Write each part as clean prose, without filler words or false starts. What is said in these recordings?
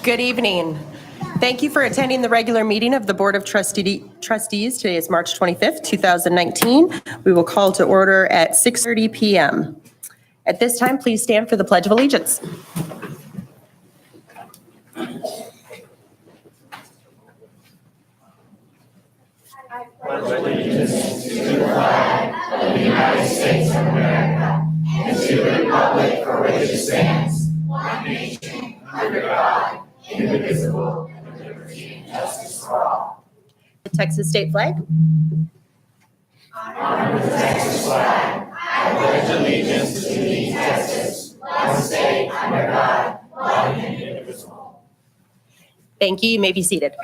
Good evening. Thank you for attending the regular meeting of the Board of Trustees. Today is March 25th, 2019. We will call to order at 6:30 p.m. At this time, please stand for the Pledge of Allegiance. I pledge allegiance to the flag of the United States of America and to the republic for which it stands, one nation, under God, indivisible, with liberty and justice for all. The Texas state flag. Honor the Texas flag. I pledge allegiance to these Texas, one state, under God, one and indivisible. Thank you. You may be seated.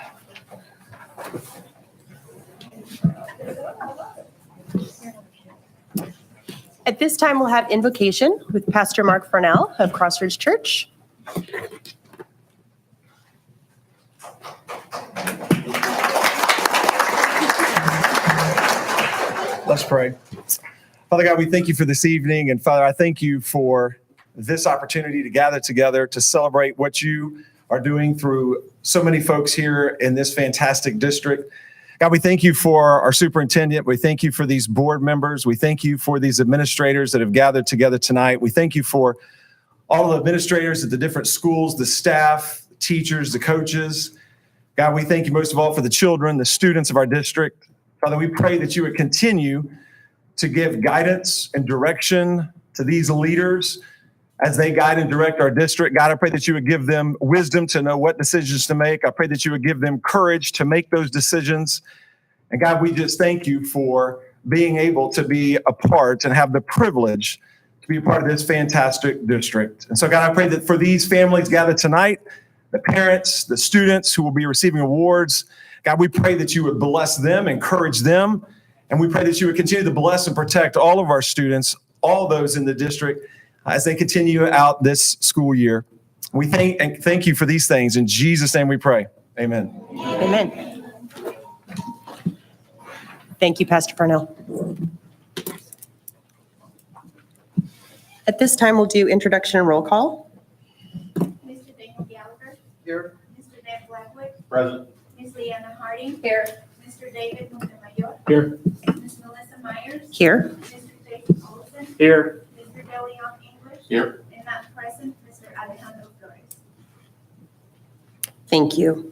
At this time, we'll have invocation with Pastor Mark Farnell of Crossridge Church. Let's pray. Father God, we thank you for this evening. And Father, I thank you for this opportunity to gather together to celebrate what you are doing through so many folks here in this fantastic district. God, we thank you for our superintendent. We thank you for these board members. We thank you for these administrators that have gathered together tonight. We thank you for all the administrators at the different schools, the staff, the teachers, the coaches. God, we thank you most of all for the children, the students of our district. Father, we pray that you would continue to give guidance and direction to these leaders as they guide and direct our district. God, I pray that you would give them wisdom to know what decisions to make. I pray that you would give them courage to make those decisions. And God, we just thank you for being able to be a part and have the privilege to be a part of this fantastic district. And so, God, I pray that for these families gathered tonight, the parents, the students who will be receiving awards, God, we pray that you would bless them, encourage them, and we pray that you would continue to bless and protect all of our students, all those in the district, as they continue out this school year. We thank you for these things. In Jesus' name we pray. Amen. Amen. Thank you, Pastor Farnell. At this time, we'll do introduction and roll call. Mr. Daniel Gallagher. Here. Mr. Ned Blackwood. Present. Ms. Leanna Harding. Here. Mr. David Montemayor. Here. Ms. Melissa Myers. Here. Mr. Jason Olson. Here. Mr. Deleon English. Here. And not present, Mr. Alejandro Flores. Thank you.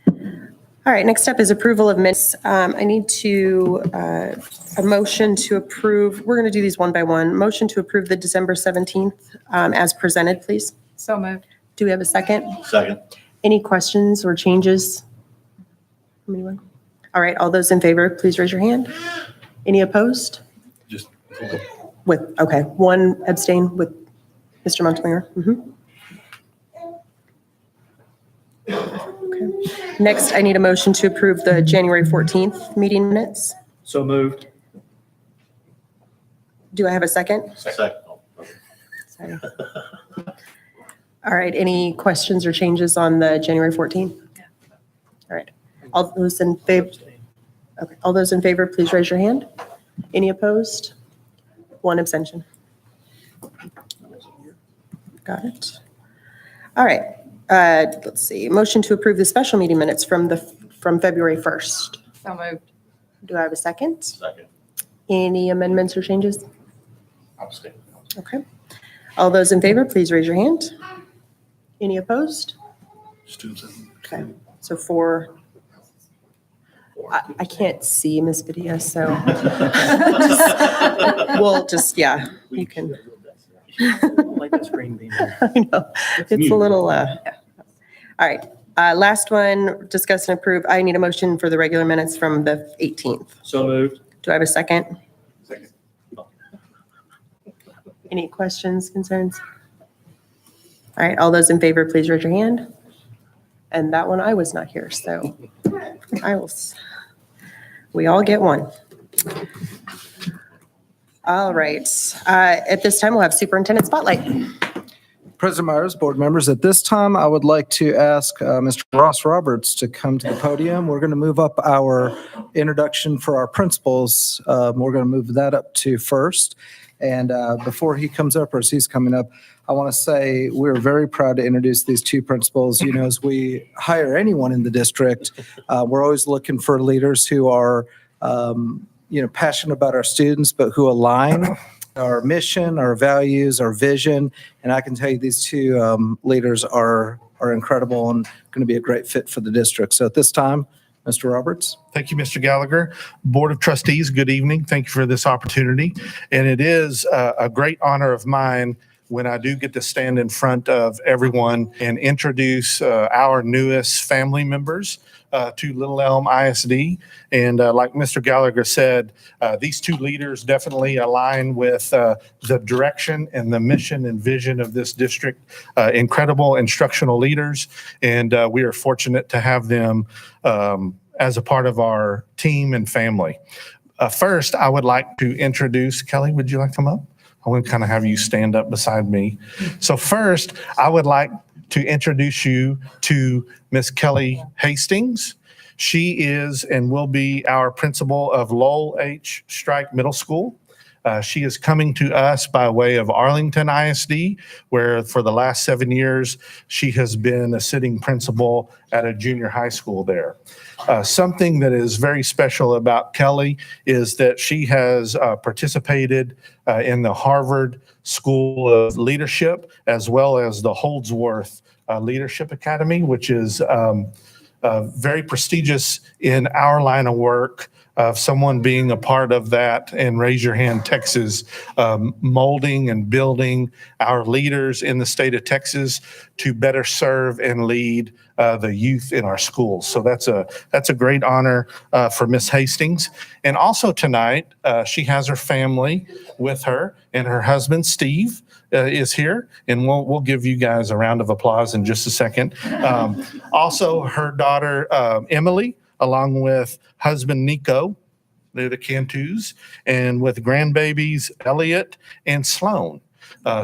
All right, next up is approval of minutes. I need to, a motion to approve, we're going to do these one by one. Motion to approve the December 17th as presented, please. So moved. Do we have a second? Second. Any questions or changes from anyone? All right, all those in favor, please raise your hand. Any opposed? Just. Okay, one abstain with Mr. Montemayor. Okay. Next, I need a motion to approve the January 14th meeting minutes. So moved. Do I have a second? Second. Sorry. All right, any questions or changes on the January 14th? All right, all those in favor? Okay, all those in favor, please raise your hand. Any opposed? One abstention. Got it. All right, let's see. Motion to approve the special meeting minutes from February 1st. So moved. Do I have a second? Second. Any amendments or changes? Abstain. Okay. All those in favor, please raise your hand. Any opposed? Okay, so four. I can't see Ms. Padilla, so we'll just, yeah, you can. Like a screen beam. I know, it's a little, all right. Last one, discuss and approve. I need a motion for the regular minutes from the 18th. So moved. Do I have a second? Second. Any questions, concerns? All right, all those in favor, please raise your hand. And that one, I was not here, so we all get one. All right, at this time, we'll have Superintendent Spotlight. President Myers, board members, at this time, I would like to ask Mr. Ross Roberts to come to the podium. We're going to move up our introduction for our principals. We're going to move that up to first. And before he comes up, or as he's coming up, I want to say we're very proud to introduce these two principals. You know, as we hire anyone in the district, we're always looking for leaders who are, passionate about our students, but who align our mission, our values, our vision. And I can tell you these two leaders are incredible and going to be a great fit for the district. So at this time, Mr. Roberts. Thank you, Mr. Gallagher. Board of Trustees, good evening. Thank you for this opportunity. And it is a great honor of mine when I do get to stand in front of everyone and introduce our newest family members to Little Elm ISD. And like Mr. Gallagher said, these two leaders definitely align with the direction and the mission and vision of this district. Incredible instructional leaders, and we are fortunate to have them as a part of our team and family. First, I would like to introduce, Kelly, would you like to come up? I want to kind of have you stand up beside me. So first, I would like to introduce you to Miss Kelly Hastings. She is and will be our principal of Lowell H. Strike Middle School. She is coming to us by way of Arlington ISD, where for the last 7 years, she has been a sitting principal at a junior high school there. Something that is very special about Kelly is that she has participated in the Harvard School of Leadership, as well as the Holdsworth Leadership Academy, which is very prestigious in our line of work. Of someone being a part of that, and Raise Your Hand Texas, molding and building our leaders in the state of Texas to better serve and lead the youth in our schools. So that's a great honor for Miss Hastings. And also tonight, she has her family with her, and her husband Steve is here, and we'll give you guys a round of applause in just a second. Also, her daughter Emily, along with husband Nico, they're the Cantus, and with grandbabies Elliot and Sloan.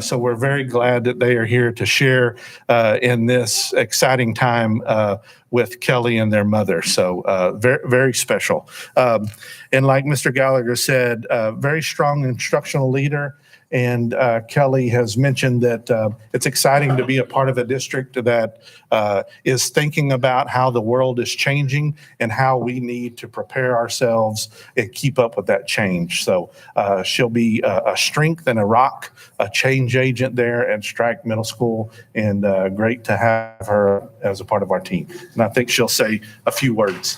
So we're very glad that they are here to share in this exciting time with Kelly and their mother. So very, very special. And like Mr. Gallagher said, very strong instructional leader. And Kelly has mentioned that it's exciting to be a part of a district that is thinking about how the world is changing and how we need to prepare ourselves and keep up with that change. So she'll be a strength and a rock, a change agent there at Strike Middle School, and great to have her as a part of our team. And I think she'll say a few words.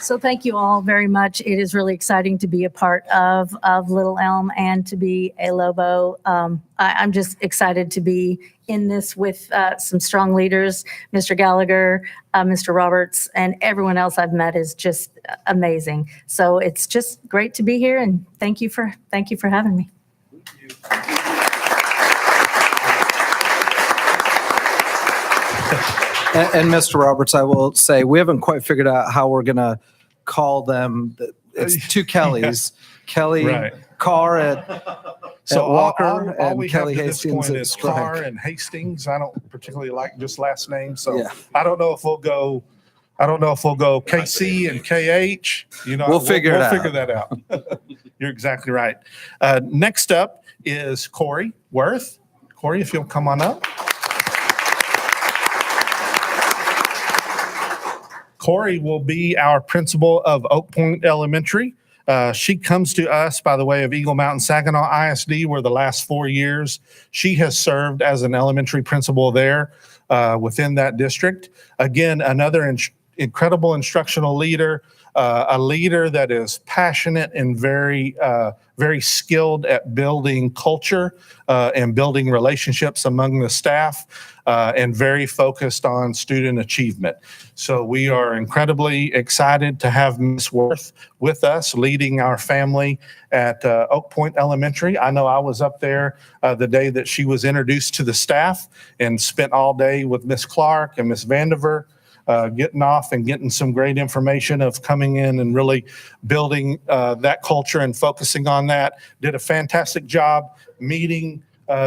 So thank you all very much. It is really exciting to be a part of Little Elm and to be a Lobo. I'm just excited to be in this with some strong leaders. Mr. Gallagher, Mr. Roberts, and everyone else I've met is just amazing. So it's just great to be here, and thank you for having me. And Mr. Roberts, I will say, we haven't quite figured out how we're going to call them. It's two Kellys, Kelly Right. Carr at Walker all and we Kelly have to this Hastings point at is Carr Strike. and Hastings. I don't particularly like just last names, so Yeah. I don't know if we'll go KC and KH. You know, We'll figure it out. We'll figure that out. You're exactly right. Next up is Corey Worth. Corey, if you'll come on up. Corey will be our principal of Oak Point Elementary. She comes to us by the way of Eagle Mountain Saginaw ISD, where the last 4 years she has served as an elementary principal there within that district. Again, another incredible instructional leader, a leader that is passionate and very skilled at building culture and building relationships among the staff, and very focused on student achievement. So we are incredibly excited to have Ms. Worth with us, leading our family at Oak Point Elementary. I know I was up there the day that she was introduced to the staff and spent all day with Ms. Clark and Ms. Vandiver, getting off and getting some great information of coming in and really building that culture and focusing on that. Did a fantastic job meeting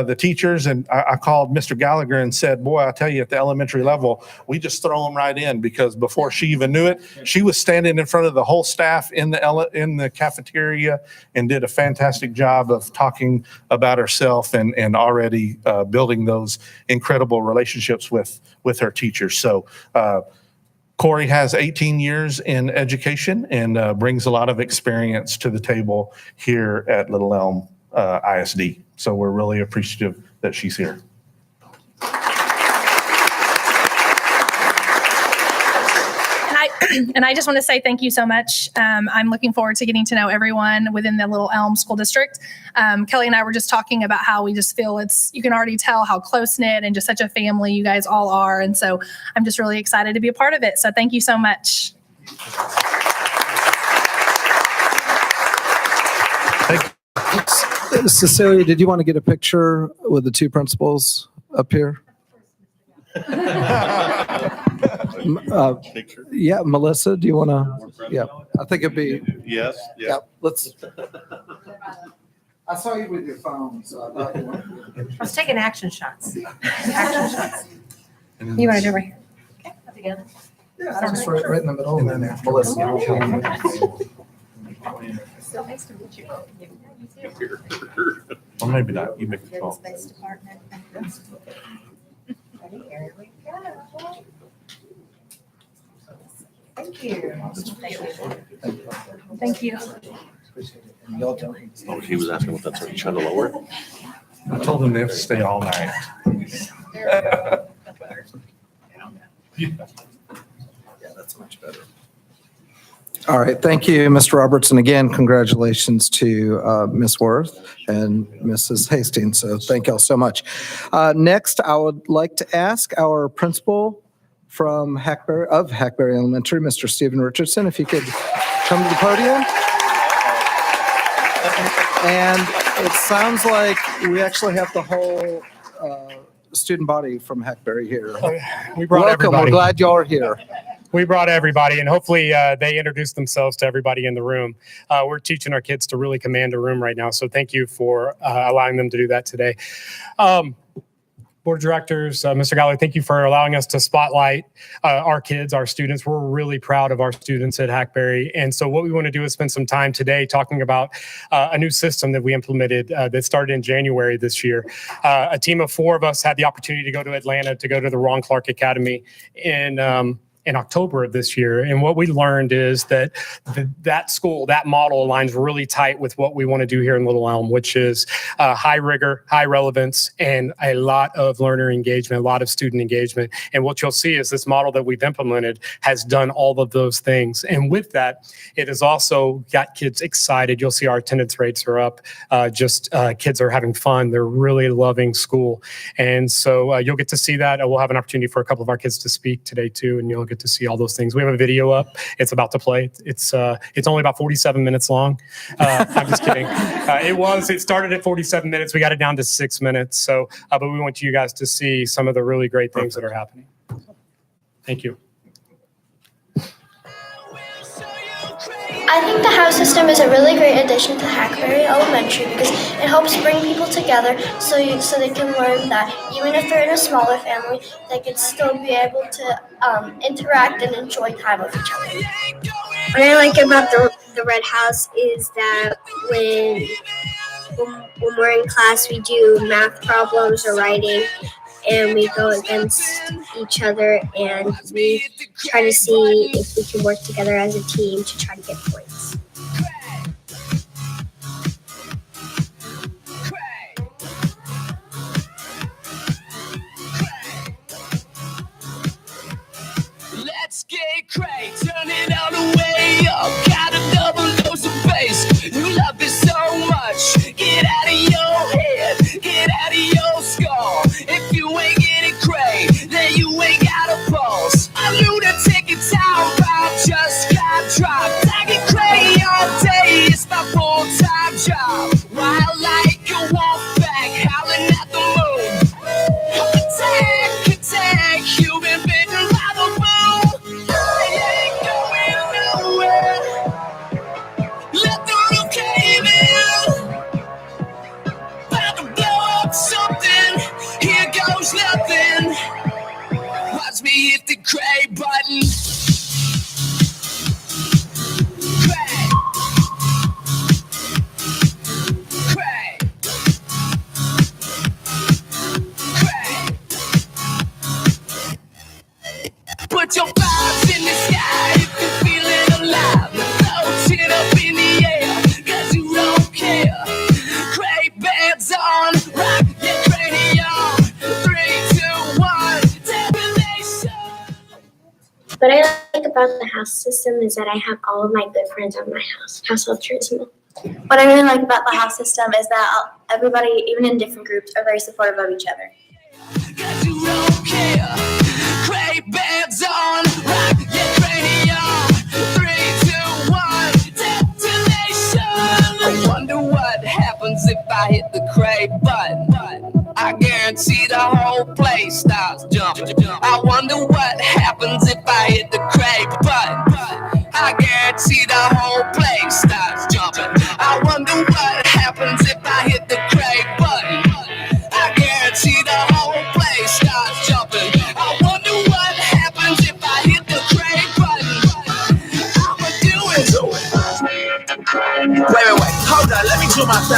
the teachers, and I called Mr. Gallagher and said, boy, I tell you, at the elementary level, we just throw them right in, because before she even knew it, she was standing in front of the whole staff in the cafeteria and did a fantastic job of talking about herself and already building those incredible relationships with her teachers. So Corey has 18 years in education and brings a lot of experience to the table here at Little Elm ISD. So we're really appreciative that she's here. And I just want to say thank you so much. I'm looking forward to getting to know everyone within the Little Elm School District. Kelly and I were just talking about how we just feel you can already tell how close-knit and just such a family you guys all are. And so I'm just really excited to be a part of it. So thank you so much. Cecilia, did you want to get a picture with the two principals up here? Yeah, Melissa, do you want to? Yeah, I think it'd be. Yes. Yeah, let's. I saw you with your phone, so I thought you wanted. I was taking action shots. Action shots. You want to do it right here? Okay, together. Yeah, just right in the middle. And then Melissa. So nice to meet you. Or maybe not. You make the call. Space Department. Ready? Here we go. Thank you. Thank you. Oh, he was asking what that's, are you trying to lower it? I told them they have to stay all night. Yeah, that's much better. All right, thank you, Mr. Roberts. And again, congratulations to Ms. Worth and Mrs. Hastings. So thank y'all so much. Next, I would like to ask our principal from Hackberry Elementary, Mr. Stephen Richardson, if he could come to the podium. And it sounds like we actually have the whole student body from Hackberry here. We brought Welcome, we're everybody. glad y'all are here. We brought everybody, and hopefully they introduce themselves to everybody in the room. We're teaching our kids to really command a room right now, so thank you for allowing them to do that today. Board of Directors, Mr. Gallagher, thank you for allowing us to spotlight our kids, our students. We're really proud of our students at Hackberry. And so what we want to do is spend some time today talking about a new system that we implemented that started in January this year. A team of 4 of us had the opportunity to go to Atlanta to go to the Ron Clark Academy in October of this year. And what we learned is that that school, that model aligns really tight with what we want to do here in Little Elm, which is high rigor, high relevance, and a lot of learner engagement, a lot of student engagement. And what you'll see is this model that we've implemented has done all of those things. And with that, it has also got kids excited. You'll see our attendance rates are up. Kids are having fun. They're really loving school. And so you'll get to see that. We'll have an opportunity for a couple of our kids to speak today too, and you'll get to see all those things. We have a video up. It's about to play. It's only about 47 minutes long. I'm just kidding. It started at 47 minutes. We got it down to 6 minutes. So, but we want you guys to see some of the really great things that are happening. Thank you. I think the house system is a really great addition to Hackberry Elementary because it helps bring people together so they can learn that even if they're in a smaller family, they can still be able to interact and enjoy time with each other. What I like about the Red House is that when we're in class, we do math problems or writing, and we go against each other, and we try to see if we can work together as a team to try to get points. Let's get cray, turn it all the way up. Got a double dose of bass. You love it so much. Get out of your head, get out of your skull. If you ain't getting cray, then you ain't got a pulse. A lunatic in town, I just got dropped. I get cray all day, it's my full-time job. Wild like a wolf pack, howling at the moon. Attack, you've been bitten by the moon. I ain't going about the house system is that I have all of my good friends on my household turismo. What I really like about the house system is that everybody, even in different groups, are very supportive of each other. Great bands on, rock your cranium. 3, 2, 1, detonation. I wonder what happens if I hit the crave button. I guarantee the whole place starts jumping. I wonder what happens if I hit the crave button. I guarantee the whole place starts jumping. I wonder what happens if I hit the crave button. I guarantee the whole place starts jumping. I wonder what happens if I hit the crave button. I'ma do it. Wait, hold on, let me do my thing.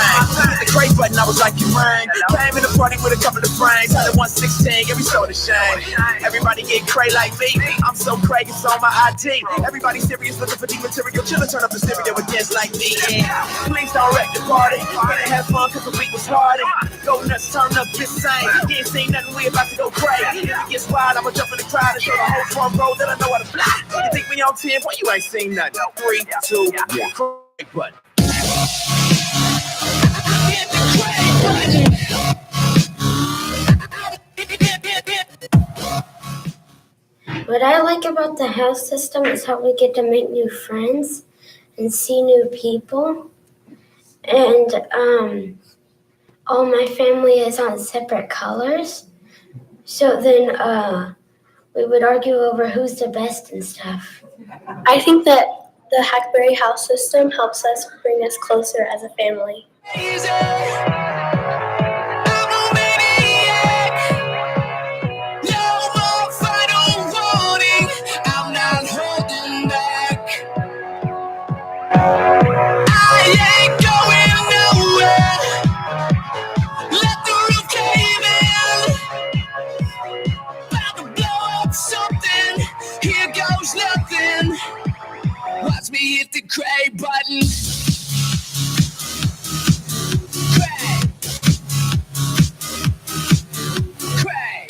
Hit the crave button, I was like you rang. Came in the party with a couple of frames. Had a 116, every soda shame. Everybody get cray like me. I'm so cray, it's on my ID. Everybody serious, looking for the material. Chillin', turn up the stereo with dance like me. Yeah. Please don't wreck the party. Better have fun, cause the week was hard. Go nuts, turn up this same. You ain't seen nothing, we about to go crazy. If it gets wild, I'ma jump in the crowd and show the whole front row that I know how to fly. You think me on 10, boy, you ain't seen nothing. 3, 2, 1, crave button. What I like about the house system is how we get to make new friends and see new people. And all my family is on separate colors. So then we would argue over who's the best and stuff. I think that the Hackberry house system helps us bring us closer as a family. Watch me hit the cray button. Cray.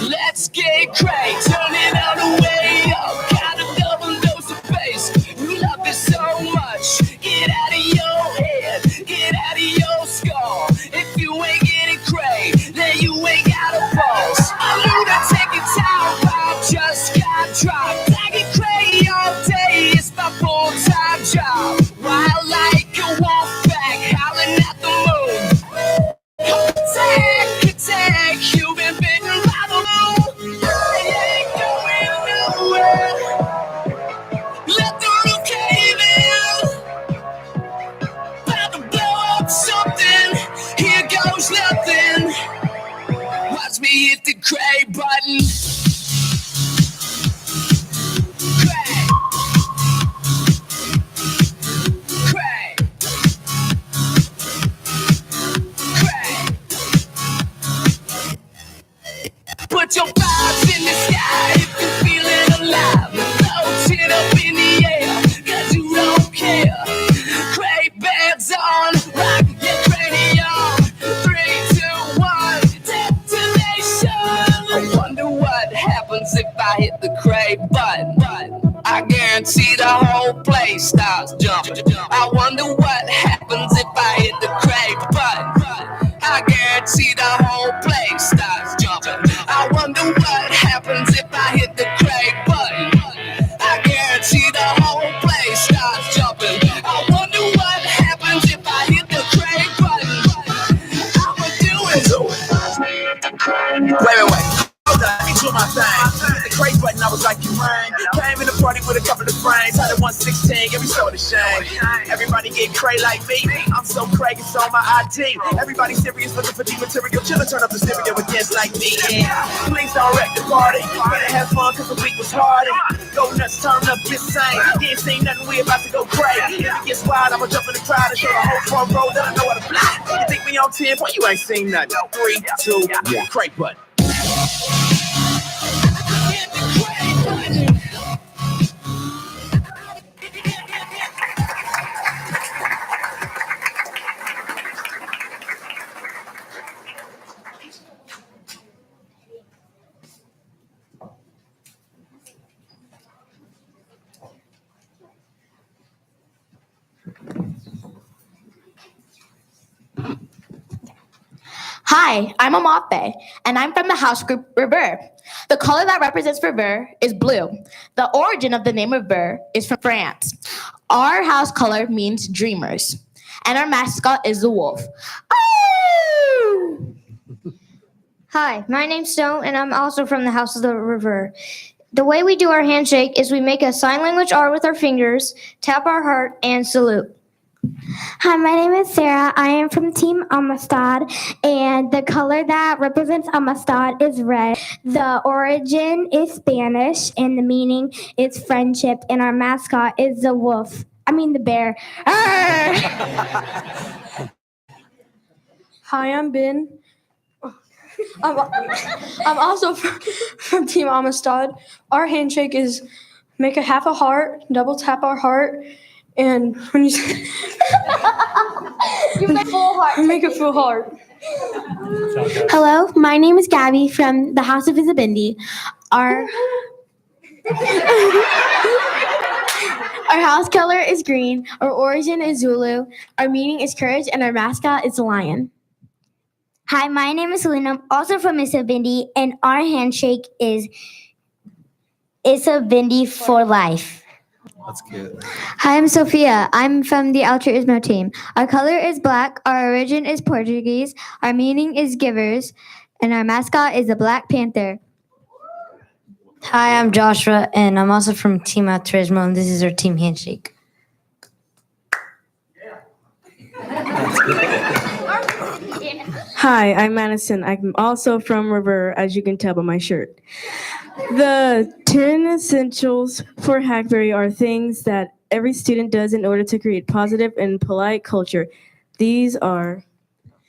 Let's get cray. Turn it all the way up. Got a double dose of bass. You love it so much. Get out of your head. Get out of your skull. If you ain't getting cray, then you ain't got a pulse. I'm gonna take it time, I just got dropped. I get cray all day, it's my full-time job. Wild like a wolf pack, howling at the moon. Attack, you've been bitten by the moon. I ain't going nowhere. Let the roof cave in. About to blow up something, here goes nothing. Watch me hit the cray button. Cray. Cray. Cray. Put your vibes in the sky if you're feeling alive. Floating up in the air, cause you don't care. Cray bands on, rock your cranium. 3, 2, 1, detonation. I wonder what happens if I hit the cray button. I guarantee the whole place starts jumping. I wonder what happens if I hit the cray button. I guarantee the whole place starts jumping. I wonder what happens if I hit the cray button. I guarantee the whole place starts jumping. I wonder what happens if I hit the cray button. I'ma do it. Wait. Hold on, let me do my thing. Hit the cray button, I was like you rang. Came in the party with a couple of frames. Had a 116, every soda shame. Everybody get cray like me. I'm so cray, it's on my ID. Everybody serious, looking for the material. Chillin', turn up the stereo with dance like me. Yeah. Please don't wreck the party. Better have fun, cause the week was hard. Go nuts, turn up this same. You ain't seen nothing, we about to go crazy. If it gets wild, I'ma jump in the crowd and show the whole front row that I know how to fly. You think me on 10, boy, you ain't seen nothing. 3, 2, 1, cray button. Hi, I'm Amape, and I'm from the house group River. The color that represents River is blue. The origin of the name River is from France. Our house color means dreamers, and our mascot is the wolf. Oh! Hi, my name's Stone, and I'm also from the House of the River. The way we do our handshake is we make a sign language R with our fingers, tap our heart, and salute. Hi, my name is Sarah. I am from Team Amistad, and the color that represents Amistad is red. The origin is Spanish, and the meaning is friendship, and our mascot is the wolf. I mean the bear. Hi, I'm Ben. I'm also from Team Amistad. Our handshake is make a half a heart, double tap our heart, and when you make full heart. Make a full heart. Hello, my name is Gabby from the House of Isabindi. Our house color is green. Our origin is Zulu. Our meaning is courage, and our mascot is a lion. Hi, my name is Selena. I'm also from Isabindi, and our handshake is Isabindi for life. That's good. Hi, I'm Sophia. I'm from the Altruismo team. Our color is black. Our origin is Portuguese. Our meaning is givers, and our mascot is a Black Panther. Hi, I'm Joshua, and I'm also from Team Altruismo, and this is our team handshake. Hi, I'm Madison. I'm also from River, as you can tell by my shirt. The 10 essentials for Hackberry are things that every student does in order to create positive and polite culture. These are...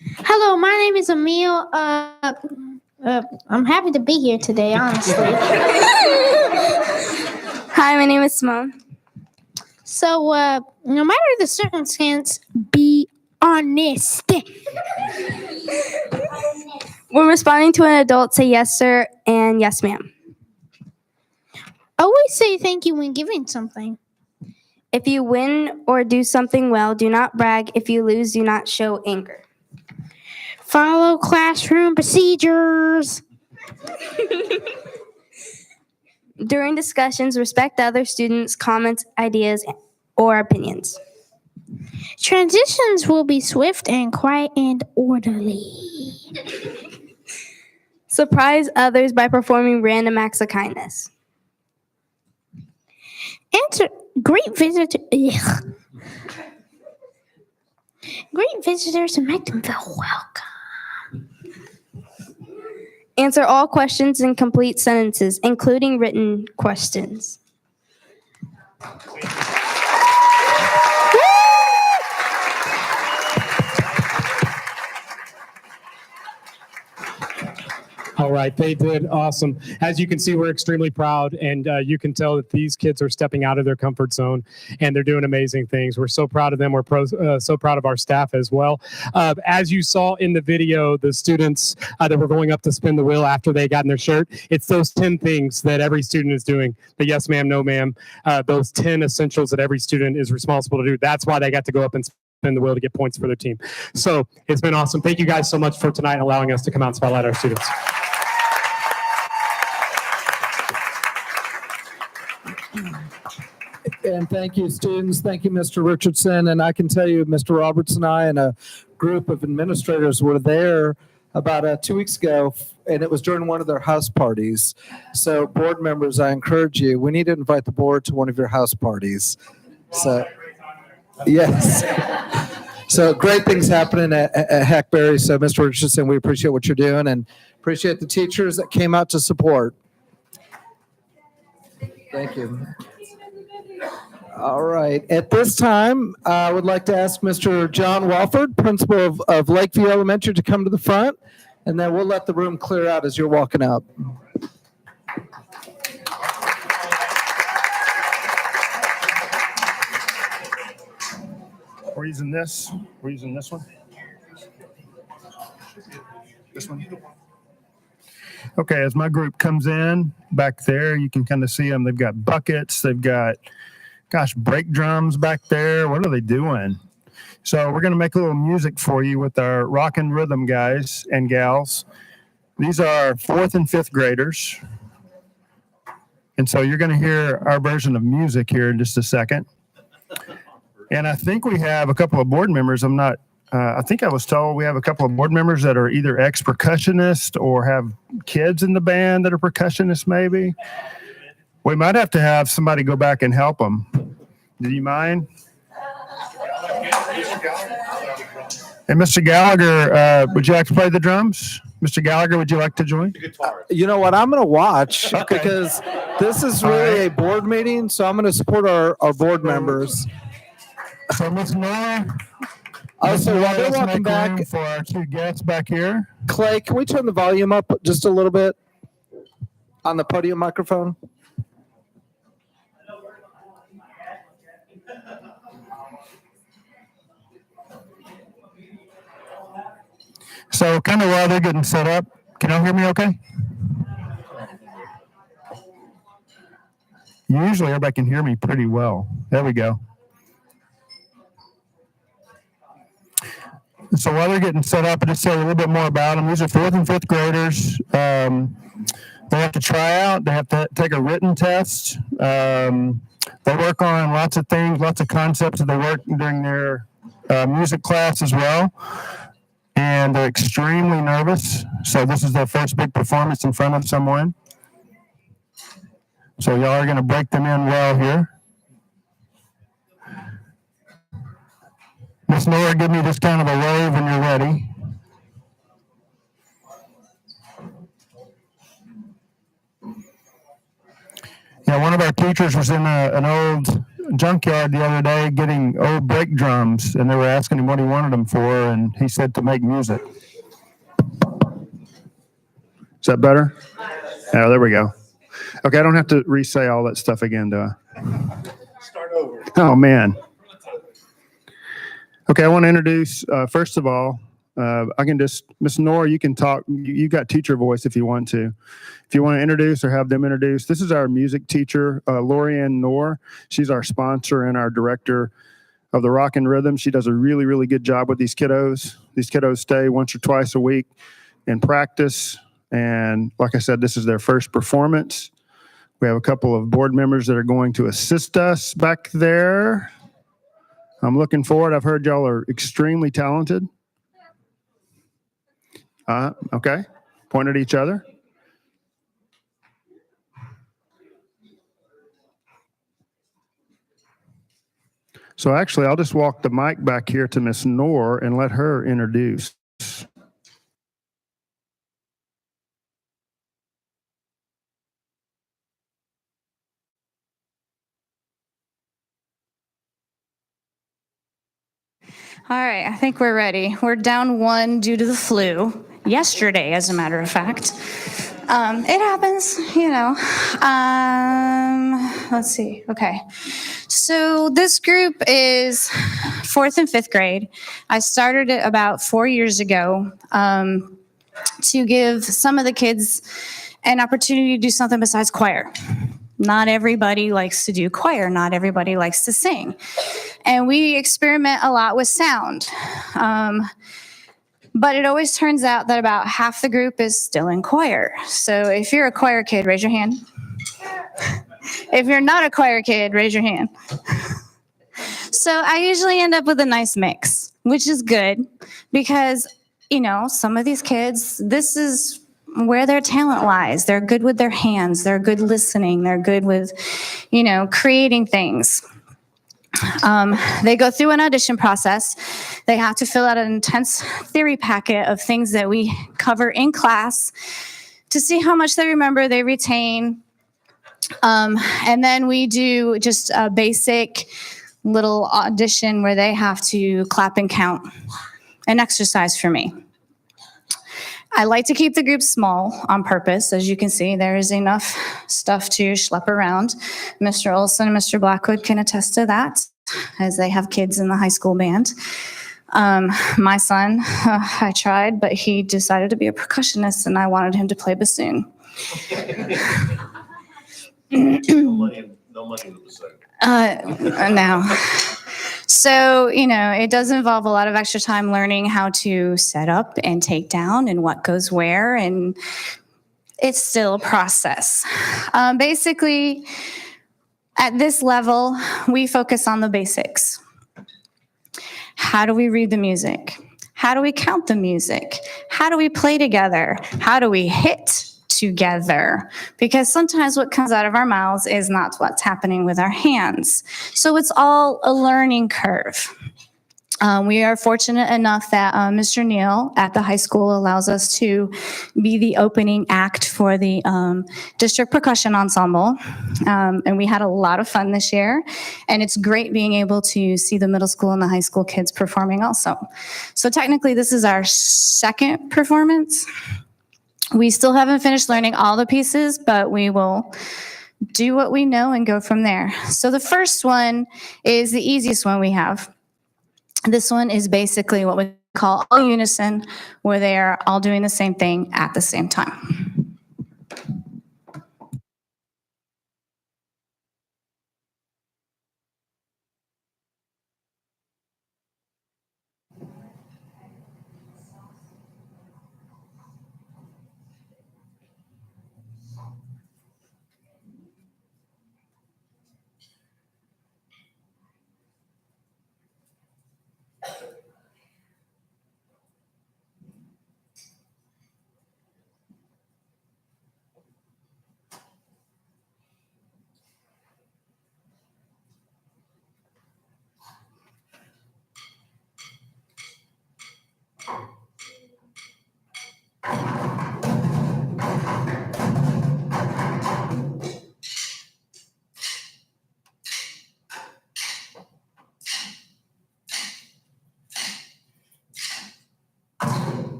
Hello, my name is Emil. I'm happy to be here today, honestly. Hi, my name is Simone. So, no matter the circumstance, be honest. When responding to an adult, say yes, sir, and yes, ma'am. Always say thank you when giving something. If you win or do something well, do not brag. If you lose, do not show anger. Follow classroom procedures. During discussions, respect other students' comments, ideas, or opinions. Transitions will be swift and quiet and orderly. Surprise others by performing random acts of kindness. Greet visitors and make them feel welcome. Answer all questions in complete sentences, including written questions. All right, they did awesome. As you can see, we're extremely proud, and you can tell that these kids are stepping out of their comfort zone, and they're doing amazing things. We're so proud of them. We're so proud of our staff as well. As you saw in the video, the students that were going up to spin the wheel after they got in their shirt, it's those 10 things that every student is doing. The yes, ma'am, no, ma'am, those 10 essentials that every student is responsible to do. That's why they got to go up and spin the wheel to get points for their team. So it's been awesome. Thank you guys so much for tonight and allowing us to come out and spotlight our students. And thank you, students. Thank you, Mr. Richardson. And I can tell you, Mr. Roberts and I and a group of administrators were there about 2 weeks ago, and it was during one of their house parties. So board members, I encourage you, we need to invite the board to one of your house parties. So, yes. So great things happening at Hackberry. So Mr. Richardson, we appreciate what you're doing and appreciate the teachers that came out to support. Thank you. All right. At this time, I would like to ask Mr. John Walford, principal of Lakeview Elementary, to come to the front, and then we'll let the room clear out as you're walking up. We're using this. We're using this one. This one. Okay, as my group comes in back there, you can kind of see them. They've got buckets. They've got, brake drums back there. What are they doing? So we're going to make a little music for you with our rock and rhythm guys and gals. These are 4th and 5th graders. And so you're going to hear our version of music here in just a second. And I think we have a couple of board members. I think I was told we have a couple of board members that are either ex-percussionists or have kids in the band that are percussionists maybe. We might have to have somebody go back and help them. Do you mind? And Mr. Gallagher, would you like to play the drums? Mr. Gallagher, would you like to join? You know what? I'm going to watch Okay. because this is really a board meeting, so I'm going to support our board members. So Ms. Nora, So while they're let's walking make back, room for our 2 guests back here. Clay, can we turn the volume up just a little bit on the podium microphone? So kind of while they're getting set up, can y'all hear me okay? Usually everybody can hear me pretty well. There we go. So while they're getting set up, I'll just tell you a little bit more about them. These are 4th and 5th graders. They have to try out. They have to take a written test. They work on lots of things, lots of concepts that they work during their music class as well. And they're extremely nervous. So this is their first big performance in front of someone. So y'all are going to break them in well here. Miss Nora, give me just kind of a wave when you're ready. Yeah, one of our teachers was in an old junkyard the other day getting old brake drums, and they were asking him what he wanted them for, and he said to make music. Is that better? Yeah, there we go. Okay, I don't have to re-say all that stuff again, do I? Start over. Oh, man. Okay, I want to introduce, first of all, Miss Nora, you can talk. You got teacher voice if you want to. If you want to introduce or have them introduce, this is our music teacher, Lorianne Knorr. She's our sponsor and our director of the Rock and Rhythm. She does a really, really good job with these kiddos. These kiddos stay once or twice a week in practice. And like I said, this is their first performance. We have a couple of board members that are going to assist us back there. I'm looking forward. I've heard y'all are extremely talented. Okay. Point at each other. So actually, I'll just walk the mic back here to Miss Knorr and let her introduce. All right, I think we're ready. We're down 1 due to the flu. Yesterday, as a matter of fact. It happens, you know. Let's see. Okay. So this group is 4th and 5th grade. I started it about 4 years ago to give some of the kids an opportunity to do something besides choir. Not everybody likes to do choir. Not everybody likes to sing. And we experiment a lot with sound. But it always turns out that about half the group is still in choir. So if you're a choir kid, raise your hand. If you're not a choir kid, raise your hand. So I usually end up with a nice mix, which is good because, you know, some of these kids, this is where their talent lies. They're good with their hands. They're good listening. They're good with, you know, creating things. They go through an audition process. They have to fill out an intense theory packet of things that we cover in class to see how much they remember, they retain. And then we do just a basic little audition where they have to clap and count, an exercise for me. I like to keep the group small on purpose. As you can see, there is enough stuff to schlep around. Mr. Olson and Mr. Blackwood can attest to that, as they have kids in the high school band. My son, I tried, but he decided to be a percussionist, and I wanted him to play bassoon. No money in the bassoon. No. So, it does involve a lot of extra time learning how to set up and take down and what goes where, and it's still a process. Basically, at this level, we focus on the basics. How do we read the music? How do we count the music? How do we play together? How do we hit together? Because sometimes what comes out of our mouths is not what's happening with our hands. So it's all a learning curve. We are fortunate enough that Mr. Neal at the high school allows us to be the opening act for the district percussion ensemble. And we had a lot of fun this year. And it's great being able to see the middle school and the high school kids performing also. So technically, this is our second performance. We still haven't finished learning all the pieces, but we will do what we know and go from there. So the first one is the easiest one we have. This one is basically what we call all unison, where they are all doing the same thing at the same time.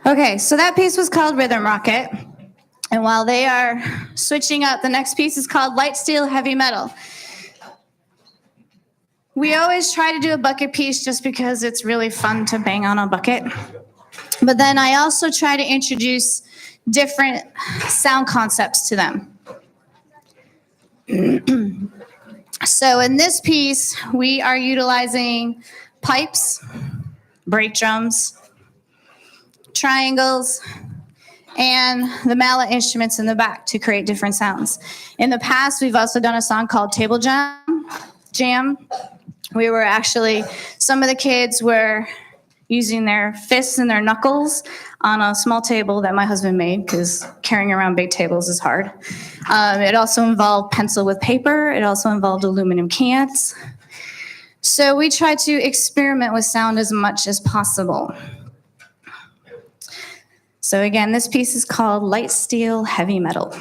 Okay, so that piece was called Rhythm Rocket. And while they are switching up, the next piece is called Light Steel Heavy Metal. We always try to do a bucket piece just because it's really fun to bang on a bucket. But then I also try to introduce different sound concepts to them. So in this piece, we are utilizing pipes, brake drums, triangles, and the mallet instruments in the back to create different sounds. In the past, we've also done a song called Table Jam. We were actually, some of the kids were using their fists and their knuckles on a small table that my husband made, because carrying around big tables is hard. It also involved pencil with paper. It also involved aluminum cans. So we try to experiment with sound as much as possible. So again, this piece is called Light Steel Heavy Metal.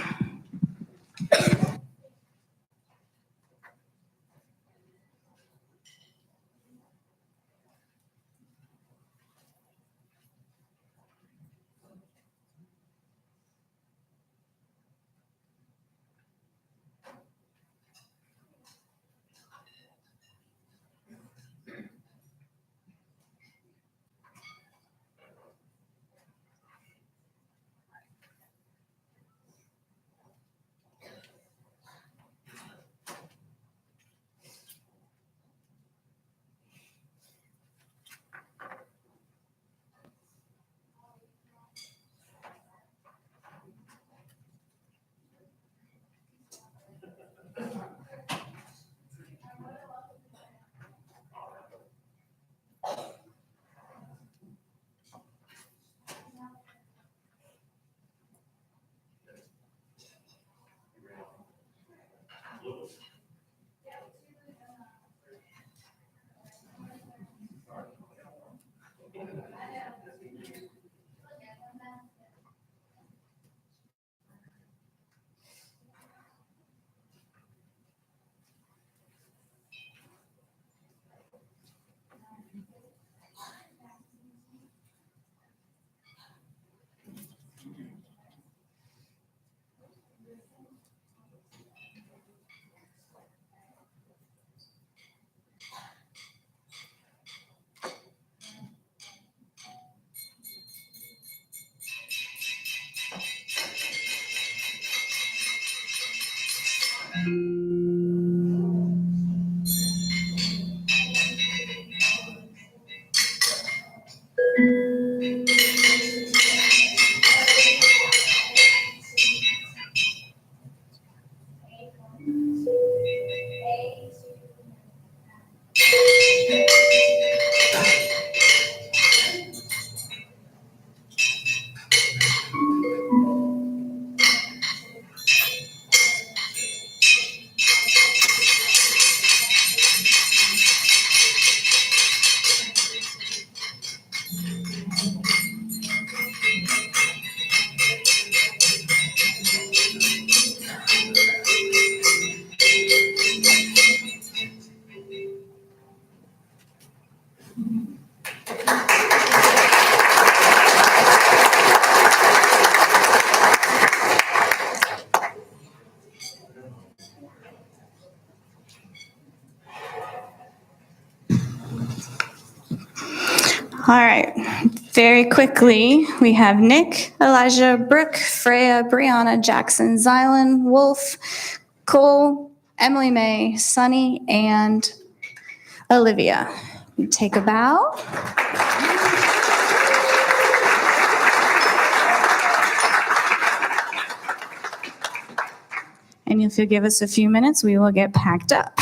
All right. Very quickly, we have Nick, Elijah, Brooke, Freya, Brianna, Jackson, Zylan, Wolf, Cole, Emily May, Sunny, and Olivia. Take a bow. And if you'll give us a few minutes, we will get packed up.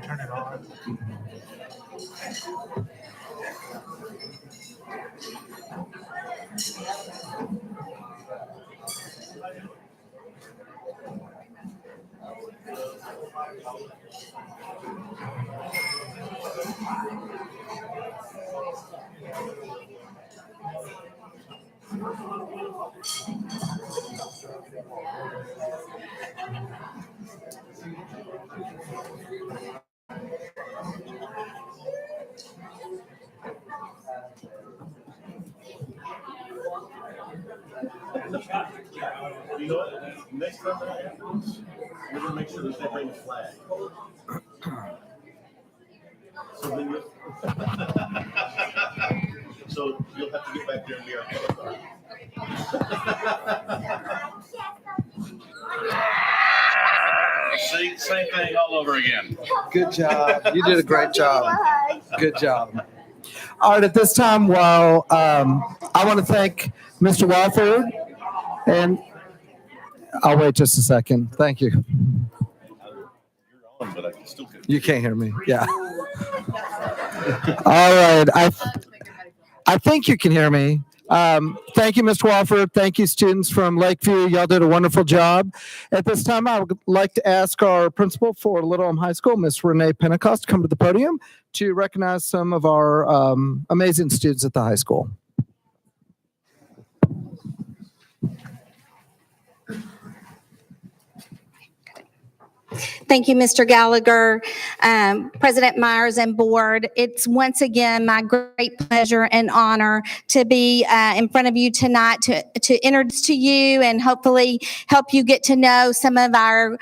Turn it on. You know what? Next time that happens, we're gonna make sure that they bring a flag. So then you, so you'll have to get back there and be our color guard. See, same thing all over again. Good job. You did a great job. Good job. All right, at this time, well, I want to thank Mr. Walford, and I'll wait just a second. Thank you. You're on, but I can still. You can't hear me. Yeah. All right. I think you can hear me. Thank you, Mr. Walford. Thank you, students from Lakeview. Y'all did a wonderful job. At this time, I would like to ask our principal for Little Elm High School, Miss Renee Pentecost, to come to the podium to recognize some of our amazing students at the high school. Thank you, Mr. Gallagher, President Myers, and board. It's once again my great pleasure and honor to be in front of you tonight to introduce to you and hopefully help you get to know some of our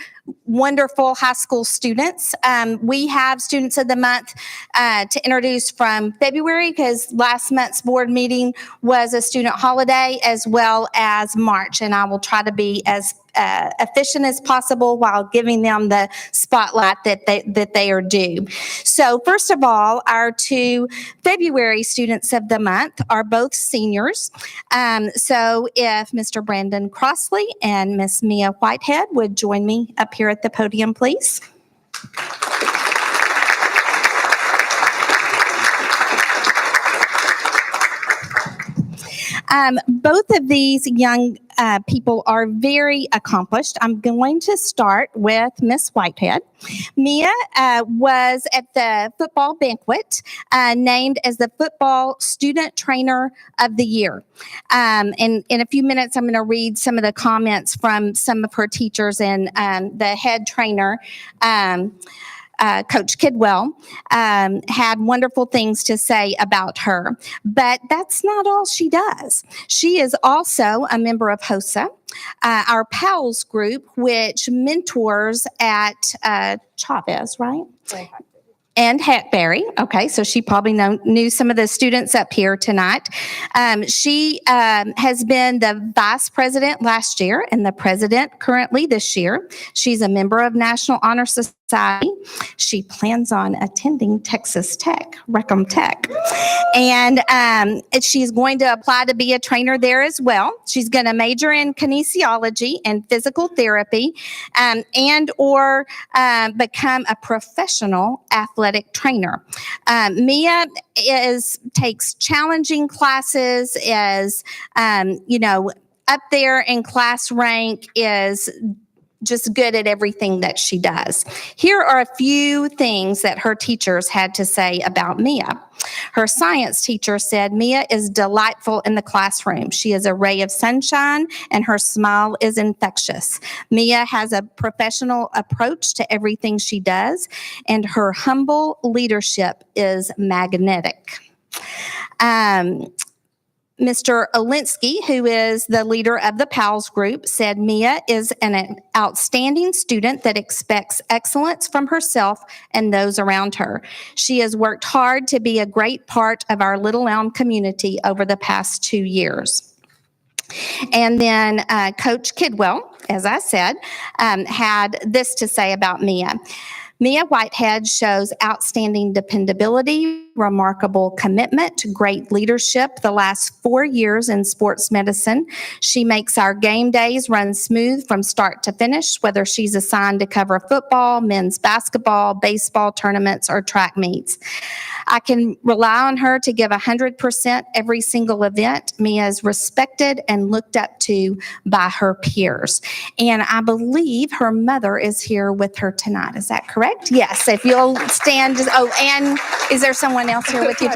wonderful high school students. We have Students of the Month to introduce from February because last month's board meeting was a student holiday, as well as March, and I will try to be as efficient as possible while giving them the spotlight that they are due. So first of all, our two February Students of the Month are both seniors. So if Mr. Brandon Crossley and Miss Mia Whitehead would join me up here at the podium, please. Both of these young people are very accomplished. I'm going to start with Miss Whitehead. Mia was at the football banquet named as the Football Student Trainer of the Year. And in a few minutes, I'm going to read some of the comments from some of her teachers and the head trainer. Coach Kidwell had wonderful things to say about her, but that's not all she does. She is also a member of HOSA, our PALS group, which mentors at Chavez, right? And Hackberry. Okay, so she probably knew some of the students up here tonight. She has been the vice president last year and the president currently this year. She's a member of National Honor Society. She plans on attending Texas Tech, Reckham Tech. And she's going to apply to be a trainer there as well. She's going to major in kinesiology and physical therapy and or become a professional athletic trainer. Mia takes challenging classes, is, up there in class rank, is just good at everything that she does. Here are a few things that her teachers had to say about Mia. Her science teacher said, Mia is delightful in the classroom. She is a ray of sunshine and her smile is infectious. Mia has a professional approach to everything she does, and her humble leadership is magnetic. Mr. Olinsky, who is the leader of the PALS group, said Mia is an outstanding student that expects excellence from herself and those around her. She has worked hard to be a great part of our Little Elm community over the past 2 years. And then Coach Kidwell, as I said, had this to say about Mia. Mia Whitehead shows outstanding dependability, remarkable commitment, great leadership the last 4 years in sports medicine. She makes our game days run smooth from start to finish, whether she's assigned to cover football, men's basketball, baseball tournaments, or track meets. I can rely on her to give 100% every single event. Mia is respected and looked up to by her peers. And I believe her mother is here with her tonight. Is that correct? Yes. If you'll stand. Oh, and is there someone else here with you?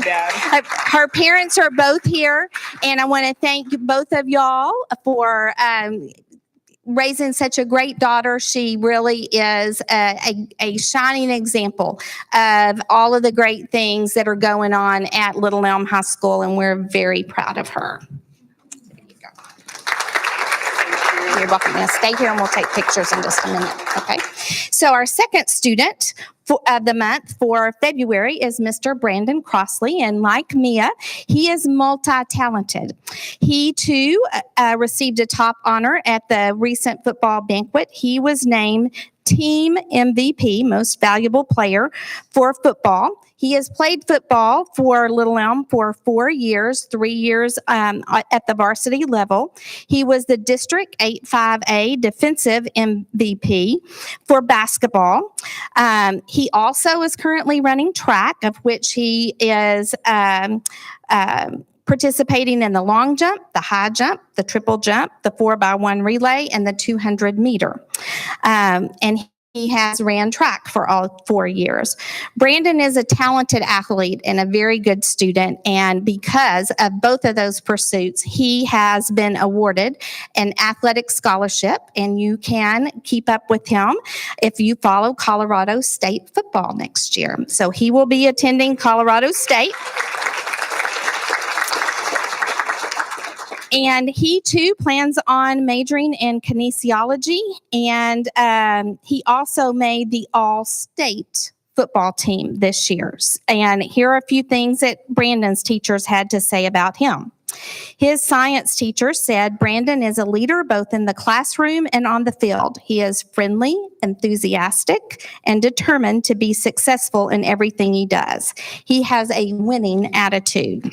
Her parents are both here. And I want to thank both of y'all for raising such a great daughter. She really is a shining example of all of the great things that are going on at Little Elm High School, and we're very proud of her. There you go. You're welcome. Now stay here and we'll take pictures in just a minute. Okay. So our second student of the month for February is Mr. Brandon Crossley, and like Mia, he is multi-talented. He too received a top honor at the recent football banquet. He was named Team MVP, Most Valuable Player for football. He has played football for Little Elm for 4 years, 3 years at the varsity level. He was the District 8-5A Defensive MVP for basketball. He also is currently running track, of which he is participating in the long jump, the high jump, the triple jump, the 4x1 relay, and the 200 meter. And he has ran track for all 4 years. Brandon is a talented athlete and a very good student. And because of both of those pursuits, he has been awarded an athletic scholarship. And you can keep up with him if you follow Colorado State football next year. So he will be attending Colorado State. And he too plans on majoring in kinesiology, and he also made the all-state football team this year. And here are a few things that Brandon's teachers had to say about him. His science teacher said Brandon is a leader both in the classroom and on the field. He is friendly, enthusiastic, and determined to be successful in everything he does. He has a winning attitude.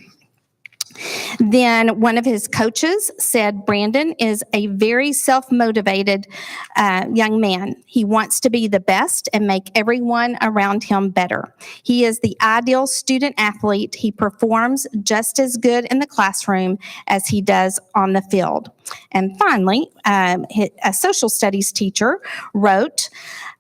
Then one of his coaches said Brandon is a very self-motivated young man. He wants to be the best and make everyone around him better. He is the ideal student athlete. He performs just as good in the classroom as he does on the field. And finally, a social studies teacher wrote,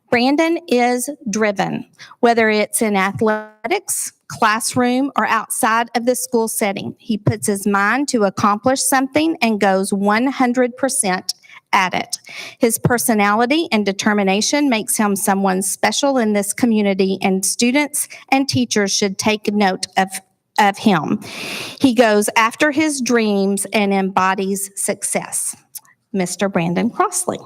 Brandon is driven, whether it's in athletics, classroom, or outside of the school setting. He puts his mind to accomplish something and goes 100% at it. His personality and determination makes him someone special in this community, and students and teachers should take note of him. He goes after his dreams and embodies success. Mr. Brandon Crossley.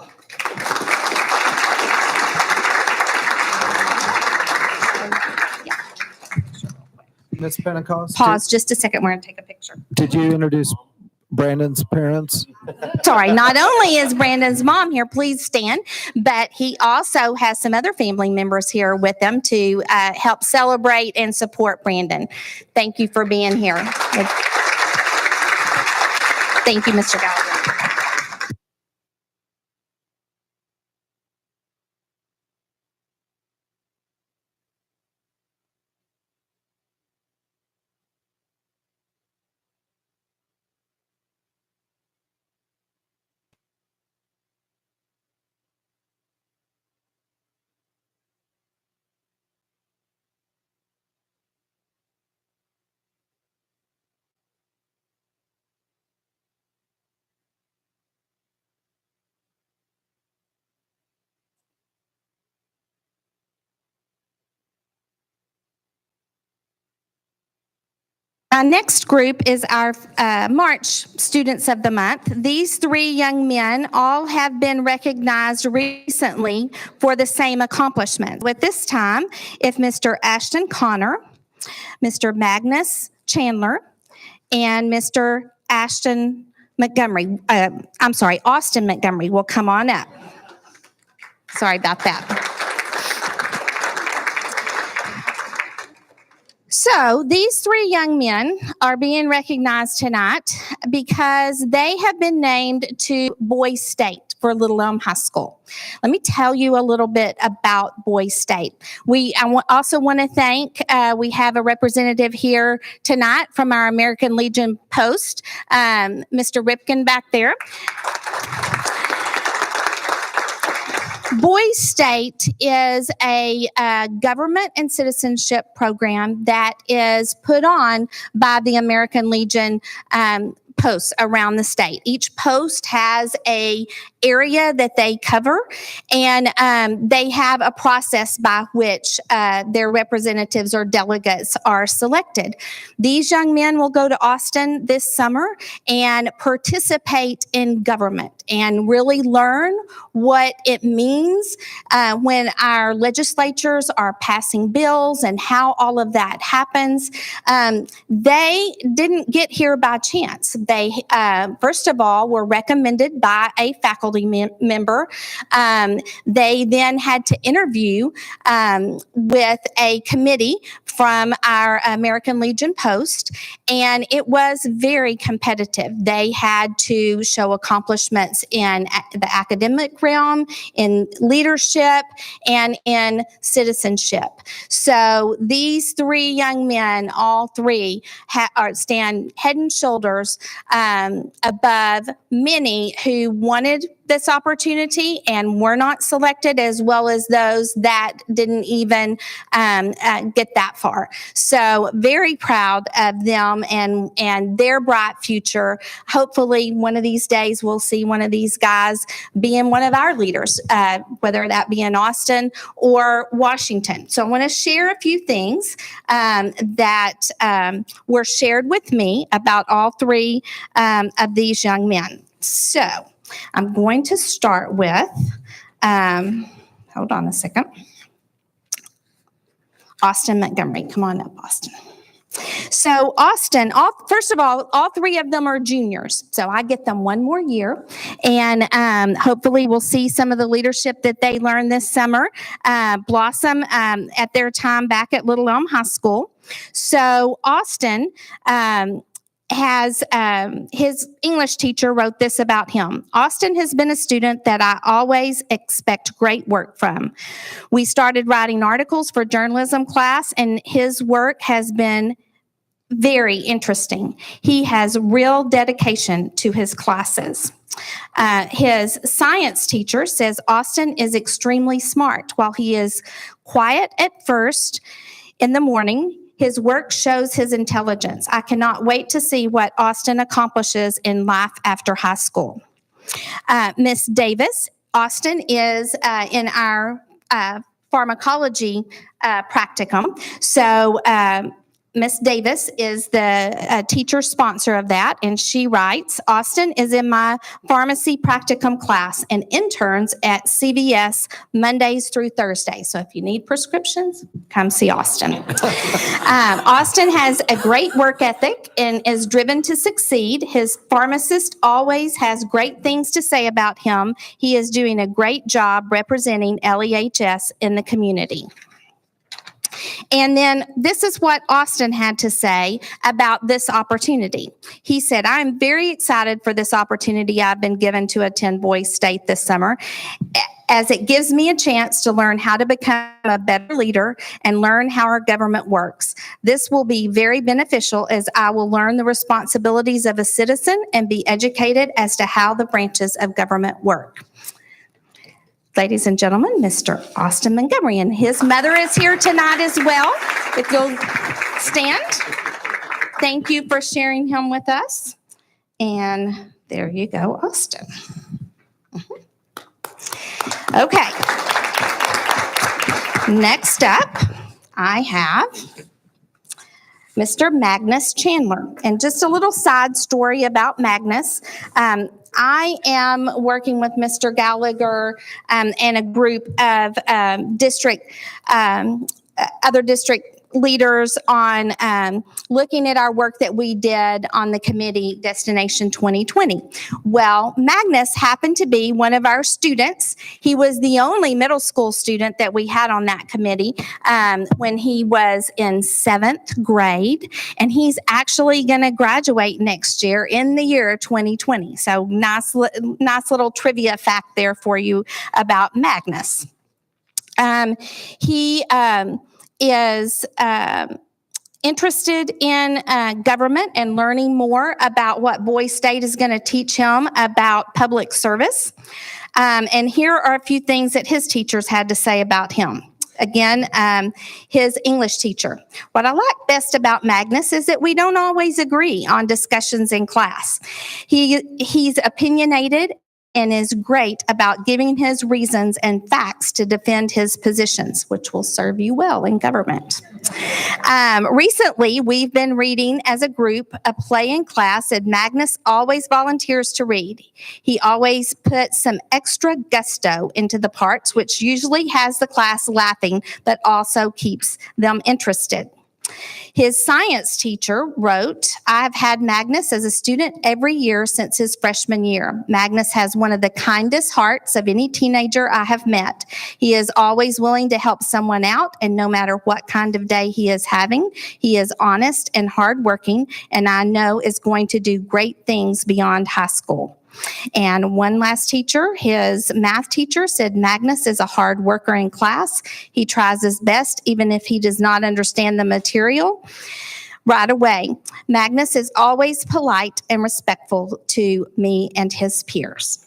Ms. Pentecost? Pause just a second. We're going to take a picture. Did you introduce Brandon's parents? Sorry, not only is Brandon's mom here, please stand, but he also has some other family members here with him to help celebrate and support Brandon. Thank you for being here. Thank you, Mr. Gallagher. Next group is our March Students of the Month. These 3 young men all have been recognized recently for the same accomplishment. With this time, if Mr. Ashton Connor, Mr. Magnus Chandler, and Mr. Austin Montgomery will come on up. Sorry about that. So these 3 young men are being recognized tonight because they have been named to Boys State for Little Elm High School. Let me tell you a little bit about Boys State. Also want to thank, we have a representative here tonight from our American Legion Post, Mr. Ripken back there. Boys State is a government and citizenship program that is put on by the American Legion posts around the state. Each post has a area that they cover, and they have a process by which their representatives or delegates are selected. These young men will go to Austin this summer and participate in government and really learn what it means when our legislatures are passing bills and how all of that happens. They didn't get here by chance. They, first of all, were recommended by a faculty member. They then had to interview with a committee from our American Legion Post, and it was very competitive. They had to show accomplishments in the academic realm, in leadership, and in citizenship. So these 3 young men, all 3, stand head and shoulders above many who wanted this opportunity and were not selected, as well as those that didn't even get that far. So very proud of them and their bright future. Hopefully one of these days we'll see one of these guys being one of our leaders, whether that be in Austin or Washington. So I want to share a few things that were shared with me about all 3 of these young men. So I'm going to start with, hold on a second. Austin Montgomery. Come on up, Austin. So Austin, first of all 3 of them are juniors. So I get them 1 more year, and hopefully we'll see some of the leadership that they learned this summer blossom at their time back at Little Elm High School. So Austin has his English teacher wrote this about him. Austin has been a student that I always expect great work from. We started writing articles for journalism class, and his work has been very interesting. He has real dedication to his classes. His science teacher says Austin is extremely smart. While he is quiet at first in the morning, his work shows his intelligence. I cannot wait to see what Austin accomplishes in life after high school. Miss Davis, Austin is in our pharmacology practicum. So Miss Davis is the teacher sponsor of that, and she writes, Austin is in my pharmacy practicum class and interns at CVS Mondays through Thursdays. So if you need prescriptions, come see Austin. Austin has a great work ethic and is driven to succeed. His pharmacist always has great things to say about him. He is doing a great job representing LEHS in the community. And then this is what Austin had to say about this opportunity. He said, I'm very excited for this opportunity I've been given to attend Boys State this summer, as it gives me a chance to learn how to become a better leader and learn how our government works. This will be very beneficial as I will learn the responsibilities of a citizen and be educated as to how the branches of government work. Ladies and gentlemen, Mr. Austin Montgomery, and his mother is here tonight as well. If you'll stand. Thank you for sharing him with us. And there you go, Austin. Okay. Next up, I have Mr. Magnus Chandler. And just a little side story about Magnus. I am working with Mr. Gallagher and a group of other district leaders on looking at our work that we did on the committee Destination 2020. Well, Magnus happened to be one of our students. He was the only middle school student that we had on that committee when he was in 7th grade, and he's actually going to graduate next year in the year 2020. So nice little trivia fact there for you about Magnus. He is interested in government and learning more about what Boys State is going to teach him about public service. And here are a few things that his teachers had to say about him. Again, his English teacher. What I like best about Magnus is that we don't always agree on discussions in class. He's opinionated and is great about giving his reasons and facts to defend his positions, which will serve you well in government. Recently, we've been reading as a group a play in class, and Magnus always volunteers to read. He always puts some extra gusto into the parts, which usually has the class laughing, but also keeps them interested. His science teacher wrote, "I've had Magnus as a student every year since his freshman year. Magnus has one of the kindest hearts of any teenager I have met. He is always willing to help someone out, and no matter what kind of day he is having, he is honest and hardworking, and I know is going to do great things beyond high school." And one last teacher, his math teacher, said Magnus is a hard worker in class. He tries his best even if he does not understand the material right away. Magnus is always polite and respectful to me and his peers.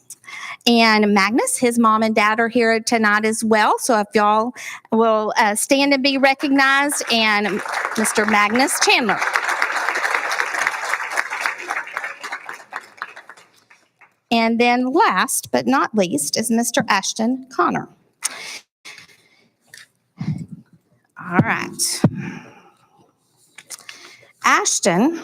And Magnus, his mom and dad are here tonight as well. So if y'all will stand and be recognized, and Mr. Magnus Chandler. And then last but not least is Mr. Ashton Connor. All right. Ashton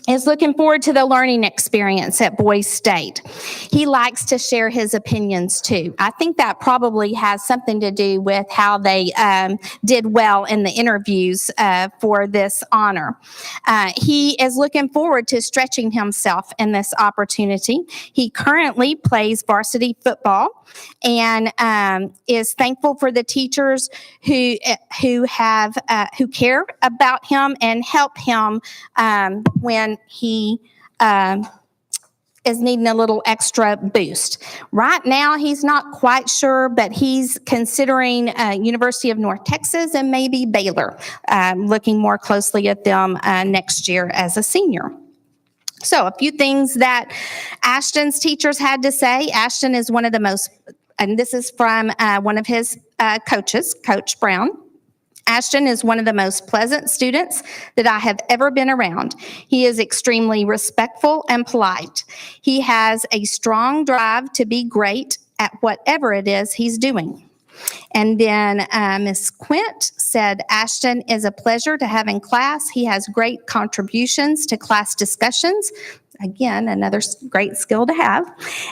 is looking forward to the learning experience at Boys State. He likes to share his opinions too. I think that probably has something to do with how they did well in the interviews for this honor. He is looking forward to stretching himself in this opportunity. He currently plays varsity football and is thankful for the teachers who care about him and help him when he is needing a little extra boost. Right now, he's not quite sure, but he's considering University of North Texas and maybe Baylor, looking more closely at them next year as a senior. So a few things that Ashton's teachers had to say. Ashton is one of the most, and this is from one of his coaches, Coach Brown. Ashton is one of the most pleasant students that I have ever been around. He is extremely respectful and polite. He has a strong drive to be great at whatever it is he's doing. And then Ms. Quint said, Ashton is a pleasure to have in class. He has great contributions to class discussions. Again, another great skill to have,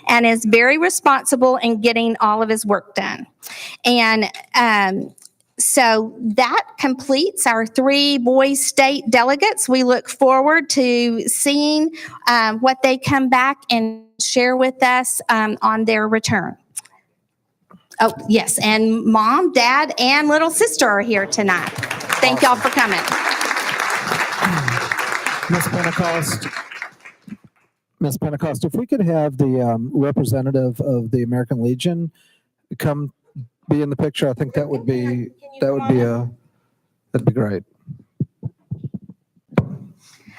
and is very responsible in getting all of his work done. And so that completes our 3 Boys State delegates. We look forward to seeing what they come back and share with us on their return. Oh, yes, and Mom, Dad, and little sister are here tonight. Thank y'all for coming. Ms. Pentecost, if we could have the representative of the American Legion come be in the picture, I think that'd be great.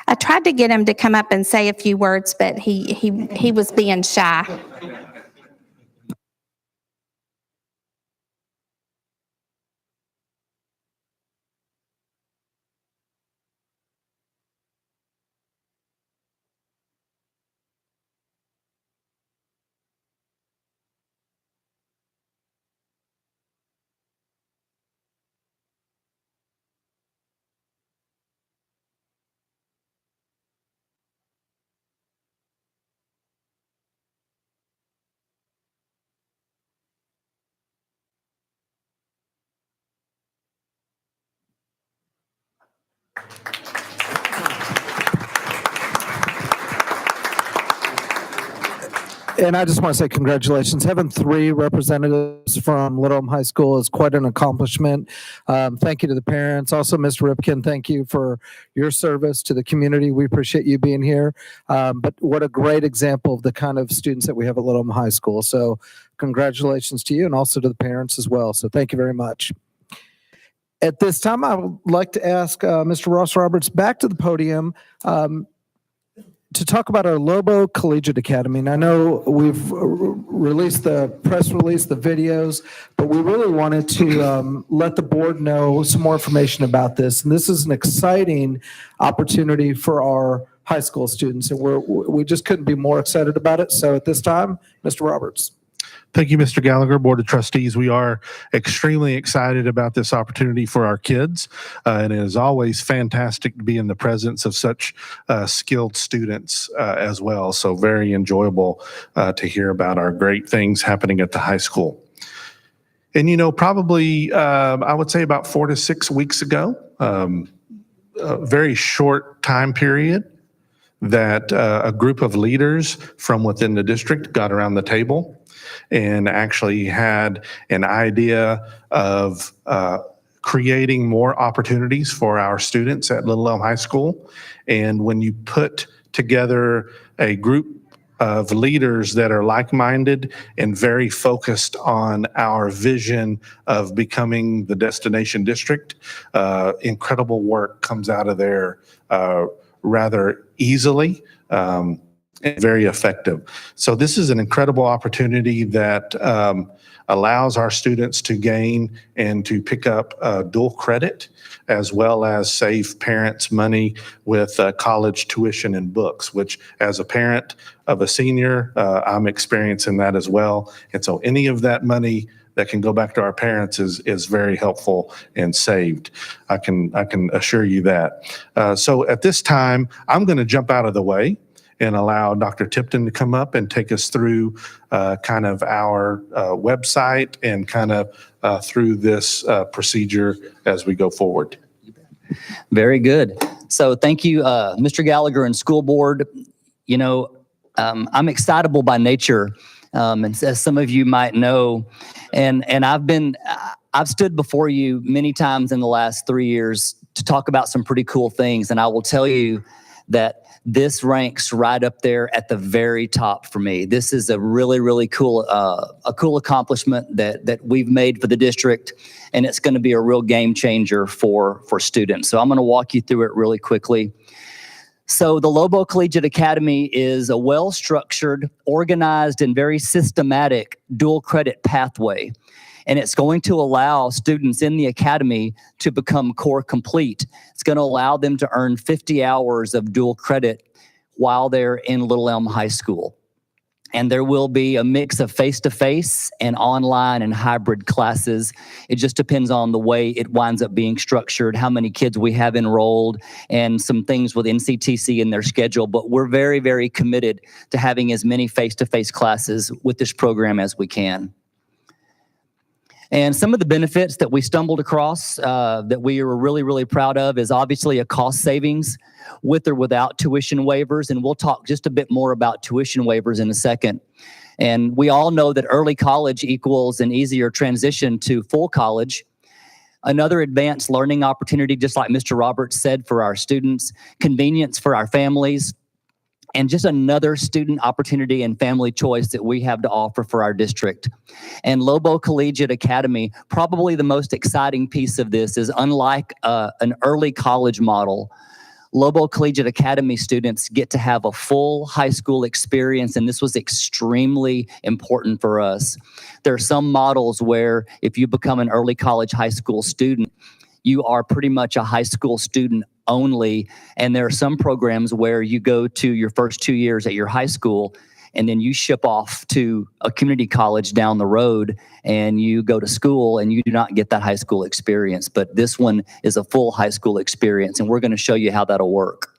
I tried to get him to come up and say a few words, but he was being shy. And I just want to say congratulations. Having 3 representatives from Little Elm High School is quite an accomplishment. Thank you to the parents. Also, Mr. Ripken, thank you for your service to the community. We appreciate you being here. But what a great example of the kind of students that we have at Little Elm High School. So congratulations to you and also to the parents as well. So thank you very much. At this time, I would like to ask Mr. Ross Roberts back to the podium to talk about our Lobo Collegiate Academy. And I know we've released the press release, the videos, but we really wanted to let the board know some more information about this. And this is an exciting opportunity for our high school students, and we just couldn't be more excited about it. So at this time, Mr. Roberts. Thank you, Mr. Gallagher, Board of Trustees. We are extremely excited about this opportunity for our kids, and it is always fantastic to be in the presence of such skilled students as well. So very enjoyable to hear about our great things happening at the high school. And, you know, probably I would say about 4 to 6 weeks ago, a very short time period, that a group of leaders from within the district got around the table and actually had an idea of creating more opportunities for our students at Little Elm High School. And when you put together a group of leaders that are like-minded and very focused on our vision of becoming the destination district, incredible work comes out of there rather easily. Very effective. So this is an incredible opportunity that allows our students to gain and to pick up dual credit, as well as save parents money with college tuition and books, which as a parent of a senior, I'm experiencing that as well. And so any of that money that can go back to our parents is very helpful and saved. I can assure you that. So at this time, I'm going to jump out of the way and allow Dr. Tipton to come up and take us through kind of our website and kind of through this procedure as we go forward. Very good. So thank you, Mr. Gallagher and school board. You know, I'm excitable by nature, and as some of you might know, and I've stood before you many times in the last 3 years to talk about some pretty cool things, and I will tell you that this ranks right up there at the very top for me. This is a really, really cool, accomplishment that we've made for the district, and it's going to be a real game changer for students. So I'm going to walk you through it really quickly. So the Lobo Collegiate Academy is a well-structured, organized, and very systematic dual credit pathway. And it's going to allow students in the academy to become core complete. It's going to allow them to earn 50 hours of dual credit while they're in Little Elm High School. And there will be a mix of face-to-face and online and hybrid classes. It just depends on the way it winds up being structured, how many kids we have enrolled, and some things with NCTC in their schedule. But we're very, very committed to having as many face-to-face classes with this program as we can. And some of the benefits that we stumbled across that we are really, really proud of is obviously a cost savings with or without tuition waivers. And we'll talk just a bit more about tuition waivers in a second. And we all know that early college equals an easier transition to full college. Another advanced learning opportunity, just like Mr. Roberts said, for our students, convenience for our families, and just another student opportunity and family choice that we have to offer for our district. And Lobo Collegiate Academy, probably the most exciting piece of this is, unlike an early college model, Lobo Collegiate Academy students get to have a full high school experience, and this was extremely important for us. There are some models where if you become an early college high school student, you are pretty much a high school student only. And there are some programs where you go to your first 2 years at your high school, and then you ship off to a community college down the road and you go to school and you do not get that high school experience. But this one is a full high school experience, and we're going to show you how that'll work.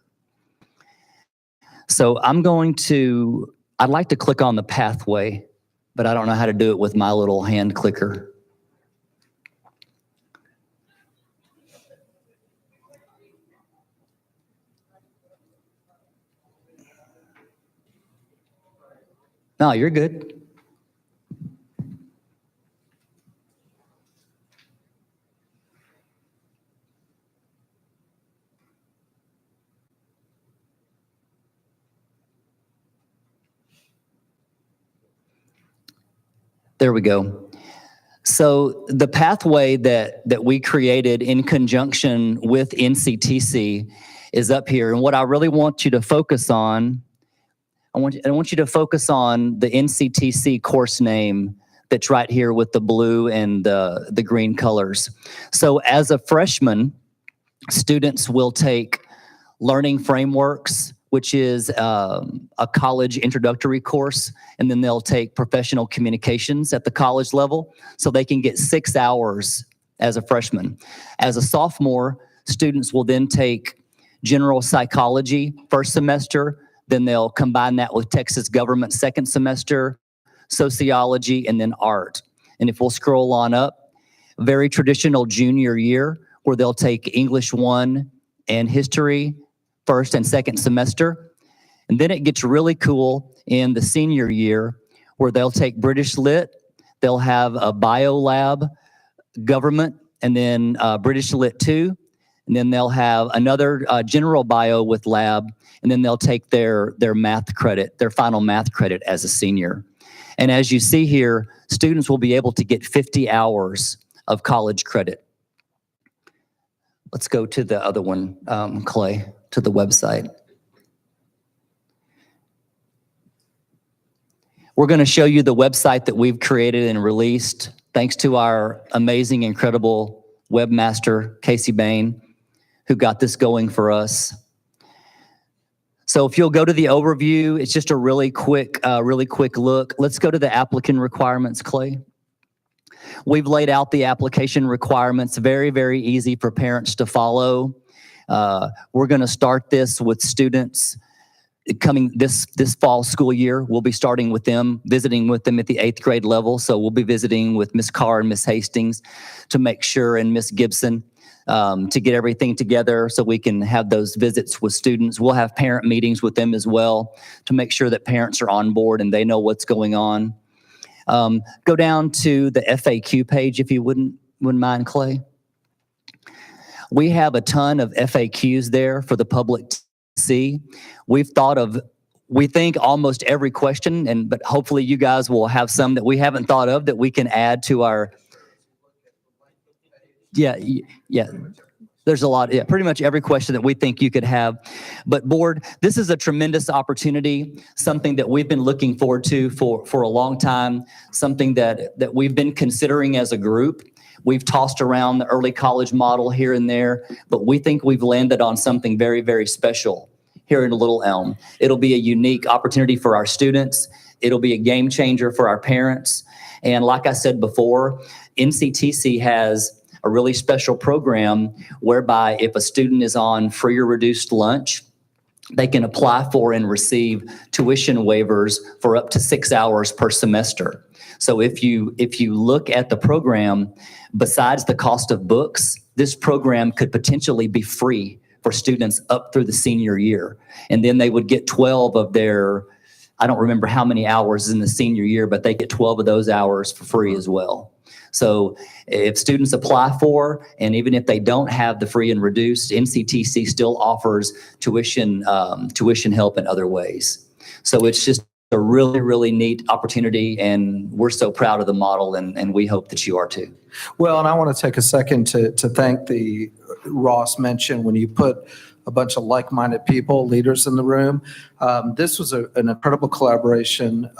So I'd like to click on the pathway, but I don't know how to do it with my little hand clicker. No, you're good. There we go. So the pathway that we created in conjunction with NCTC is up here. And what I really want you to focus on, I want you to focus on the NCTC course name that's right here with the blue and the green colors. So as a freshman, students will take Learning Frameworks, which is a college introductory course, and then they'll take Professional Communications at the college level, so they can get 6 hours as a freshman. As a sophomore, students will then take General Psychology first semester, then they'll combine that with Texas Government second semester, Sociology, and then Art. And if we'll scroll on up, very traditional junior year, where they'll take English 1 and History first and second semester. And then it gets really cool in the senior year, where they'll take British Lit, they'll have a bio lab, government, and then British Lit 2, and then they'll have another general bio with lab, and then they'll take their math credit, their final math credit as a senior. And as you see here, students will be able to get 50 hours of college credit. Let's go to the other one, Clay, to the website. We're going to show you the website that we've created and released thanks to our amazing, incredible webmaster, Casey Bain, who got this going for us. So if you'll go to the overview, it's just a really quick look. Let's go to the applicant requirements, Clay. We've laid out the application requirements, very, very easy for parents to follow. We're going to start this with students coming this fall school year. We'll be starting with them, visiting with them at the 8th grade level. So we'll be visiting with Miss Carr and Miss Hastings to make sure, and Miss Gibson, to get everything together so we can have those visits with students. We'll have parent meetings with them as well to make sure that parents are on board and they know what's going on. Go down to the FAQ page if you wouldn't mind, Clay. We have a ton of FAQs there for the public to see. We think almost every question, but hopefully you guys will have some that we haven't thought of that we can add to our. Yeah. There's a lot, pretty much every question that we think you could have. But board, this is a tremendous opportunity, something that we've been looking forward to for a long time, something that we've been considering as a group. We've tossed around the early college model here and there, but we think we've landed on something very, very special here in Little Elm. It'll be a unique opportunity for our students. It'll be a game changer for our parents. And like I said before, NCTC has a really special program whereby if a student is on free or reduced lunch, they can apply for and receive tuition waivers for up to 6 hours per semester. So if you look at the program, besides the cost of books, this program could potentially be free for students up through the senior year. And then they would get 12 of their, I don't remember how many hours in the senior year, but they get 12 of those hours for free as well. So if students apply for, and even if they don't have the free and reduced, NCTC still offers tuition help in other ways. So it's just a really, really neat opportunity, and we're so proud of the model, and we hope that you are too. Well, and I want to take a second to thank the Ross mentioned when you put a bunch of like-minded people, leaders in the room. This was an incredible collaboration,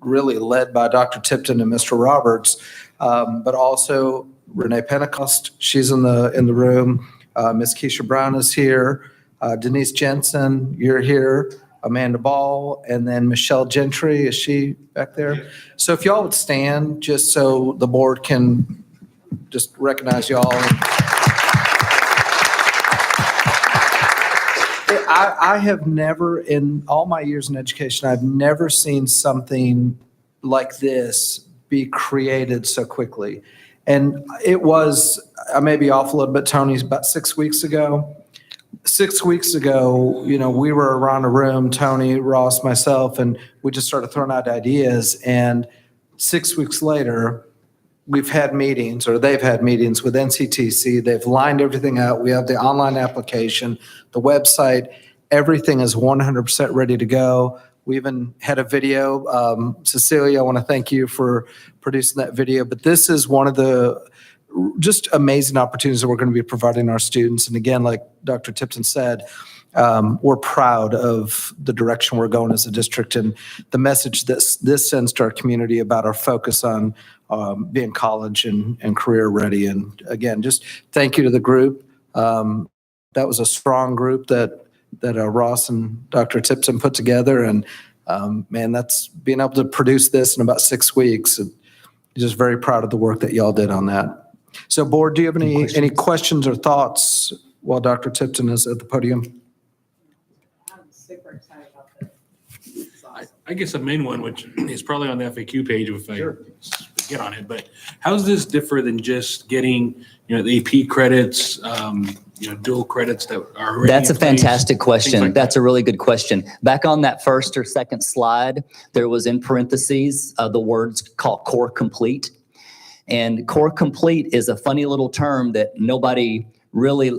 really led by Dr. Tipton and Mr. Roberts, but also Renee Pentecost, she's in the room. Ms. Keisha Brown is here. Denise Jensen, you're here. Amanda Ball, and then Michelle Gentry, is she back there? So if y'all would stand, just so the board can just recognize y'all. I have never, in all my years in education, I've never seen something like this be created so quickly. And it was, I may be off a little bit, Tony, about 6 weeks ago. 6 weeks ago, we were around a room, Tony, Ross, myself, and we just started throwing out ideas. And 6 weeks later, we've had meetings, or they've had meetings with NCTC. They've lined everything out. We have the online application, the website, everything is 100% ready to go. We even had a video. Cecilia, I want to thank you for producing that video. But this is one of the just amazing opportunities that we're going to be providing our students. And again, like Dr. Tipton said, we're proud of the direction we're going as a district and the message that this sends to our community about our focus on being college and career ready. And again, just thank you to the group. That was a strong group that Ross and Dr. Tipton put together. And man, that's being able to produce this in about 6 weeks. And just very proud of the work that y'all did on that. So board, do you have any questions or thoughts while Dr. Tipton is at the podium? I'm super excited about this. I guess the main one, which is probably on the FAQ page if I get on it, but how does this differ than just getting, the AP credits, dual credits that are already That's a in place? fantastic question. Like That's a really good question. Back on that first or second slide, there was in parentheses the words called core complete. And core complete is a funny little term that nobody really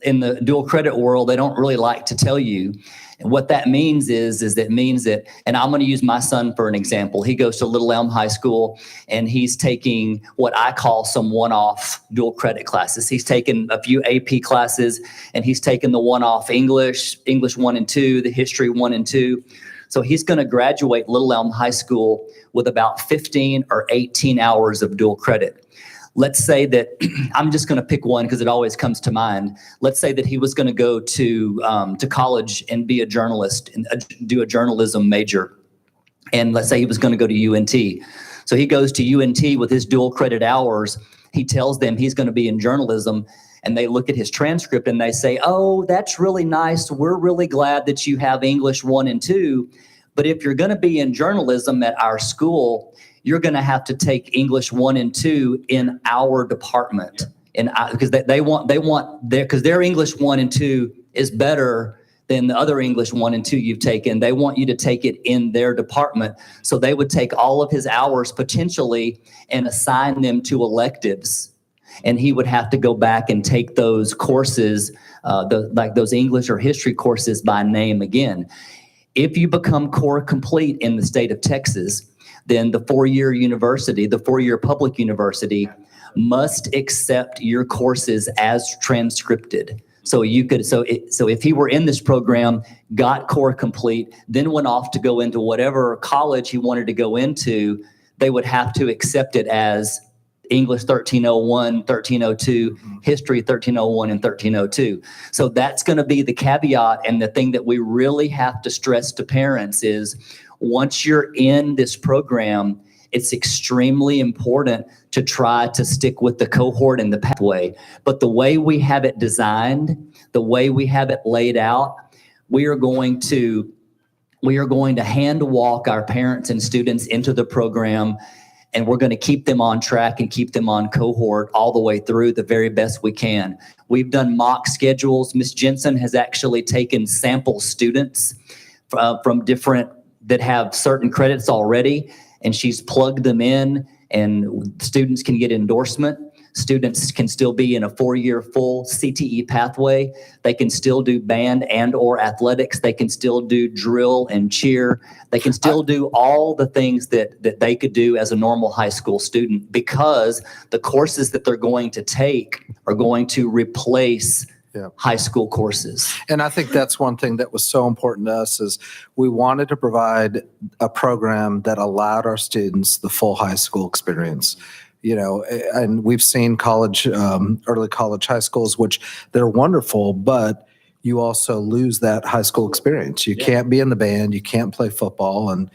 in the dual credit world, they don't really like to tell you. And what that means is that, and I'm going to use my son for an example. He goes to Little Elm High School and he's taking what I call some one-off dual credit classes. He's taken a few AP classes and he's taken the one-off English 1 and 2, the history 1 and 2. So he's going to graduate Little Elm High School with about 15 or 18 hours of dual credit. Let's say that, I'm just going to pick one because it always comes to mind. Let's say that he was going to go to college and be a journalist and do a journalism major. And let's say he was going to go to UNT. So he goes to UNT with his dual credit hours. He tells them he's going to be in journalism. And they look at his transcript and they say, oh, that's really nice. We're really glad that you have English 1 and 2. But if you're going to be in journalism at our school, you're going to have to take English 1 and 2 in our department. And because because their English 1 and 2 is better than the other English 1 and 2 you've taken. They want you to take it in their department. So they would take all of his hours potentially and assign them to electives. And he would have to go back and take those courses, like those English or history courses by name again. If you become core complete in the state of Texas, then the four-year public university must accept your courses as transcripted. So if he were in this program, got core complete, then went off to go into whatever college he wanted to go into, they would have to accept it as English 1301, 1302, History 1301 and 1302. So that's going to be the caveat. And the thing that we really have to stress to parents is once you're in this program, it's extremely important to try to stick with the cohort and the pathway. But the way we have it designed, the way we have it laid out, we are going to hand walk our parents and students into the program. And we're going to keep them on track and keep them on cohort all the way through the very best we can. We've done mock schedules. Ms. Jensen has actually taken sample students from different that have certain credits already, and she's plugged them in, and students can get endorsement. Students can still be in a 4-year full CTE pathway. They can still do band and or athletics. They can still do drill and cheer. They can still do all the things that they could do as a normal high school student because the courses that they're going to take are going to replace high school courses. And I think that's one thing that was so important to us is we wanted to provide a program that allowed our students the full high school experience. And we've seen college, early college high schools, which they're wonderful, but you also lose that high school experience. You can't be in the band, you can't play football. And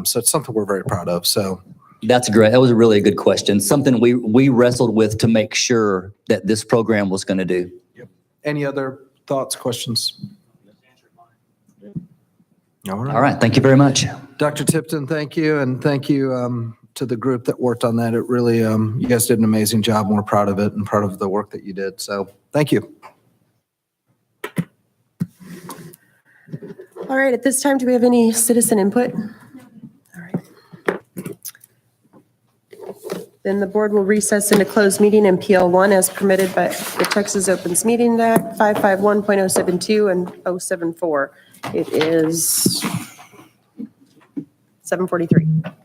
so it's something we're very proud of. So that's great. That was a really good question. Something we wrestled with to make sure that this program was going to do. Any other thoughts, questions? All right. Thank you very much. Dr. Tipton, thank you. And thank you to the group that worked on that. It really, you guys did an amazing job. And we're proud of it and proud of the work that you did. So thank you. All right, at this time, do we have any citizen input? All right. Then the board will recess into closed meeting and PL1 as permitted by the Texas Opens Meeting Act 551.072 and 074. It is 7:43.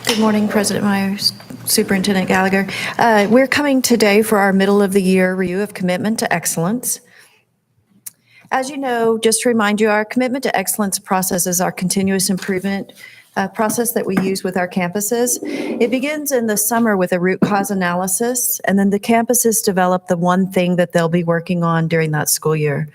Good morning, President Myers, Superintendent Gallagher. We're coming today for our middle of the year review of Commitment to Excellence. As you know, just to remind you, our Commitment to Excellence process is our continuous improvement process that we use with our campuses. It begins in the summer with a root cause analysis, and then the campuses develop the one thing that they'll be working on during that school year.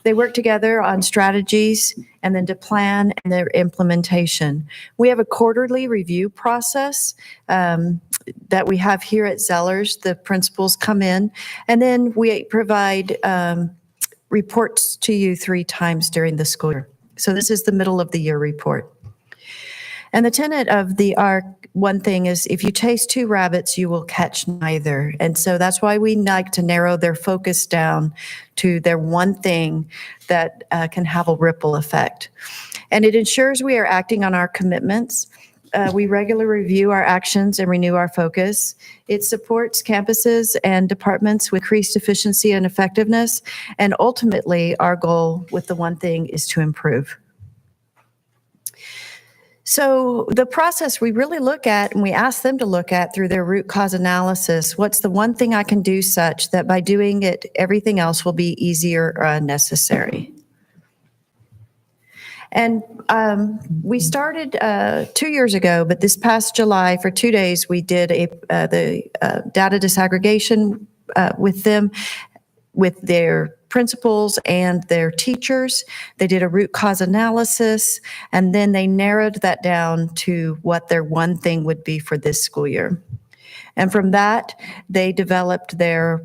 They work together on strategies and then to plan and their implementation. We have a quarterly review process that we have here at Zellers. The principals come in, and then we provide reports to you 3 times during the school year. So this is the middle of the year report. And the tenet of our one thing is, if you chase 2 rabbits, you will catch neither. And so that's why we like to narrow their focus down to their one thing that can have a ripple effect. And it ensures we are acting on our commitments. We regularly review our actions and renew our focus. It supports campuses and departments with increased efficiency and effectiveness. And ultimately, our goal with the one thing is to improve. So the process we really look at, and we ask them to look at through their root cause analysis, what's the one thing I can do such that by doing it, everything else will be easier or unnecessary? And we started 2 years ago, but this past July, for 2 days, we did the data disaggregation with them, with their principals and their teachers. They did a root cause analysis, and then they narrowed that down to what their one thing would be for this school year. And from that, they developed their,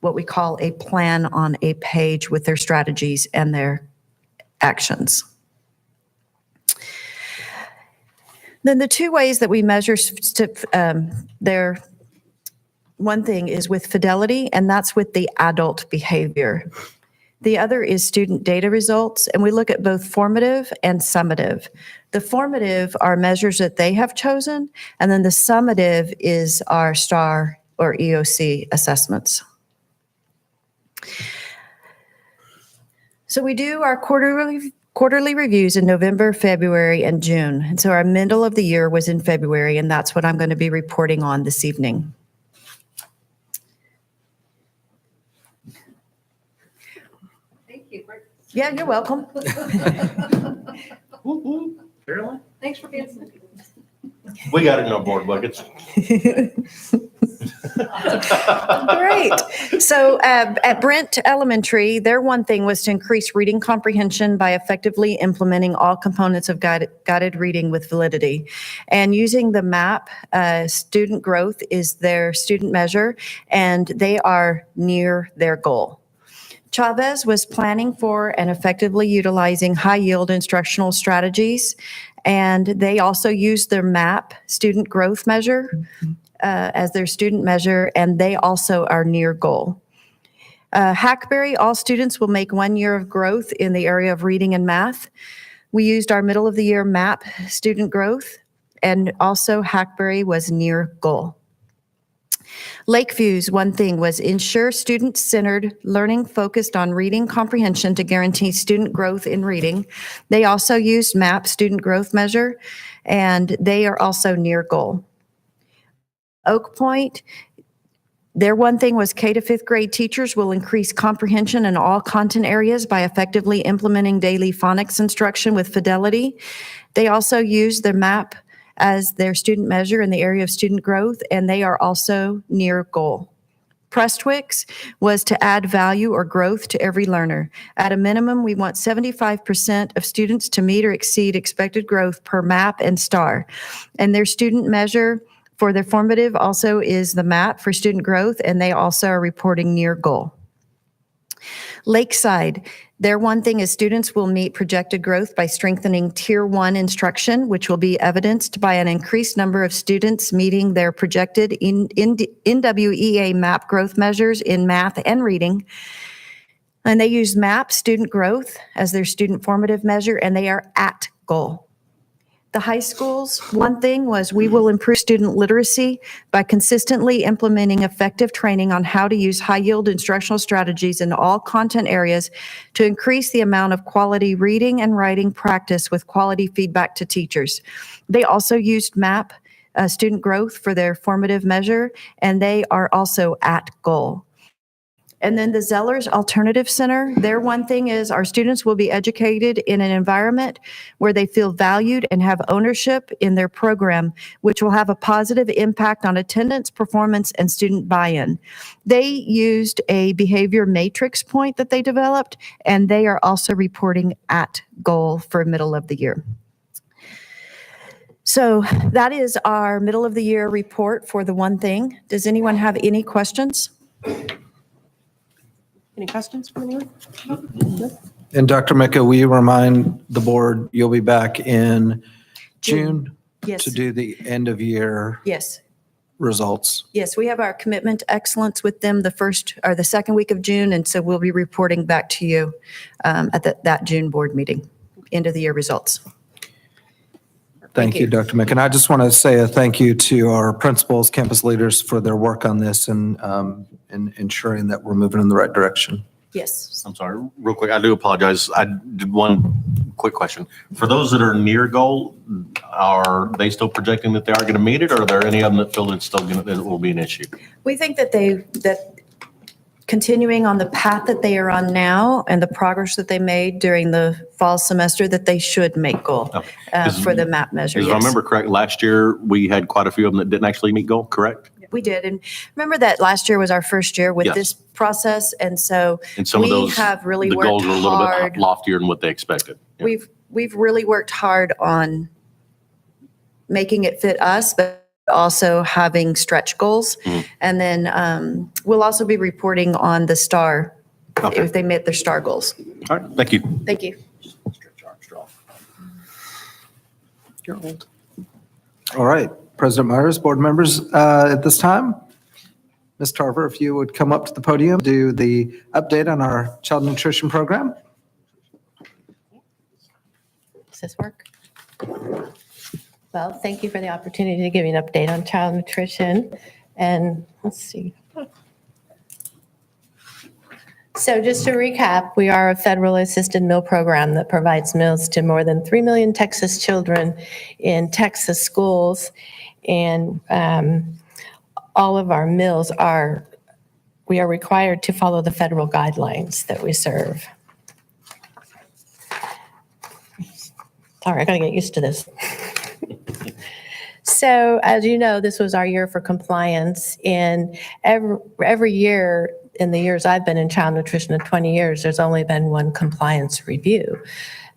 what we call a plan on a page with their strategies and their actions. Then the 2 ways that we measure their one thing is with fidelity, and that's with the adult behavior. The other is student data results, and we look at both formative and summative. The formative are measures that they have chosen, and then the summative is our STAR or EOC assessments. So we do our quarterly reviews in November, February, and June. And so our middle of the year was in February, and that's what I'm going to be reporting on this evening. Yeah, you're welcome. Caroline? Thanks for being so. We got it in our board buckets. Great. So at Brent Elementary, their one thing was to increase reading comprehension by effectively implementing all components of guided reading with validity. And using the MAP, student growth is their student measure, and they are near their goal. Chavez was planning for and effectively utilizing high-yield instructional strategies, and they also used their MAP student growth measure as their student measure, and they also are near goal. Hackberry, all students will make 1 year of growth in the area of reading and math. We used our middle of the year MAP student growth, and also Hackberry was near goal. Lakeview's one thing was ensure student-centered learning focused on reading comprehension to guarantee student growth in reading. They also used MAP student growth measure, and they are also near goal. Oak Point, their one thing was K to 5th grade teachers will increase comprehension in all content areas by effectively implementing daily phonics instruction with fidelity. They also used their MAP as their student measure in the area of student growth, and they are also near goal. Prestwick's was to add value or growth to every learner. At a minimum, we want 75% of students to meet or exceed expected growth per MAP and STAR. And their student measure for their formative also is the MAP for student growth, and they also are reporting near goal. Lakeside, their one thing is students will meet projected growth by strengthening Tier 1 instruction, which will be evidenced by an increased number of students meeting their projected NWEA MAP growth measures in math and reading. And they use MAP student growth as their student formative measure, and they are at goal. The high schools, one thing was we will improve student literacy by consistently implementing effective training on how to use high-yield instructional strategies in all content areas to increase the amount of quality reading and writing practice with quality feedback to teachers. They also used MAP student growth for their formative measure, and they are also at goal. And then the Zellers Alternative Center, their one thing is our students will be educated in an environment where they feel valued and have ownership in their program, which will have a positive impact on attendance, performance, and student buy-in. They used a behavior matrix point that they developed, and they are also reporting at goal for middle of the year. So that is our middle of the year report for the one thing. Does anyone have any questions? Any questions from anyone? No? And Dr. Mecca, will you remind the board you'll be back in June Yes. to do the end of year Yes. results? Yes, we have our commitment to excellence with them the first or the second week of June, and so we'll be reporting back to you at that June board meeting, end of the year results. Thank you, Dr. Mecca. And I just want to say a thank you to our principals, campus leaders for their work on this and ensuring that we're moving in the right direction. Yes. I'm sorry, real quick, I do apologize. I did one quick question. For those that are near goal, are they still projecting that they are going to meet it, or are there any of them that feel it's still going to, it will be an issue? We think that continuing on the path that they are on now and the progress that they made during the fall semester, that they should make goal for the MAP measure. If I Yes. remember correct, last year, we had quite a few of them that didn't actually meet goal, correct? We did. And remember that last year was our first year with Yes. this process. And so And some of we those, have really the worked goals were a little hard. bit loftier than what they expected. Yeah. We've really worked hard on making it fit us, but also having stretch goals. Mhm. And then we'll also be reporting on the STAR, if they met their STAR goals. All right, thank you. Thank you. You're old. All right, President Myers, board members, at this time, Ms. Tarver, if you would come up to the podium, do the update on our child nutrition program. Does this work? Well, thank you for the opportunity to give you an update on child nutrition. And let's see. So just to recap, we are a federal assisted meal program that provides meals to more than 3 million Texas children in Texas schools. And all of our meals we are required to follow the federal guidelines that we serve. Sorry, I gotta get used to this. So as you know, this was our year for compliance, and every year in the years I've been in child nutrition in 20 years, there's only been one compliance review.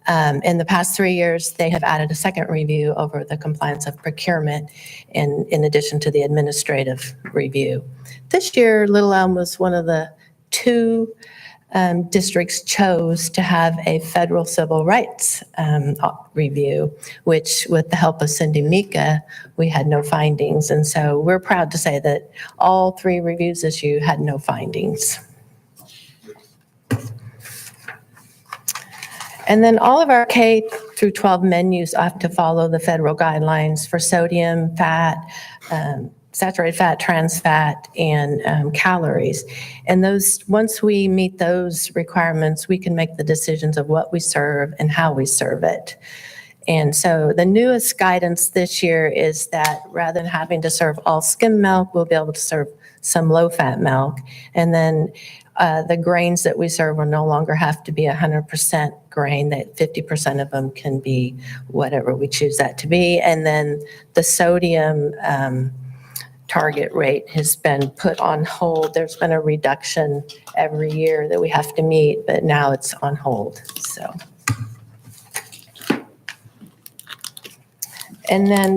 In the past 3 years, they have added a second review over the compliance of procurement in addition to the administrative review. This year, Little Elm was one of the two districts chose to have a federal civil rights review, which with the help of Cindy Mika, we had no findings. And so we're proud to say that all 3 reviews this year had no findings. And then all of our K through 12 menus have to follow the federal guidelines for sodium, fat, saturated fat, trans fat, and calories. And once we meet those requirements, we can make the decisions of what we serve and how we serve it. And so the newest guidance this year is that rather than having to serve all skim milk, we'll be able to serve some low-fat milk. And then the grains that we serve will no longer have to be 100% grain, that 50% of them can be whatever we choose that to be. And then the sodium target rate has been put on hold. There's been a reduction every year that we have to meet, but now it's on hold, so. And then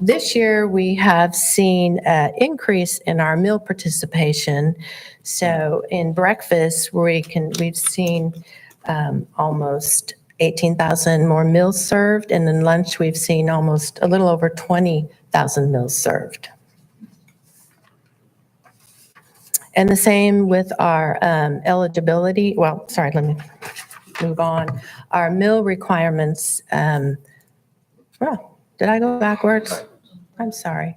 this year, we have seen an increase in our meal participation. So in breakfast, we've seen almost 18,000 more meals served. And in lunch, we've seen almost a little over 20,000 meals served. And the same with our eligibility. Well, sorry, let me move on. Our meal requirements. Did I go backwards? I'm sorry.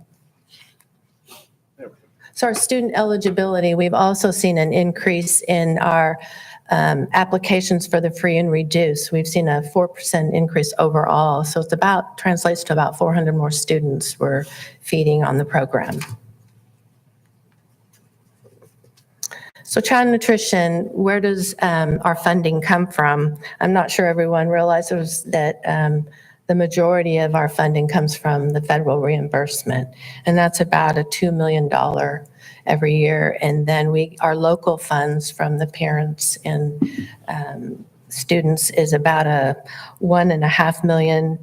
So our student eligibility, we've also seen an increase in our applications for the free and reduced. We've seen a 4% increase overall. So it's translates to about 400 more students we're feeding on the program. So child nutrition, where does our funding come from? I'm not sure everyone realizes that the majority of our funding comes from the federal reimbursement, and that's about a $2 million every year. And then our local funds from the parents and students is about a $1.5 million.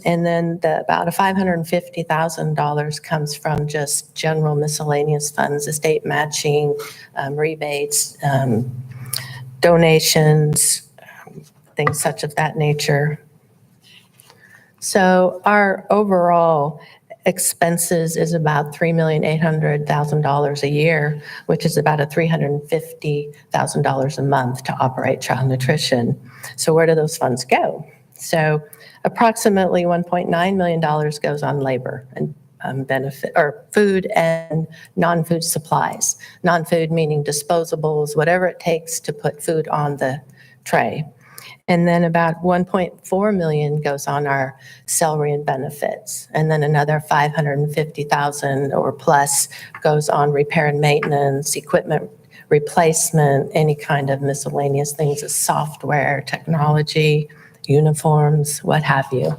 And then about a $550,000 comes from just general miscellaneous funds, estate matching, rebates, donations, things such of that nature. So our overall expenses is about $3,800,000 a year, which is about a $350,000 a month to operate child nutrition. So where do those funds go? So approximately $1.9 million goes on labor and benefit or food and non-food supplies. Non-food meaning disposables, whatever it takes to put food on the tray. And then about 1.4 million goes on our salary and benefits. And then another 550,000 or plus goes on repair and maintenance, equipment replacement, any kind of miscellaneous things, as software, technology, uniforms, what have you.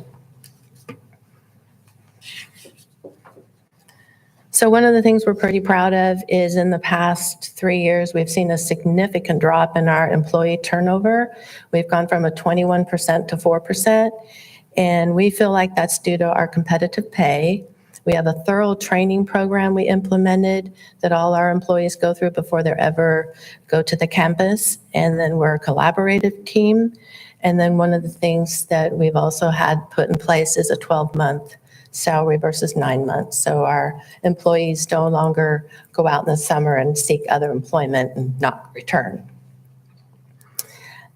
So one of the things we're pretty proud of is in the past 3 years, we've seen a significant drop in our employee turnover. We've gone from a 21% to 4%, and we feel like that's due to our competitive pay. We have a thorough training program we implemented that all our employees go through before they ever go to the campus, and then we're a collaborative team. And then one of the things that we've also had put in place is a 12-month salary versus 9 months. So our employees no longer go out in the summer and seek other employment and not return.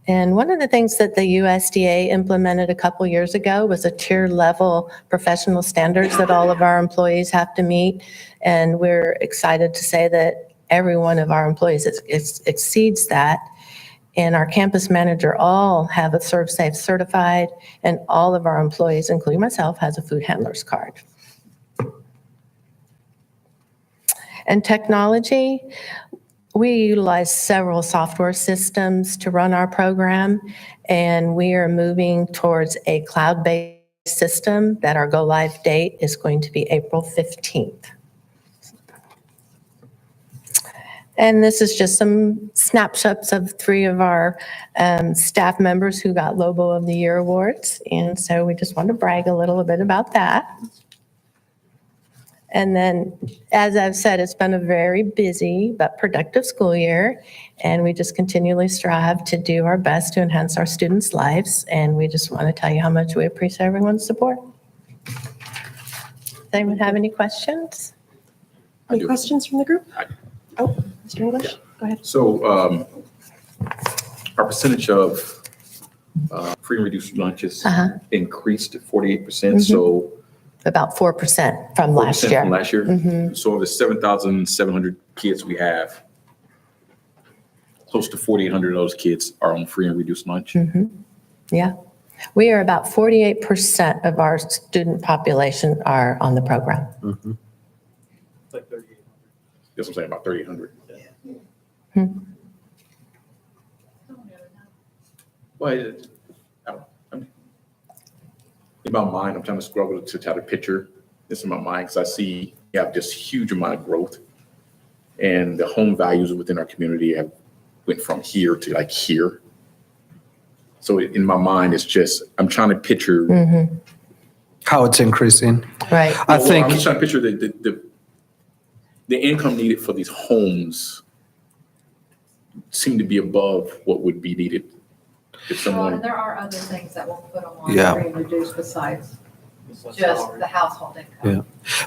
And one of the things that the USDA implemented a couple years ago was a tier level professional standards that all of our employees have to meet. And we're excited to say that every one of our employees exceeds that. And our campus manager all have a ServSafe certified, and all of our employees, including myself, has a food handler's card. And technology, we utilize several software systems to run our program, and we are moving towards a cloud-based system that our go-live date is going to be April 15th. And this is just some snapshots of 3 of our staff members who got Lobo of the Year awards. And so we just want to brag a little bit about that. And then, as I've said, it's been a very busy but productive school year. And we just continually strive to do our best to enhance our students' lives. And we just want to tell you how much we appreciate everyone's support. Does anyone have any questions? Any questions from the group? Oh, Mr. English, go ahead. So our percentage of free and reduced lunches increased to 48%. So about 4% from last year. From last year. So of the 7,700 kids we have, close to 4,800 of those kids are on free and reduced lunch. Yeah. We are about 48% of our student population are on the program. That's what I'm saying, about 3,800. Well, in my mind, I'm trying to struggle to try to picture this in my mind because I see you have this huge amount of growth, and the home values within our community have went from here to like here. So in my mind, it's just I'm trying to picture how it's increasing. Right. I think I'm just trying to picture the income needed for these homes seem to be above what would be needed if someone. There are other things that will put them on Yeah. free and reduced besides just the household income. Yeah,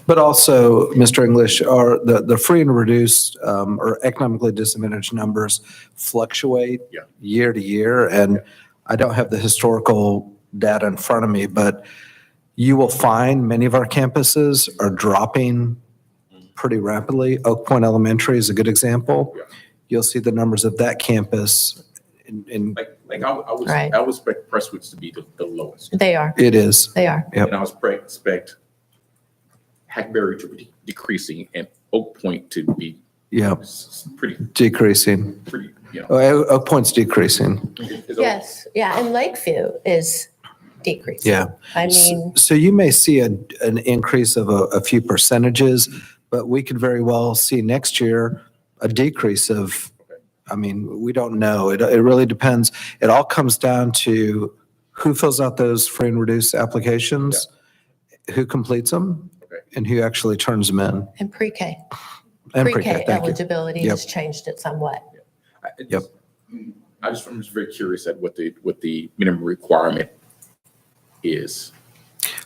but also, Mr. English, are the free and reduced or economically disadvantaged numbers fluctuate year to year, and I don't have the historical data in front of me, but you will find many of our campuses are dropping pretty rapidly. Oak Point Elementary is a good example. you'll see the numbers of that campus in Right. I would expect Prestwoods to be the lowest. They are. it is. They are. Yep. And I would expect Hackberry to be decreasing and Oak Point to be Yep. pretty, Decreasing. you know. Oak Point's decreasing. Yes, yeah, and Lakeview is decreasing. Yeah. I mean, So you may see an increase of a few percentages, but we could very well see next year a decrease of, I mean, we don't know. It really depends. It all comes down to who fills out those free and reduced applications, who completes them, and who actually turns them in. and pre-K. And Pre-K thank you. eligibility Yep. has changed it somewhat. Yep. I'm just very curious at what the minimum requirement is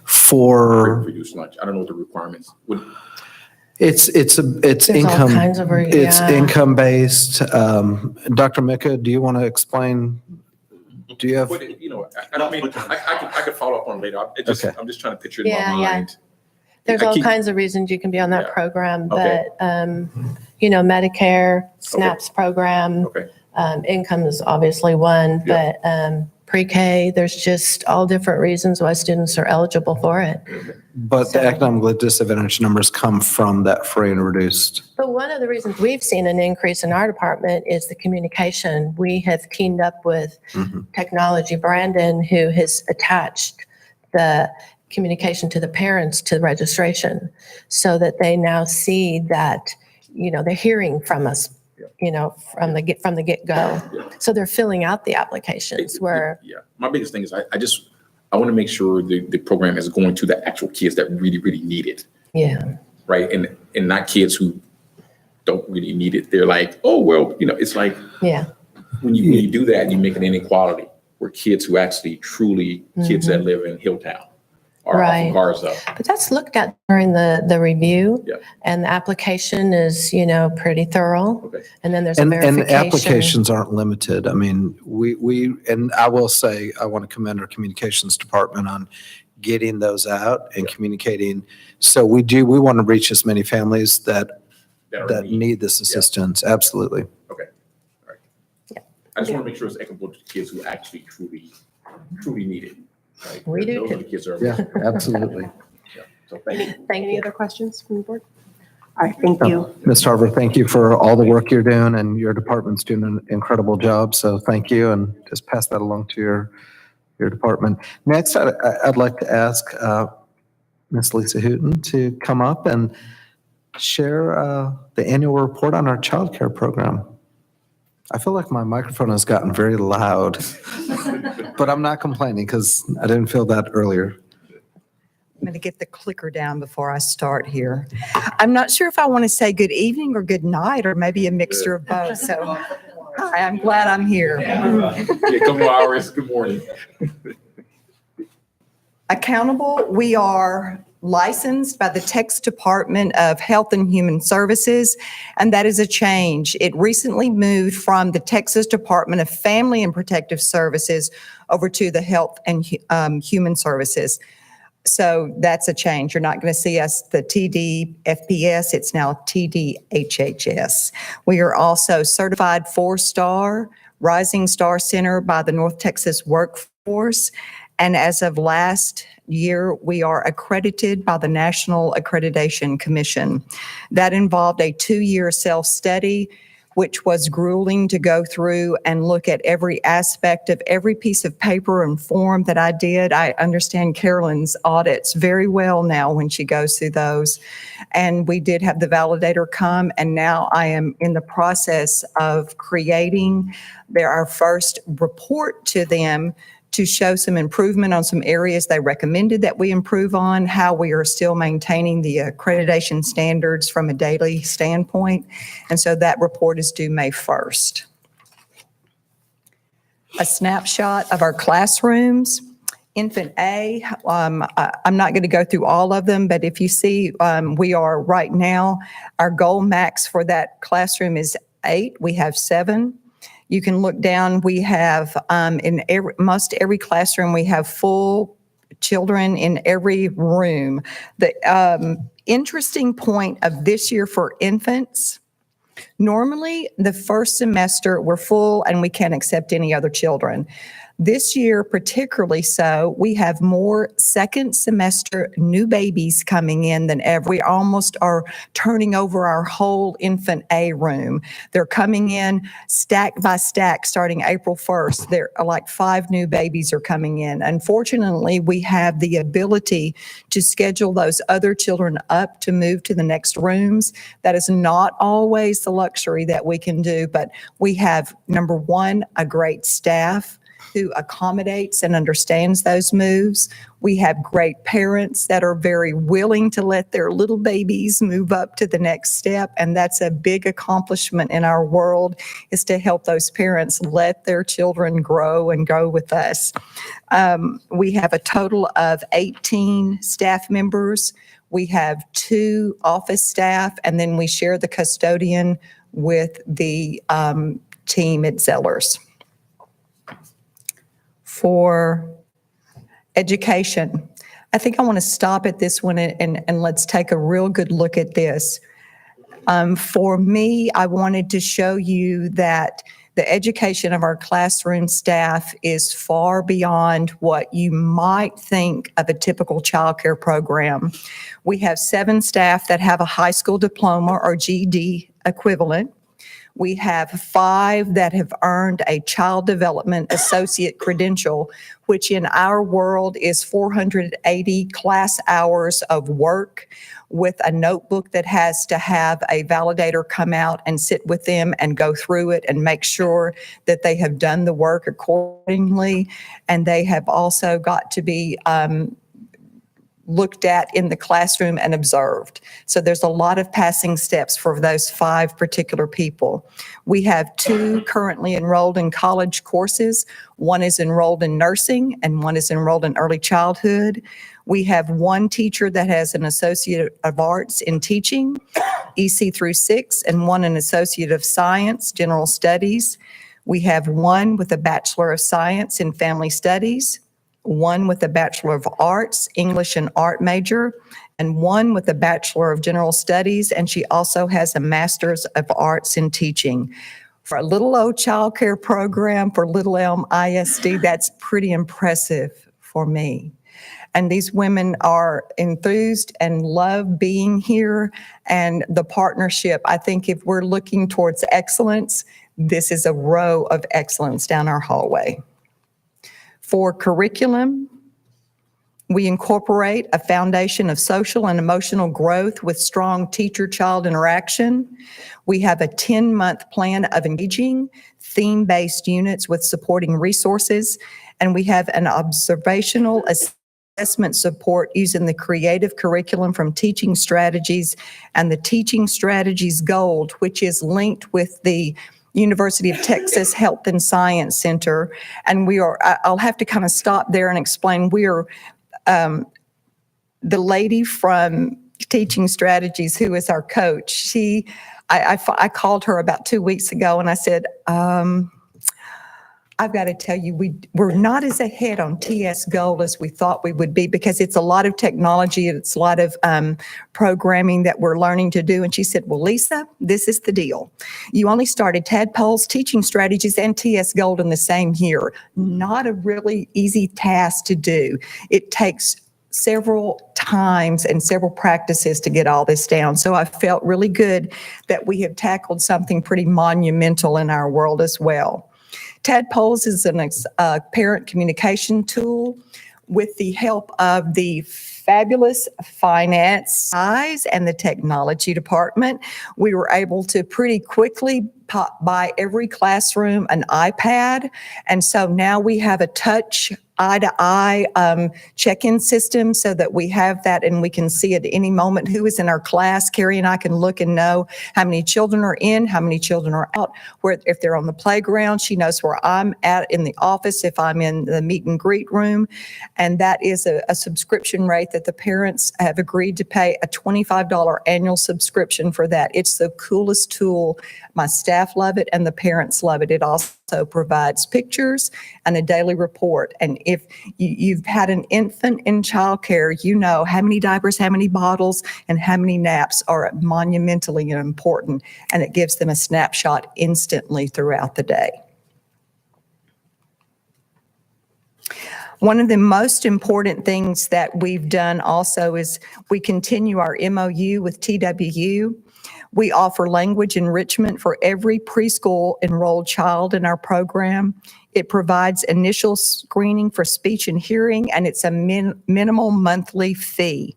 For, reduced lunch. I don't know what the requirements would. it's There's all income. kinds of re- It's yeah. income based. Dr. Mika, do you want to explain? Do you have? But, you know, I mean, I could follow up on it later. Okay. I'm just trying to picture it in Yeah, my yeah. mind. There's I all keep- kinds of reasons you can be on that Yeah. program, Okay. but, you know, Medicare, SNAPS program. Okay. Income is obviously one, Yeah. but pre-K, there's just all different reasons why students are eligible for it. But the economically disadvantaged numbers come from that free and reduced. But one of the reasons we've seen an increase in our department is the communication. We have teamed up with Technology Brandon, who has attached the communication to the parents to the registration so that they now see that, you know, they're hearing from us, you know, from the get-go. So they're filling out the applications where, Yeah, my biggest thing is I want to make sure the program is going to the actual kids that really, really need it, yeah. right? And not kids who don't really need it. They're like, oh, well, you know, it's like Yeah. when you do that, you make an inequality where kids who actually truly, kids that live in Hilltown are off Right. of Garza. But that's looked at during the review. Yeah. And the application is, you know, pretty thorough. Okay. And then there's a And verification. applications aren't limited. I mean, and I will say, I want to commend our communications department on getting those out and communicating. So we want to reach as many families that need this assistance. Absolutely. Okay, all right. I just want to make sure it's equitable to kids who actually truly need it. Right? We do Those are too. the kids that are. Yeah, absolutely. So thank you. Any other questions from the board? All right, thank you. Ms. Tarver, thank you for all the work you're doing, and your department's doing an incredible job. So thank you, and just pass that along to your department. Next, I'd like to ask Ms. Lisa Hooton to come up and share the annual report on our childcare program. I feel like my microphone has gotten very loud, but I'm not complaining because I didn't feel that earlier. I'm going to get the clicker down before I start here. I'm not sure if I want to say good evening or good night, or maybe a mixture of both. So hi, I'm glad I'm here. Yeah, come on, Iris, good morning. Accountable, we are licensed by the Texas Department of Health and Human Services, and that is a change. It recently moved from the Texas Department of Family and Protective Services over to the Health and Human Services. So that's a change. You're not going to see us the TDFPS. It's now TDHHS. We are also certified 4-star Rising Star Center by the North Texas Workforce. And as of last year, we are accredited by the National Accreditation Commission. That involved a 2-year self-study, which was grueling to go through and look at every aspect of every piece of paper and form that I did. I understand Carolyn's audits very well now when she goes through those. And we did have the validator come, and now I am in the process of creating our first report to them to show some improvement on some areas they recommended that we improve on, how we are still maintaining the accreditation standards from a daily standpoint. And so that report is due May 1st. A snapshot of our classrooms. Infant A, I'm not going to go through all of them, but if you see, we are right now, our goal max for that classroom is 8. We have 7. You can look down, we have in most every classroom, we have full children in every room. The interesting point of this year for infants Normally, the first semester, we're full and we can't accept any other children. This year, particularly so, we have more second semester new babies coming in than ever. We almost are turning over our whole infant A room. They're coming in stack by stack starting April 1st. There are like 5 new babies are coming in. Unfortunately, we have the ability to schedule those other children up to move to the next rooms. That is not always the luxury that we can do, but we have, number one, a great staff who accommodates and understands those moves. We have great parents that are very willing to let their little babies move up to the next step. And that's a big accomplishment in our world, is to help those parents let their children grow and go with us. We have a total of 18 staff members. We have 2 office staff, and then we share the custodian with the team at Zellers. For education, I think I want to stop at this one and let's take a real good look at this. For me, I wanted to show you that the education of our classroom staff is far beyond what you might think of a typical childcare program. We have 7 staff that have a high school diploma or GED equivalent. We have 5 that have earned a Child Development Associate credential, which in our world is 480 class hours of work with a notebook that has to have a validator come out and sit with them and go through it and make sure that they have done the work accordingly. And they have also got to be looked at in the classroom and observed. So there's a lot of passing steps for those 5 particular people. We have 2 currently enrolled in college courses. One is enrolled in nursing and one is enrolled in early childhood. We have 1 teacher that has an Associate of Arts in Teaching, EC through 6, and 1 an Associate of Science, General Studies. We have 1 with a Bachelor of Science in Family Studies, 1 with a Bachelor of Arts, English and Art major, and 1 with a Bachelor of General Studies, and she also has a Master's of Arts in Teaching. For a little old childcare program for Little Elm ISD, that's pretty impressive for me. And these women are enthused and love being here, and the partnership, I think if we're looking towards excellence, this is a row of excellence down our hallway. For curriculum, we incorporate a foundation of social and emotional growth with strong teacher-child interaction. We have a 10-month plan of engaging theme-based units with supporting resources, and we have an observational assessment support using the creative curriculum from Teaching Strategies and the Teaching Strategies Gold, which is linked with the University of Texas Health and Science Center. And I'll have to kind of stop there and explain, the lady from Teaching Strategies, who is our coach, I called her about 2 weeks ago and I said, I've got to tell you, we're not as ahead on TS Gold as we thought we would be, because it's a lot of technology, it's a lot of programming that we're learning to do. And she said, well, Lisa, this is the deal. You only started Tadpoles, Teaching Strategies, and TS Gold in the same year. Not a really easy task to do. It takes several times and several practices to get all this down. So I felt really good that we have tackled something pretty monumental in our world as well. Tadpoles is a parent communication tool. With the help of the fabulous finance guys and the technology department, we were able to pretty quickly buy every classroom an iPad. And so now we have a touch eye-to-eye check-in system so that we have that and we can see at any moment who is in our class. Carrie and I can look and know how many children are in, how many children are out, where if they're on the playground. She knows where I'm at in the office if I'm in the meet and greet room. And that is a subscription rate that the parents have agreed to pay a $25 annual subscription for that. It's the coolest tool. My staff love it and the parents love it. It also also provides pictures and a daily report. And if you've had an infant in childcare, you know how many diapers, how many bottles, and how many naps are monumentally important. And it gives them a snapshot instantly throughout the day. One of the most important things that we've done also is we continue our MOU with TWU. We offer language enrichment for every preschool enrolled child in our program. It provides initial screening for speech and hearing, and it's a minimal monthly fee.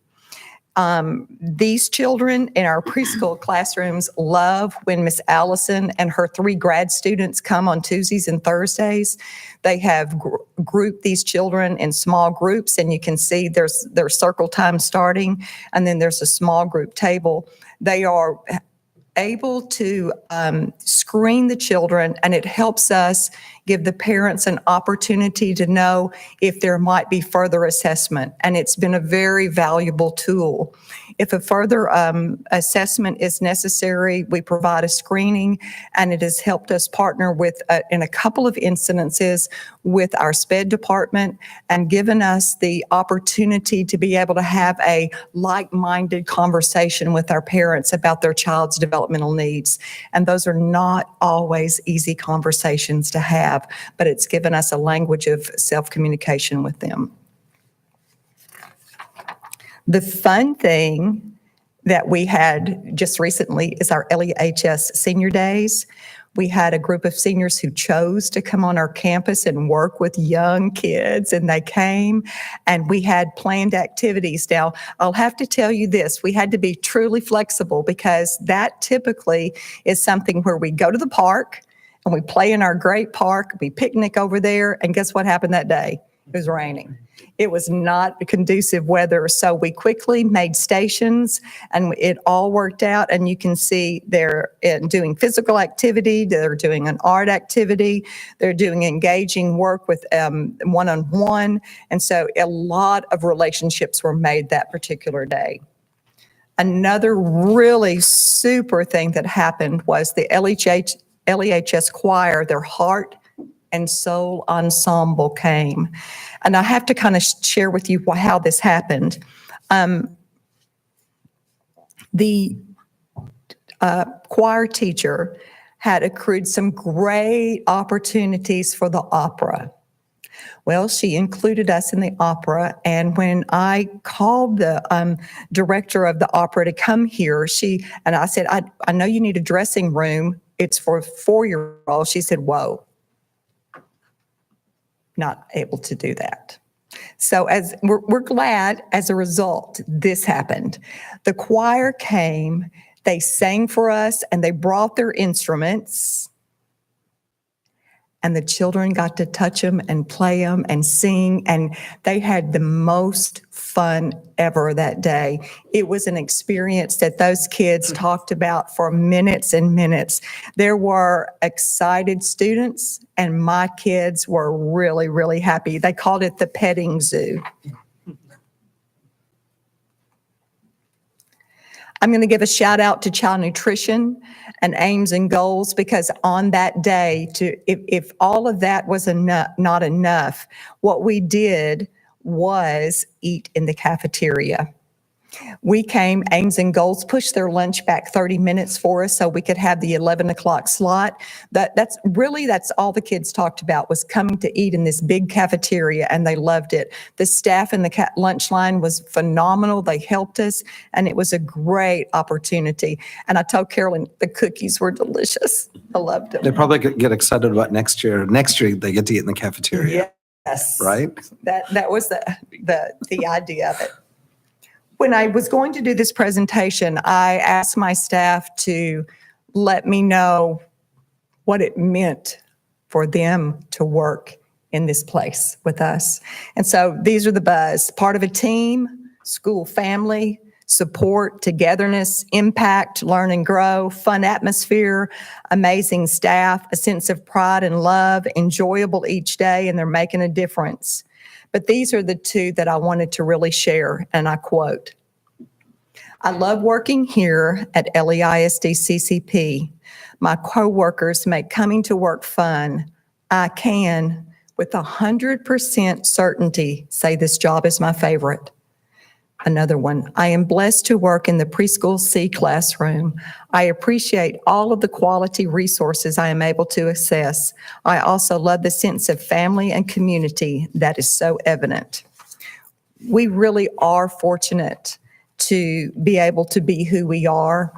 These children in our preschool classrooms love when Miss Allison and her 3 grad students come on Tuesdays and Thursdays. They have grouped these children in small groups, and you can see there's circle time starting, and then there's a small group table. They are able to screen the children, and it helps us give the parents an opportunity to know if there might be further assessment. And it's been a very valuable tool. If a further assessment is necessary, we provide a screening, and it has helped us partner with, in a couple of incidences, with our SPED department and given us the opportunity to be able to have a like-minded conversation with our parents about their child's developmental needs. And those are not always easy conversations to have, but it's given us a language of self-communication with them. The fun thing that we had just recently is our LEHS Senior Days. We had a group of seniors who chose to come on our campus and work with young kids, and they came, and we had planned activities. Now, I'll have to tell you this, we had to be truly flexible because that typically is something where we go to the park and we play in our great park, we picnic over there, and guess what happened that day? It was raining. It was not conducive weather, so we quickly made stations, and it all worked out. And you can see they're doing physical activity, they're doing an art activity, they're doing engaging work with one-on-one, and so a lot of relationships were made that particular day. Another really super thing that happened was the LEHS choir, their Heart and Soul Ensemble came. And I have to kind of share with you how this happened. The choir teacher had accrued some great opportunities for the opera. Well, she included us in the opera, and when I called the director of the opera to come here, and I said, I know you need a dressing room. It's for 4-year-olds. She said, whoa. Not able to do that. So as we're glad as a result, this happened. The choir came, they sang for us, and they brought their instruments, and the children got to touch them and play them and sing, and they had the most fun ever that day. It was an experience that those kids talked about for minutes and minutes. There were excited students, and my kids were really, really happy. They called it the petting zoo. I'm going to give a shout out to Child Nutrition and Aims and Goals, because on that day, if all of that was not enough, what we did was eat in the cafeteria. We came, Aims and Goals pushed their lunch back 30 minutes for us so we could have the 11 o'clock slot. That's all the kids talked about, was coming to eat in this big cafeteria, and they loved it. The staff in the lunch line was phenomenal. They helped us, and it was a great opportunity. And I told Carolyn the cookies were delicious. I loved them. They probably get excited about next year. Next year, they get to eat in the cafeteria. Yes. Right? That was the idea of it. When I was going to do this presentation, I asked my staff to let me know what it meant for them to work in this place with us. And so these are the buzz: part of a team, school family, support, togetherness, impact, learn and grow, fun atmosphere, amazing staff, a sense of pride and love, enjoyable each day, and they're making a difference. But these are the two that I wanted to really share, and I quote, "I love working here at LEISD CCP. My coworkers make coming to work fun. I can, with 100% certainty, say this job is my favorite. Another one, I am blessed to work in the preschool C classroom. I appreciate all of the quality resources I am able to access. I also love the sense of family and community that is so evident. We really are fortunate to be able to be who we are.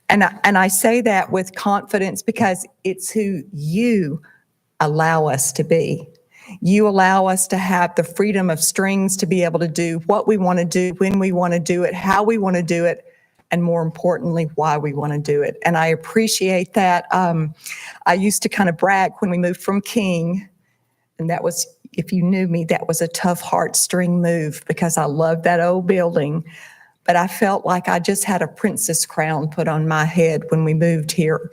And I say that with confidence because it's who you allow us to be. You allow us to have the freedom of strings to be able to do what we want to do, when we want to do it, how we want to do it, and more importantly, why we want to do it. And I appreciate that. I used to kind of brag when we moved from King, and that was, if you knew me, that was a tough heartstring move because I loved that old building. But I felt like I just had a princess crown put on my head when we moved here.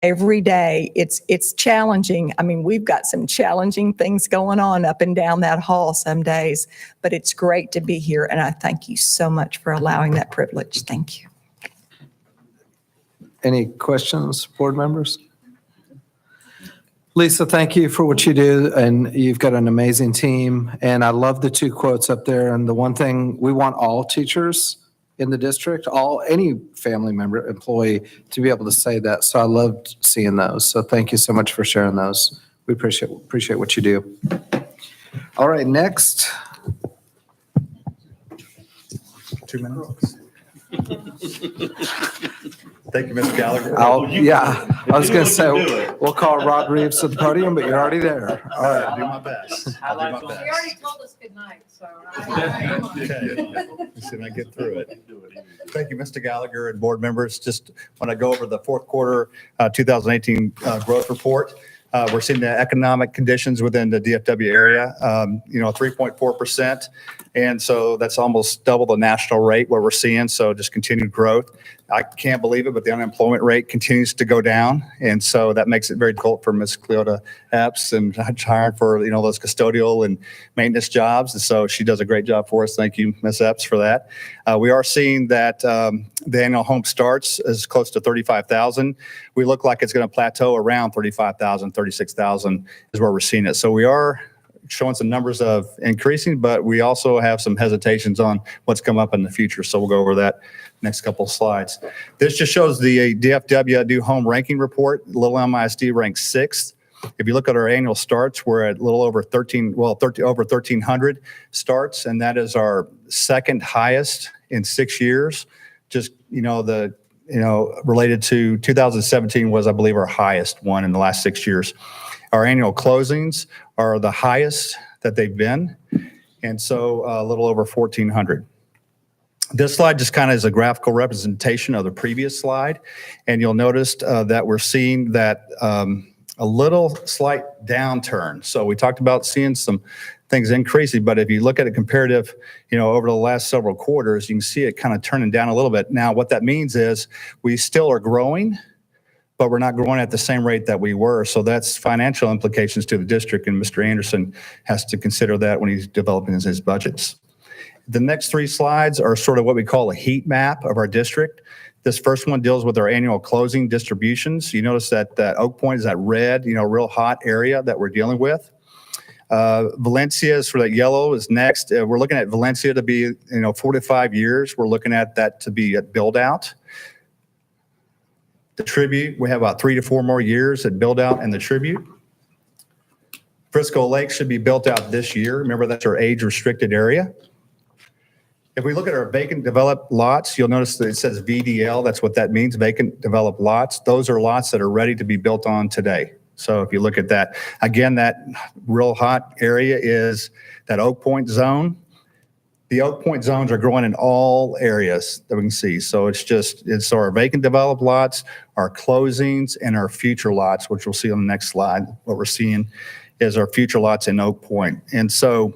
Every day, it's challenging. I mean, we've got some challenging things going on up and down that hall some days, but it's great to be here, and I thank you so much for allowing that privilege. Thank you. Any questions, board members? Lisa, thank you for what you do, and you've got an amazing team, and I love the two quotes up there, and the one thing, we want all teachers in the district, any family member, employee, to be able to say that. So I loved seeing those. So thank you so much for sharing those. We appreciate what you do. All right, next. 2 minutes. Thank you, Mr. Gallagher. I was going to say, we'll call Rod Reeves to the podium, but you're already there. All right. I'll do my best. I'll do my best. You already told us goodnight, so. Okay. Should I get through it? Thank you, Mr. Gallagher and board members. Just want to go over the fourth quarter 2018 growth report. We're seeing the economic conditions within the DFW area, 3.4%. And so that's almost double the national rate, what we're seeing. So just continued growth. I can't believe it, but the unemployment rate continues to go down. And so that makes it very difficult for Ms. Cleota Epps and hiring for, those custodial and maintenance jobs. And so she does a great job for us. Thank you, Ms. Epps, for that. We are seeing that the annual home starts is close to 35,000. We look like it's going to plateau around 35,000, 36,000 is where we're seeing it. So we are showing some numbers of increasing, but we also have some hesitations on what's come up in the future. So we'll go over that next couple of slides. This just shows the DFW new home ranking report. Little Elm ISD ranks 6th. If you look at our annual starts, we're at a little over over 1,300 starts, and that is our second highest in 6 years. Just, related to 2017 was, I believe, our highest one in the last 6 years. Our annual closings are the highest that they've been, and so a little over 1,400. This slide just kind of is a graphical representation of the previous slide, and you'll notice that we're seeing that a little slight downturn. So we talked about seeing some things increasing, but if you look at it comparative, over the last several quarters, you can see it kind of turning down a little bit. Now, what that means is we still are growing, but we're not growing at the same rate that we were. So that's financial implications to the district, and Mr. Anderson has to consider that when he's developing his budgets. The next 3 slides are sort of what we call a heat map of our district. This first one deals with our annual closing distributions. You notice that Oak Point is that red, real hot area that we're dealing with. Valencia is for that yellow is next. We're looking at Valencia to be, 4 to 5 years. We're looking at that to be at build out. The Tribute, we have about 3 to 4 more years at build out and the Tribute. Frisco Lake should be built out this year. Remember, that's our age restricted area. If we look at our vacant developed lots, you'll notice that it says VDL. That's what that means, vacant developed lots. Those are lots that are ready to be built on today. So if you look at that, again, that real hot area is that Oak Point zone. The Oak Point zones are growing in all areas that we can see. So it's our vacant developed lots, our closings, and our future lots, which we'll see on the next slide. What we're seeing is our future lots in Oak Point. And so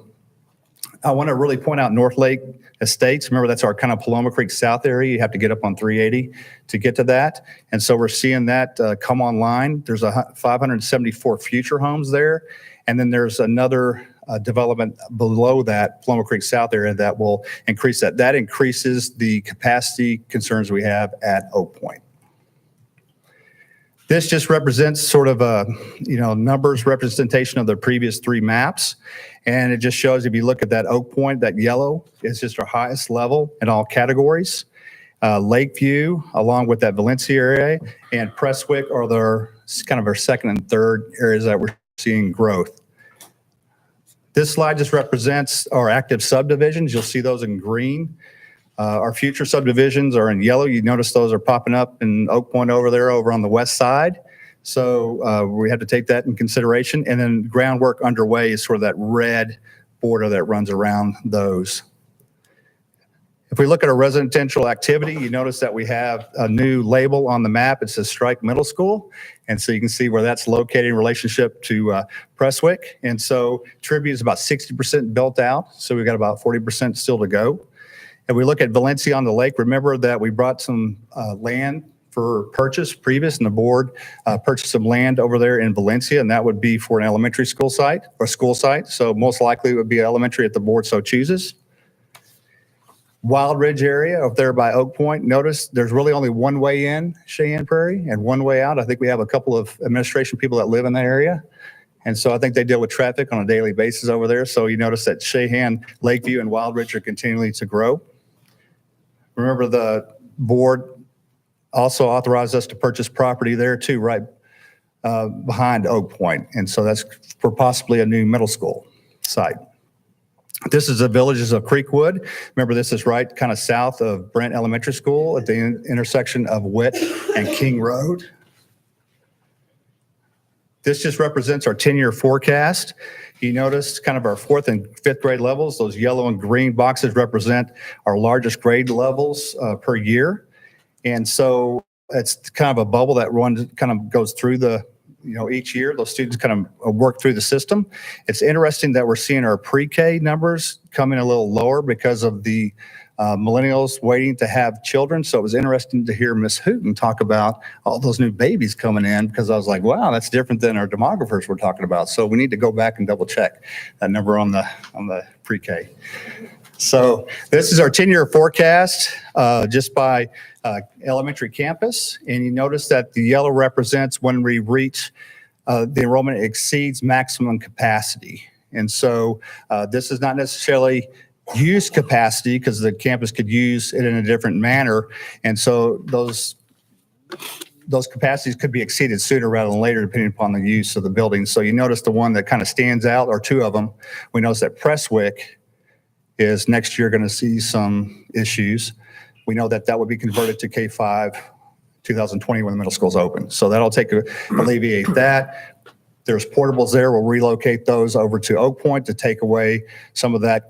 I want to really point out North Lake Estates. Remember, that's our kind of Paloma Creek South area. You have to get up on 380 to get to that. And so we're seeing that come online. There's 574 future homes there. And then there's another development below that Paloma Creek South area that will increase that. That increases the capacity concerns we have at Oak Point. This just represents sort of a, numbers representation of the previous 3 maps. And it just shows, if you look at that Oak Point, that yellow is just our highest level in all categories. Lakeview, along with that Valencia area, and Prestwick are kind of our second and third areas that we're seeing growth. This slide just represents our active subdivisions. You'll see those in green. Our future subdivisions are in yellow. You notice those are popping up in Oak Point over there, over on the west side. So we have to take that in consideration. And then groundwork underway is sort of that red border that runs around those. If we look at our residential activity, you notice that we have a new label on the map. It says Strike Middle School. And so you can see where that's located in relationship to Prestwick. And so Tribute is about 60% built out. So we've got about 40% still to go. If we look at Valencia on the Lake, remember that we brought some land for purchase previous, and the board purchased some land over there in Valencia, and that would be for an elementary school site or school site. So most likely it would be elementary if the board so chooses. Wild Ridge area up there by Oak Point. Notice there's really only one way in Cheyenne Prairie and one way out. I think we have a couple of administration people that live in that area. And so I think they deal with traffic on a daily basis over there. So you notice that Cheyenne, Lakeview, and Wild Ridge are continuing to grow. Remember, the board also authorized us to purchase property there too, right behind Oak Point. And so that's for possibly a new middle school site. This is the Villages of Creekwood. Remember, this is right kind of south of Brent Elementary School at the intersection of Witt and King Road. This just represents our 10-year forecast. You notice kind of our 4th and 5th grade levels. Those yellow and green boxes represent our largest grade levels per year. And so it's kind of a bubble that kind of goes through each year. Those students kind of work through the system. It's interesting that we're seeing our pre-K numbers come in a little lower because of the millennials waiting to have children. So it was interesting to hear Ms. Hooten talk about all those new babies coming in, because I was like, wow, that's different than our demographers we're talking about. So we need to go back and double check that number on the pre-K. So this is our 10-year forecast just by elementary campus. And you notice that the yellow represents when we reach the enrollment exceeds maximum capacity. And so this is not necessarily use capacity, because the campus could use it in a different manner. And so those capacities could be exceeded sooner rather than later, depending upon the use of the building. So you notice the one that kind of stands out, or 2 of them. We notice that Prestwick is next year going to see some issues. We know that would be converted to K-5 2020 when the middle school's open. So that'll alleviate that. There's portables there. We'll relocate those over to Oak Point to take away some of that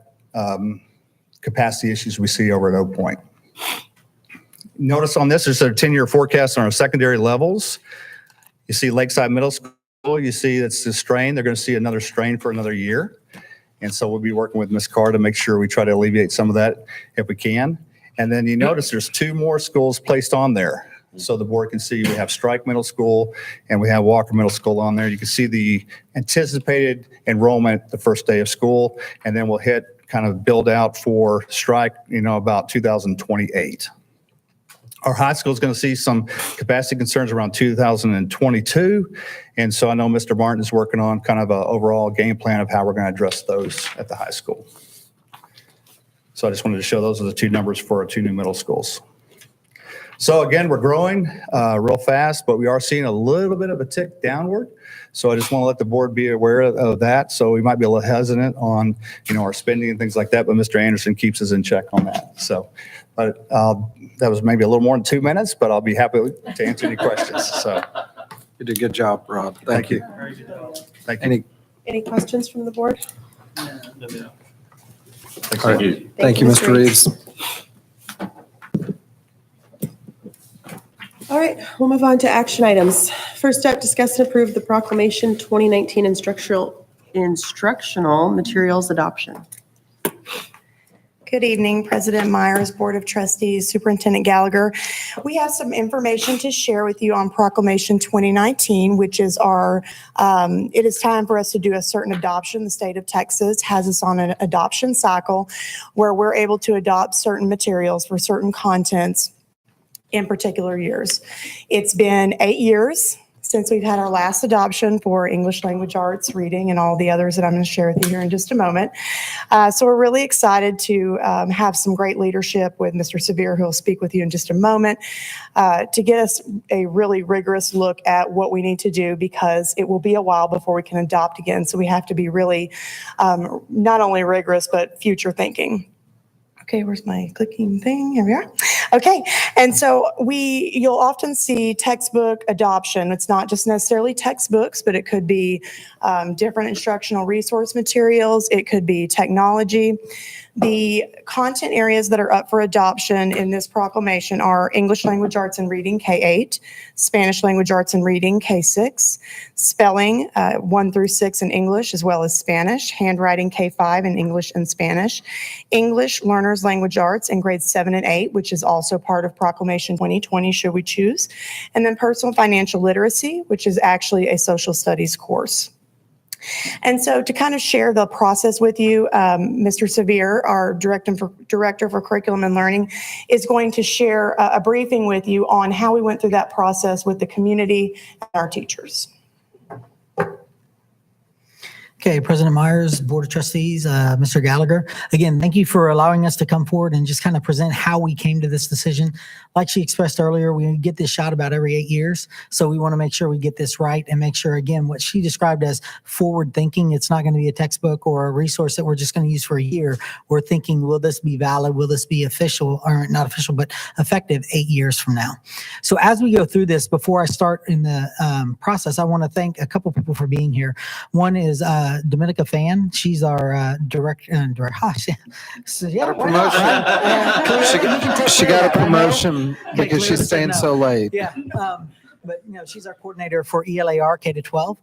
capacity issues we see over at Oak Point. Notice on this, there's a 10-year forecast on our secondary levels. You see Lakeside Middle School, you see it's the strain. They're going to see another strain for another year. And so we'll be working with Ms. Carr to make sure we try to alleviate some of that if we can. And then you notice there's 2 more schools placed on there. So the board can see we have Strike Middle School and we have Walker Middle School on there. You can see the anticipated enrollment the first day of school, and then we'll hit kind of build out for Strike, about 2028. Our high school is going to see some capacity concerns around 2022. And so I know Mr. Martin is working on kind of an overall game plan of how we're going to address those at the high school. So I just wanted to show those are the 2 numbers for our 2 new middle schools. So again, we're growing real fast, but we are seeing a little bit of a tick downward. So I just want to let the board be aware of that. So we might be a little hesitant on, our spending and things like that, but Mr. Anderson keeps us in check on that. So, but that was maybe a little more than 2 minutes, but I'll be happy to answer any questions. So You did a good job, Rob. Thank you. Thank you. Any questions from the board? Thank you. Thank you, Mr. Reeves. All right, we'll move on to action items. First up, discuss and approve the proclamation 2019 instructional materials adoption. Good evening, President Myers, Board of Trustees, Superintendent Gallagher. We have some information to share with you on Proclamation 2019, which is it is time for us to do a certain adoption. The state of Texas has us on an adoption cycle where we're able to adopt certain materials for certain contents in particular years. It's been 8 years since we've had our last adoption for English language arts, reading, and all the others that I'm going to share with you here in just a moment. So we're really excited to have some great leadership with Mr. Severe, who will speak with you in just a moment, to get us a really rigorous look at what we need to do, because it will be a while before we can adopt again. So we have to be really not only rigorous, but future thinking. Okay, where's my clicking thing? Here we are. Okay, and so you'll often see textbook adoption. It's not just necessarily textbooks, but it could be different instructional resource materials. It could be technology. The content areas that are up for adoption in this proclamation are English language arts and reading, K-8, Spanish language arts and reading, K-6, spelling 1 through 6 in English as well as Spanish, handwriting, K-5 in English and Spanish, English learners language arts in grades 7 and 8, which is also part of Proclamation 2020, should we choose, and then personal financial literacy, which is actually a social studies course. And so to kind of share the process with you, Mr. Severe, our Director for Curriculum and Learning, is going to share a briefing with you on how we went through that process with the community and our teachers. Okay, President Myers, Board of Trustees, Mr. Gallagher. Again, thank you for allowing us to come forward and just kind of present how we came to this decision. Like she expressed earlier, we get this shot about every 8 years. So we want to make sure we get this right and make sure, again, what she described as forward thinking, it's not going to be a textbook or a resource that we're just going to use for a year. We're thinking, will this be valid? Will this be official, or not official, but effective 8 years from now? So as we go through this, before I start in the process, I want to thank a couple people for being here. One is Dominica Fan. She's our director. So, yeah, She got a promotion because she's staying so late. Yeah. But she's our coordinator for ELAR K-12.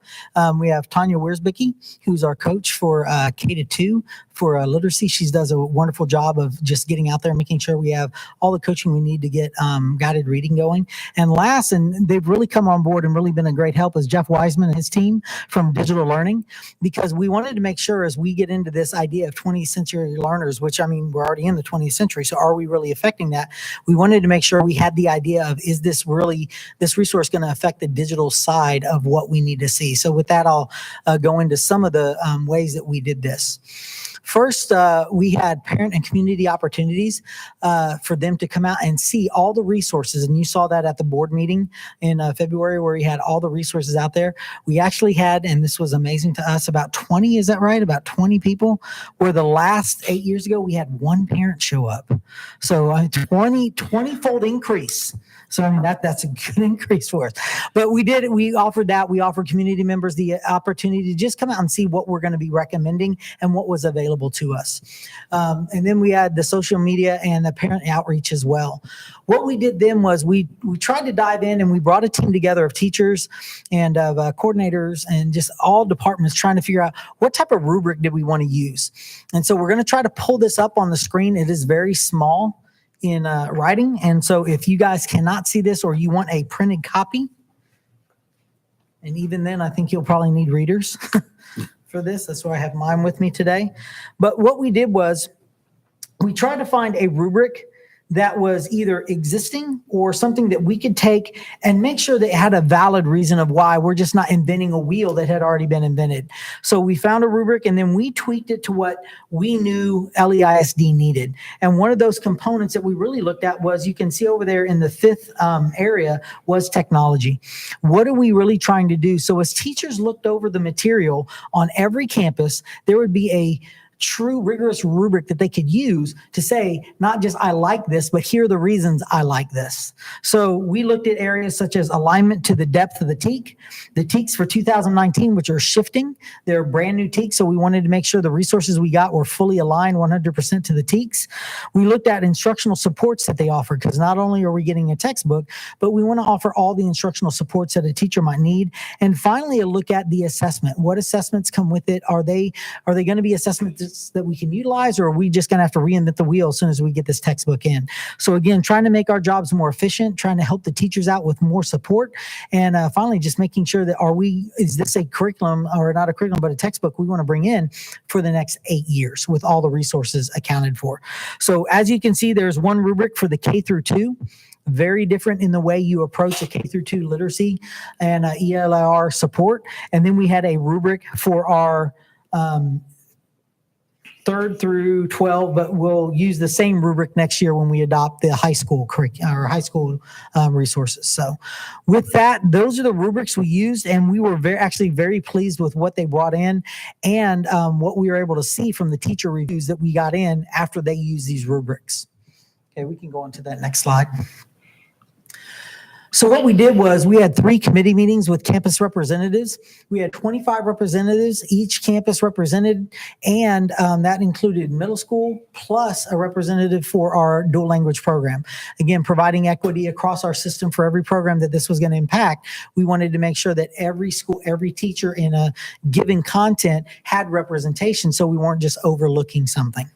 We have Tanya Wiersbicki, who's our coach for K-2 for literacy. She does a wonderful job of just getting out there and making sure we have all the coaching we need to get guided reading going. And last, and they've really come on board and really been a great help, is Jeff Wiseman and his team from Digital Learning, because we wanted to make sure as we get into this idea of 20th century learners, which, I mean, we're already in the 20th century, so are we really affecting that? We wanted to make sure we had the idea of, is this really, this resource going to affect the digital side of what we need to see? So with that, I'll go into some of the ways that we did this. First, we had parent and community opportunities for them to come out and see all the resources. And you saw that at the board meeting in February, where we had all the resources out there. We actually had, and this was amazing to us, about 20, is that right? About 20 people, where the last 8 years ago, we had one parent show up. So 20-fold increase. So, I mean, that's a good increase for us. But we offered that. We offered community members the opportunity to just come out and see what we're going to be recommending and what was available to us. And then we had the social media and the parent outreach as well. What we did then was we tried to dive in, and we brought a team together of teachers and of coordinators and just all departments trying to figure out what type of rubric did we want to use. And so we're going to try to pull this up on the screen. It is very small in writing. And so if you guys cannot see this, or you want a printed copy, and even then, I think you'll probably need readers for this. That's why I have mine with me today. But what we did was we tried to find a rubric that was either existing or something that we could take and make sure that it had a valid reason of why. We're just not inventing a wheel that had already been invented. So we found a rubric, and then we tweaked it to what we knew LEISD needed. And one of those components that we really looked at was, you can see over there in the fifth area, was technology. What are we really trying to do? So as teachers looked over the material on every campus, there would be a true rigorous rubric that they could use to say, not just I like this, but here are the reasons I like this. So we looked at areas such as alignment to the depth of the TEAC. The TEACs for 2019, which are shifting, they're brand new TEACs. So we wanted to make sure the resources we got were fully aligned 100% to the TEACs. We looked at instructional supports that they offered, because not only are we getting a textbook, but we want to offer all the instructional supports that a teacher might need. And finally, a look at the assessment. What assessments come with it? Are they going to be assessments resources that we can utilize, or are we just going to have to reinvent the wheel as soon as we get this textbook in? So again, trying to make our jobs more efficient, trying to help the teachers out with more support, and finally, just making sure that is this a curriculum, or not a curriculum, but a textbook we want to bring in for the next 8 years with all the resources accounted for. So as you can see, there's one rubric for the K through 2. Very different in the way you approach a K through 2 literacy and ELR support. And then we had a rubric for our 3rd through 12, but we'll use the same rubric next year when we adopt the high school curriculum or high school resources. So with that, those are the rubrics we used, and we were actually very pleased with what they brought in and what we were able to see from the teacher reviews that we got in after they used these rubrics. Okay, we can go on to that next slide. So what we did was we had 3 committee meetings with campus representatives. We had 25 representatives, each campus represented, and that included middle school plus a representative for our dual language program. Again, providing equity across our system for every program that this was going to impact. We wanted to make sure that every school, every teacher in a given content had representation, so we weren't just overlooking something.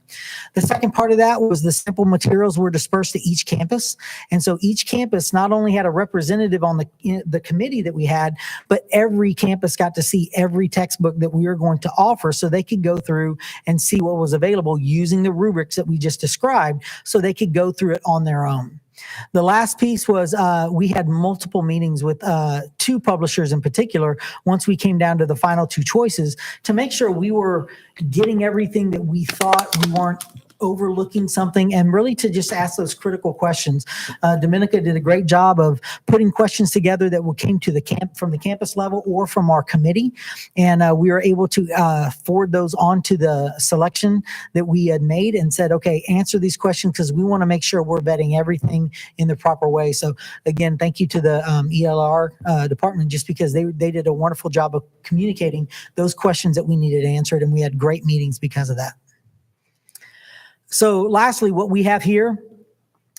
The second part of that was the sample materials were dispersed to each campus. And so each campus not only had a representative on the committee that we had, but every campus got to see every textbook that we were going to offer so they could go through and see what was available using the rubrics that we just described so they could go through it on their own. The last piece was we had multiple meetings with 2 publishers in particular once we came down to the final 2 choices to make sure we were getting everything that we thought, we weren't overlooking something, and really to just ask those critical questions. Dominica did a great job of putting questions together that came to from the campus level or from our committee, and we were able to forward those on to the selection that we had made and said, okay, answer these questions because we want to make sure we're vetting everything in the proper way. So again, thank you to the ELR department, just because they did a wonderful job of communicating those questions that we needed answered, and we had great meetings because of that. So lastly, what we have here,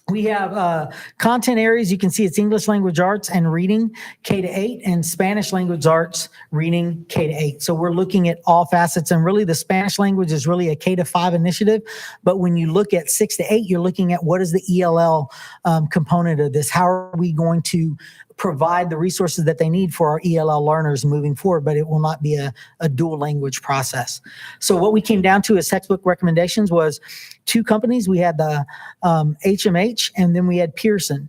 we have content areas. You can see it's English language arts and reading K-8 and Spanish language arts reading K-8. So we're looking at all facets, and really the Spanish language is really a K-5 initiative. But when you look at 6 to 8, you're looking at what is the ELL component of this? How are we going to provide the resources that they need for our ELL learners moving forward, but it will not be a dual language process. So what we came down to as textbook recommendations was 2 companies. We had the HMH and then we had Pearson.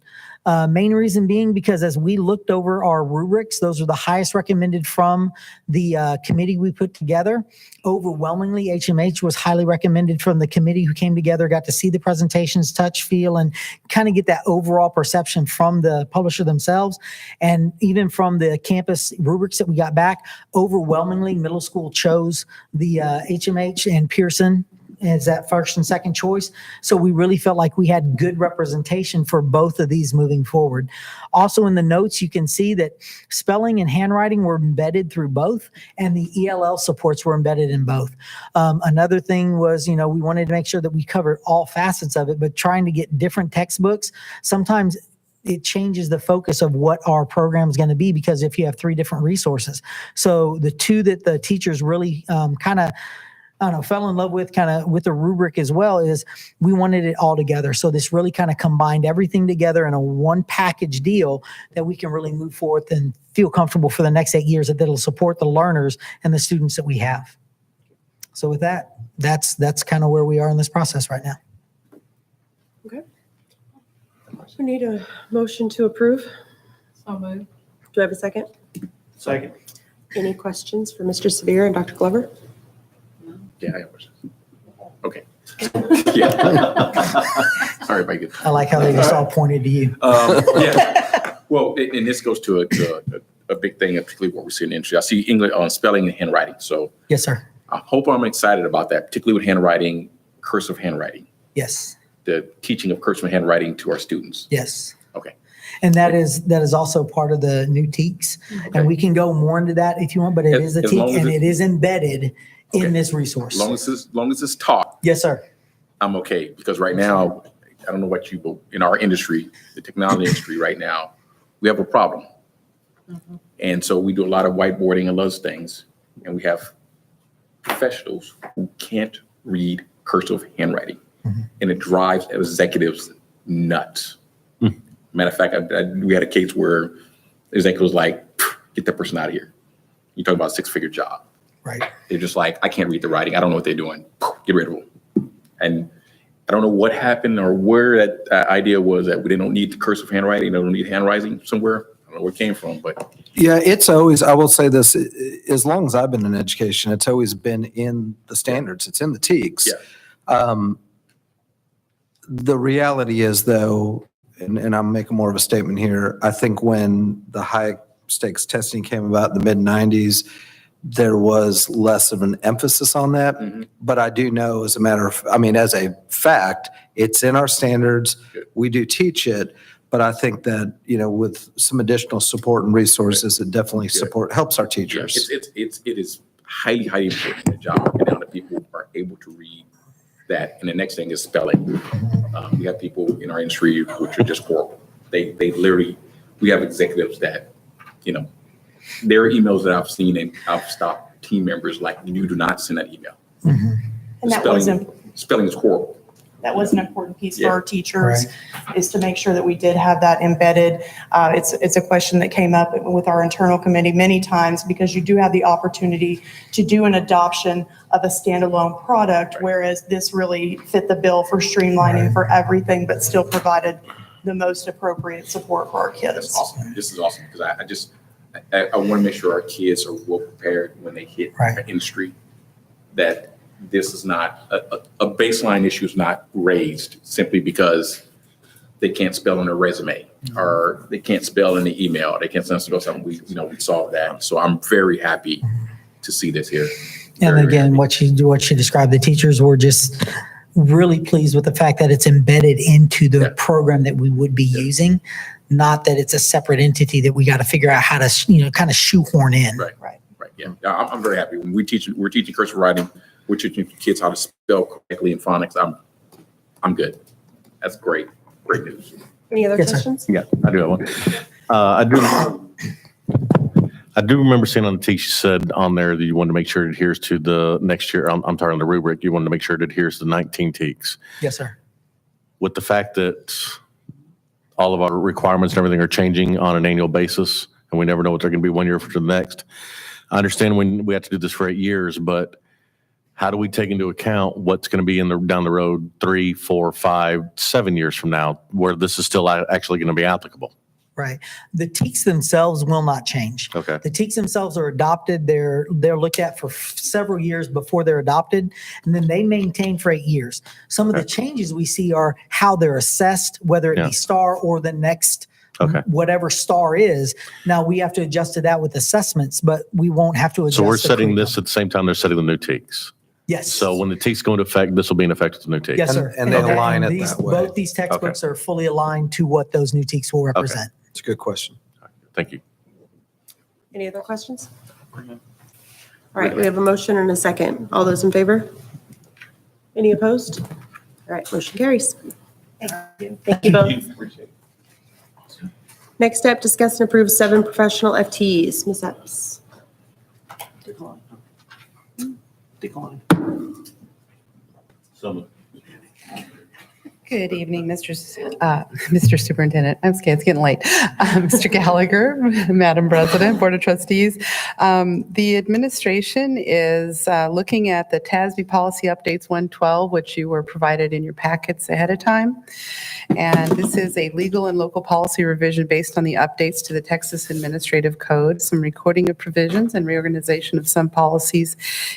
Main reason being because as we looked over our rubrics, those are the highest recommended from the committee we put together. Overwhelmingly, HMH was highly recommended from the committee who came together, got to see the presentations, touch, feel, and kind of get that overall perception from the publisher themselves. And even from the campus rubrics that we got back, overwhelmingly, middle school chose the HMH and Pearson as that first and second choice. So we really felt like we had good representation for both of these moving forward. Also in the notes, you can see that spelling and handwriting were embedded through both, and the ELL supports were embedded in both. Another thing was, we wanted to make sure that we covered all facets of it, but trying to get different textbooks, sometimes it changes the focus of what our program is going to be, because if you have 3 different resources. So the 2 that the teachers really fell in love with with the rubric as well is we wanted it all together. So this really kind of combined everything together in a one package deal that we can really move forward and feel comfortable for the next 8 years that it'll support the learners and the students that we have. So with that, that's kind of where we are in this process right now. Okay. We need a motion to approve. So moved. Do I have a second? Second. Any questions for Mr. Severe and Dr. Glover? Yeah, I have questions. Okay. Yeah. Sorry if I get. I like how they just all pointed to you. Yeah. Well, and this goes to a big thing, particularly what we're seeing in the industry. I see English on spelling and handwriting. So yes, sir. I hope I'm excited about that, particularly with handwriting, cursive handwriting. Yes. The teaching of cursive handwriting to our students. Yes. Okay. And that is also part of the new TEKS. Okay. And we can go more into that if you want, but it is a as long TEK as and it- it is embedded in this resource. As long as it's taught, Yes, sir. I'm okay. Because right now, I don't know what you, but in our industry, the technology industry right now, we have a problem. And so we do a lot of whiteboarding and those things. And we have professionals who can't read cursive handwriting. And it drives executives nuts. Matter of fact, we had a case where the executive was like, get that person out of here. You talk about a 6-figure job. Right. They're just like, I can't read the writing. I don't know what they're doing. Get rid of them. And I don't know what happened or where that idea was that they don't need the cursive handwriting. They don't need handwriting somewhere. I don't know where it came from, but Yeah, it's always, I will say this, as long as I've been in education, it's always been in the standards. It's in the TEKS. The reality is though, and I'm making more of a statement here, I think when the high stakes testing came about in the mid-90s, there was less of an emphasis on that. But I do know as a fact, it's in our standards. We do teach it. But I think that, with some additional support and resources, it definitely helps our teachers. it is highly, highly important in the job market now that people are able to read that. And the next thing is spelling. We have people in our industry which are just horrible. They literally, we have executives that, there are emails that I've seen and I've stopped team members like, you do not send that email. And that wasn't, Spelling is horrible. that was an important piece for our teachers, is to make sure that we did have that embedded. It's a question that came up with our internal committee many times, because you do have the opportunity to do an adoption of a standalone product, whereas this really fit the bill for streamlining for everything, but still provided the most appropriate support for our kids. That's awesome. This is awesome because I want to make sure our kids are well prepared when they hit the industry, that this is not a baseline issue is not raised simply because they can't spell on their resume or they can't spell in the email. They can't spell something. We solved that. So I'm very happy to see this here. And again, what she described, the teachers were just really pleased with the fact that it's embedded into the program that we would be using, not that it's a separate entity that we got to figure out how to, kind of shoehorn in. Right. Yeah. I'm very happy. When we're teaching cursive writing, we're teaching kids how to spell correctly in phonics. I'm good. That's great. Great news. Any other questions? Yeah, I do have one. I do remember seeing on the text you said on there that you wanted to make sure it adheres to the next year. I'm sorry, on the rubric, you wanted to make sure it adheres to 19 TEKS. Yes, sir. With the fact that all of our requirements and everything are changing on an annual basis, and we never know what they're going to be one year for the next. I understand when we have to do this for 8 years, but how do we take into account what's going to be down the road 3, 4, 5, 7 years from now, where this is still actually going to be applicable? Right. The TEKS themselves will not change. Okay. The TEKS themselves are adopted. They're looked at for several years before they're adopted, and then they maintain for 8 years. Some of the changes we see are how they're assessed, whether it be STAR or the next whatever STAR is. Now we have to adjust to that with assessments, but we won't have to adjust. So we're the setting curriculum. this at the same time they're setting the new TEKS. Yes. So when the TEKS go into effect, this will be in effect with the new TEKS. Yes, sir. And they align it that way. Both these textbooks are fully aligned to what those new TEKS will represent. It's a good question. Thank you. Any other questions? All right, we have a motion and a second. All those in favor? Any opposed? All right, motion carries. Thank you. Thank you both. Next up, discuss and approve 7 professional FTEs. Ms. Epps. Good evening, Mr. Superintendent. I'm scared, it's getting late. Mr. Gallagher, Madam President, Board of Trustees. The administration is looking at the TASB Policy Updates 112, which you were provided in your packets ahead of time. And this is a legal and local policy revision based on the updates to the Texas Administrative Code, some recording of provisions and reorganization of some policies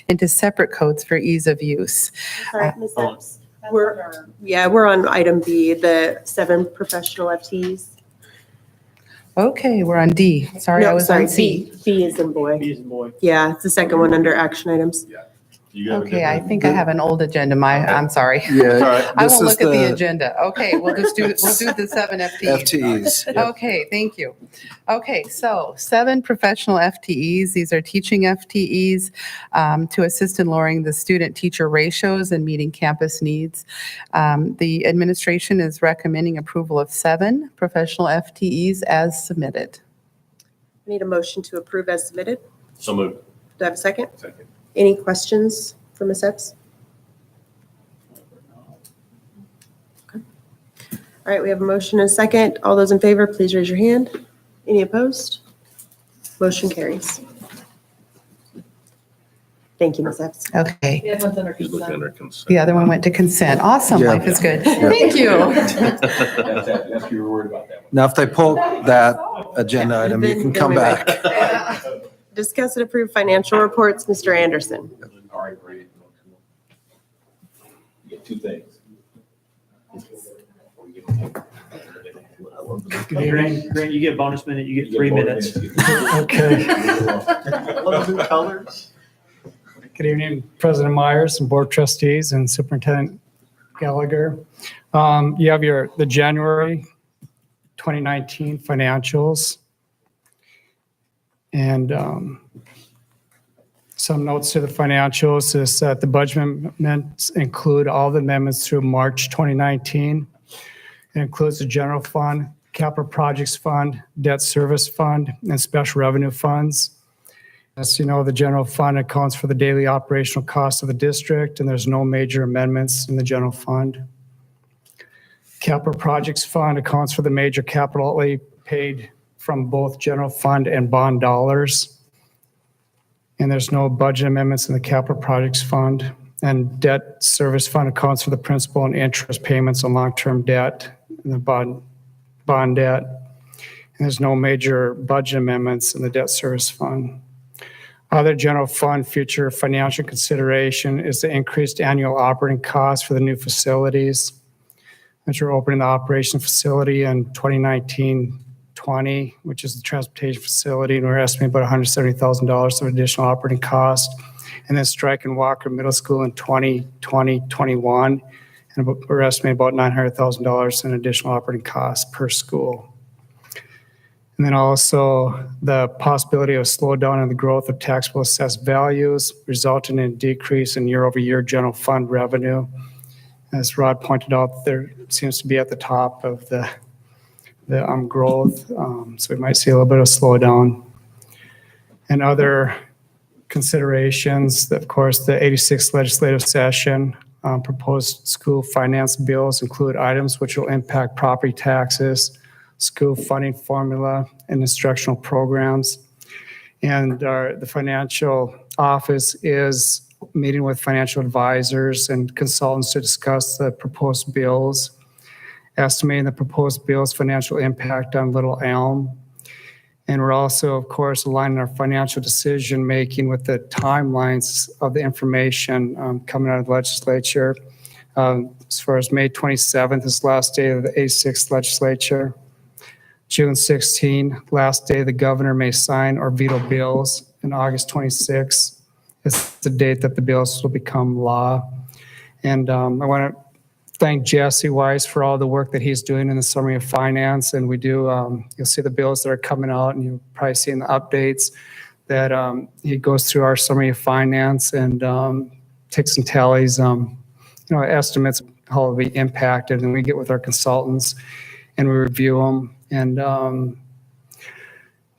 into separate codes for ease of use. All right, Ms. Epps. We're on item B, the 7 professional FTEs. Okay, we're on D. Sorry, I was on C. B is in boy. B is in boy. Yeah, it's the second one under action items. Okay, I think I have an old agenda. I'm sorry. Yeah, I this won't is look at the the- agenda. Okay, we'll do the 7 FTEs. FTEs, yep. Okay, thank you. Okay, so 7 professional FTEs. These are teaching FTEs to assist in lowering the student-teacher ratios and meeting campus needs. The administration is recommending approval of 7 professional FTEs as submitted. I need a motion to approve as submitted. So moved. Do I have a second? Second. Any questions for Ms. Epps? All right, we have a motion and a second. All those in favor, please raise your hand. Any opposed? Motion carries. Thank you, Ms. Epps. Okay. He's looking under consent. The other one went to consent. Awesome. Yeah. Life is good. Thank you. That's you were worried about that one. Now, if they pull that agenda item, you can come back. Discuss and approve financial reports, Mr. Anderson. All right, great. You get two things. Grant, you get a bonus minute, you get 3 minutes. Okay. Love new colors. Good evening, President Myers and Board of Trustees and Superintendent Gallagher. You have the January 2019 financials. And some notes to the financials is that the budget amendments include all the amendments through March 2019. It includes the general fund, capital projects fund, debt service fund, and special revenue funds. As you know, the general fund accounts for the daily operational costs of the district, and there's no major amendments in the general fund. Capital projects fund accounts for the major capital outlay paid from both general fund and bond dollars. And there's no budget amendments in the capital projects fund. And debt service fund accounts for the principal and interest payments on long-term debt and the bond debt. And there's no major budget amendments in the debt service fund. Other general fund future financial consideration is the increased annual operating costs for the new facilities. As you're opening the operation facility in 2019-20, which is the transportation facility, and we're estimating about $170,000 of additional operating cost. And then Strike and Walker Middle School in 2020-21, and we're estimating about $900,000 in additional operating costs per school. And then also the possibility of slowdown in the growth of taxable assessed values, resulting in a decrease in year-over-year general fund revenue. As Rod pointed out, there seems to be at the top of the growth, so we might see a little bit of slowdown. And other considerations, of course, the 86th legislative session proposed school finance bills include items which will impact property taxes, school funding formula, and instructional programs. And the financial office is meeting with financial advisors and consultants to discuss the proposed bills, estimating the proposed bills' financial impact on Little Elm. And we're also, of course, aligning our financial decision-making with the timelines of the information coming out of the legislature. As far as May 27th is the last day of the 86th legislature. June 16, last day the governor may sign or veto bills. And August 26th is the date that the bills will become law. And I want to thank Jesse Weiss for all the work that he's doing in the summary of finance. And we do, you'll see the bills that are coming out, and you'll probably see in the updates that he goes through our summary of finance and takes and tallies, estimates how it'll be impacted. And we get with our consultants and we review them and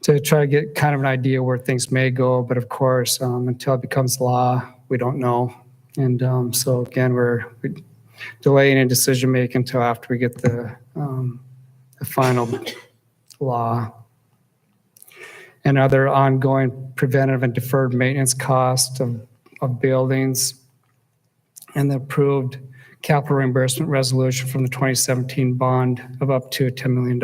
to try to get kind of an idea where things may go. But of course, until it becomes law, we don't know. And so again, we're delaying a decision-making until after we get the final law. And other ongoing preventive and deferred maintenance costs of buildings, and the approved capital reimbursement resolution from the 2017 bond of up to $10 million.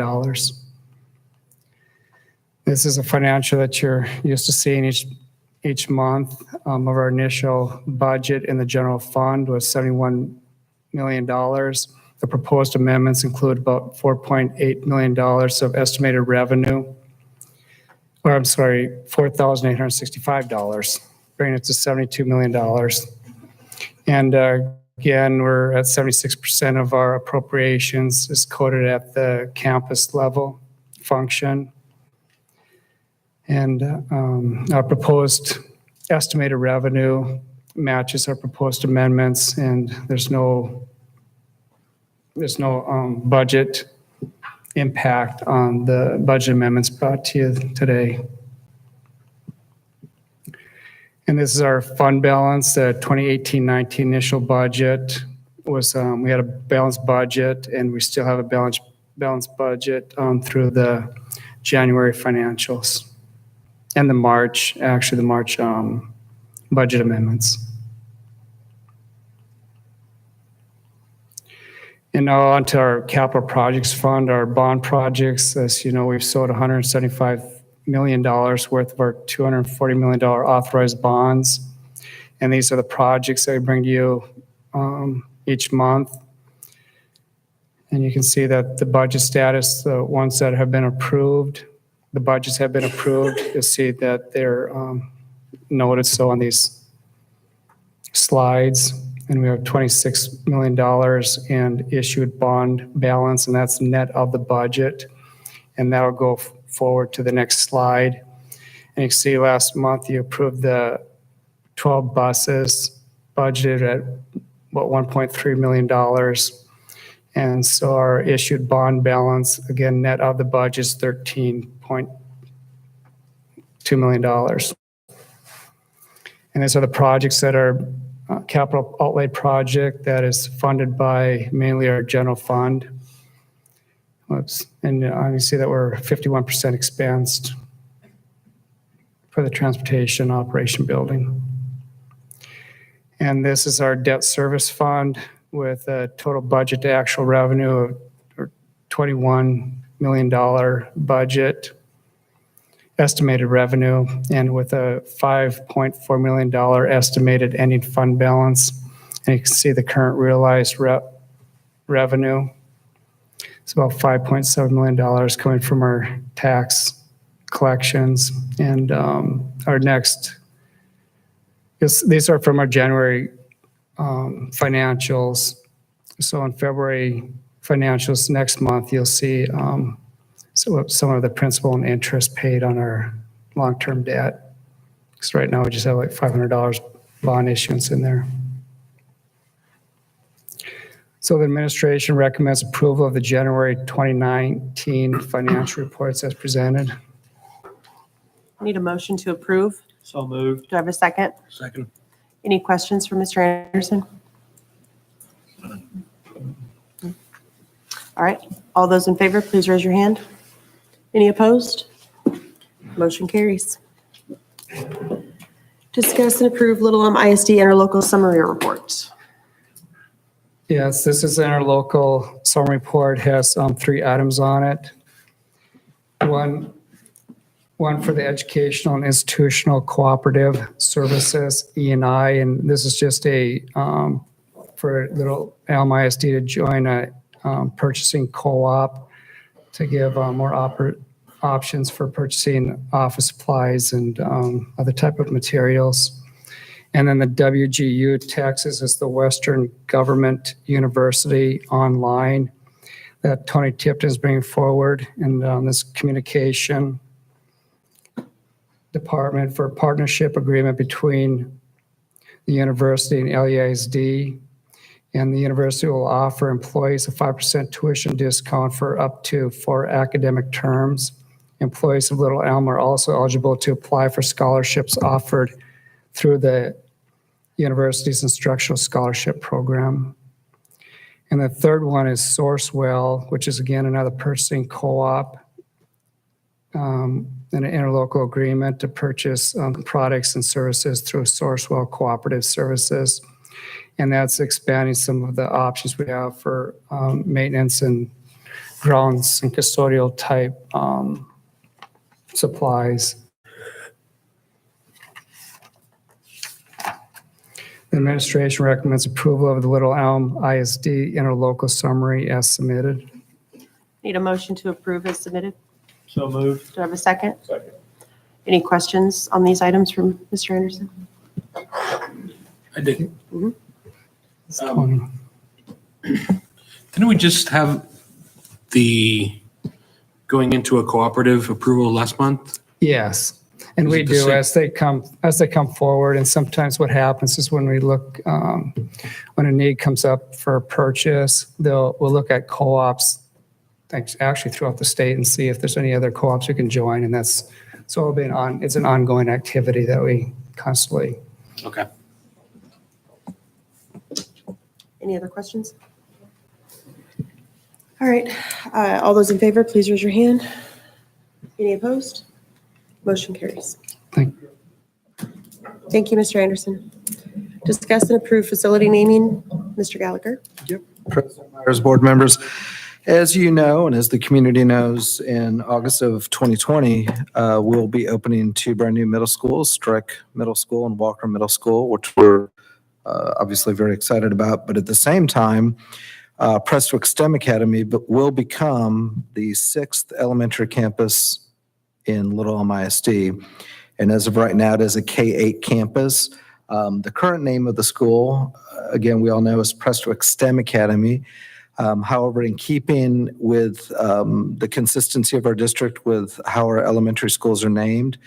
This is a financial that you're used to seeing each month of our initial budget in the general fund was $71 million. The proposed amendments include about $4.8 million of estimated revenue, or I'm sorry, $4,865, bringing it to $72 million. And again, we're at 76% of our appropriations is coded at the campus level function. And our proposed estimated revenue matches our proposed amendments, and there's no budget impact on the budget amendments brought to you today. And this is our fund balance, the 2018-19 initial budget. was, we had a balanced budget, and we still have a balanced budget through the January financials and the March budget amendments. And now onto our capital projects fund, our bond projects. As you know, we've sold $175 million worth of our $240 million authorized bonds. And these are the projects that we bring to you each month. And you can see that the budget status, the ones that have been approved, the budgets have been approved. You'll see that they're noted so on these slides. And we have $26 million in issued bond balance, and that's net of the budget. And that'll go forward to the next slide. And you can see last month you approved the 12 buses, budgeted at about $1.3 million. And so our issued bond balance, again, net of the budget, is $13.2 million. And these are the projects that are capital outlay project that is funded by mainly our general fund. Whoops. And you can see that we're 51% expensed for the transportation operation building. And this is our debt service fund with a total budget to actual revenue of $21 million budget estimated revenue, and with a $5.4 million estimated ending fund balance. And you can see the current realized revenue. It's about $5.7 million coming from our tax collections. And our next, these are from our January financials. So in February financials next month, you'll see some of the principal and interest paid on our long-term debt. Because right now we just have like $500 bond issuance in there. So the administration recommends approval of the January 2019 financial reports as presented. Need a motion to approve. So moved. Do I have a second? Second. Any questions for Mr. Anderson? All right. All those in favor, please raise your hand. Any opposed? Motion carries. Discuss and approve Little Elm ISD interlocal summary report. Yes, this is an interlocal summary report, has 3 items on it. One for the Educational and Institutional Cooperative Services, E&I, and this is just for Little Elm ISD to join a purchasing co-op to give more options for purchasing office supplies and other type of materials. And then the WGU Texas is the Western Government University Online that Tony Tipton is bringing forward, and this communication department for a partnership agreement between the university and LEISD. And the university will offer employees a 5% tuition discount for up to 4 academic terms. Employees of Little Elm are also eligible to apply for scholarships offered through the university's instructional scholarship program. And the third one is Sourcewell, which is again another purchasing co-op, and an interlocal agreement to purchase products and services through Sourcewell Cooperative Services. And that's expanding some of the options we have for maintenance and grounds and custodial type supplies. The administration recommends approval of the Little Elm ISD interlocal summary as submitted. Need a motion to approve as submitted. So moved. Do I have a second? Second. Any questions on these items from Mr. Anderson? I did. Didn't we just have the going into a cooperative approval last month? Yes, and we do as they come forward. And sometimes what happens is when we look, when a need comes up for a purchase, we'll look at co-ops actually throughout the state and see if there's any other co-ops we can join. And it's an ongoing activity that we constantly. Okay. Any other questions? All right, all those in favor, please raise your hand. Any opposed? Motion carries. Thank Thank you, Mr. Anderson. Discuss and approve facility naming. Mr. Gallagher. President Myers, board members, as you know, and as the community knows, in August of 2020, we'll be opening two brand-new middle schools, Strick Middle School and Walker Middle School, which we're obviously very excited about. But at the same time, Prestwick STEM Academy will become the 6th elementary campus in Little Elm ISD. And as of right now, it is a K-8 campus. The current name of the school, again, we all know, is Prestwick STEM Academy. However, in keeping with the consistency of our district with how our elementary schools are named,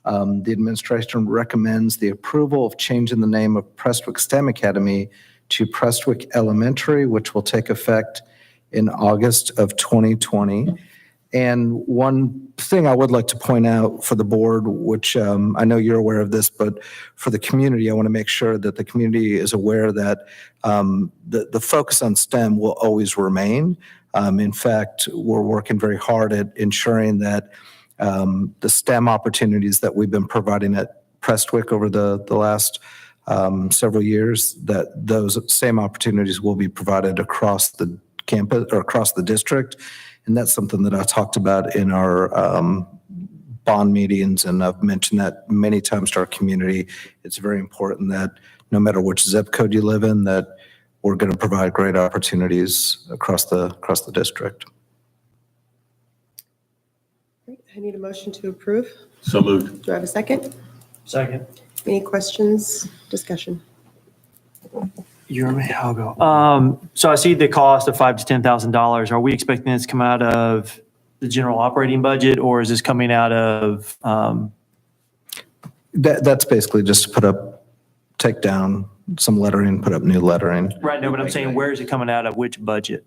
the administration recommends the approval of changing the name of Prestwick STEM Academy to Prestwick Elementary, which will take effect in August of 2020. And one thing I would like to point out for the board, which I know you're aware of this, but for the community, I want to make sure that the community is aware that the focus on STEM will always remain. In fact, we're working very hard at ensuring that the STEM opportunities that we've been providing at Prestwick over the last several years, that those same opportunities will be provided across the campus or across the district. And that's something that I talked about in our bond meetings, and I've mentioned that many times to our community. It's very important that no matter which zip code you live in, that we're going to provide great opportunities across the district. Great. I need a motion to approve. So moved. Do I have a second? Second. Any questions, discussion? You're me, I'll go. So I see the cost of $5,000 to $10,000. Are we expecting this to come out of the general operating budget, or is this coming out of? That's basically just to put up, take down some lettering, put up new lettering. Right, no, but I'm saying, where is it coming out of, which budget?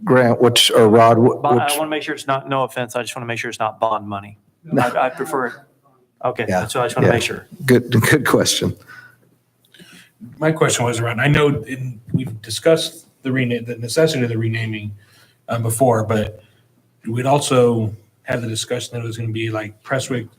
Grant, or Rod, I which, want to make sure it's not, no offense, I just want to make sure it's not bond money. I prefer it. Okay, Yeah, so I just want to yeah. make sure. good question. My question was around, I know we've discussed the necessity of the renaming before, but we'd also had the discussion that it was going to be like Prestwick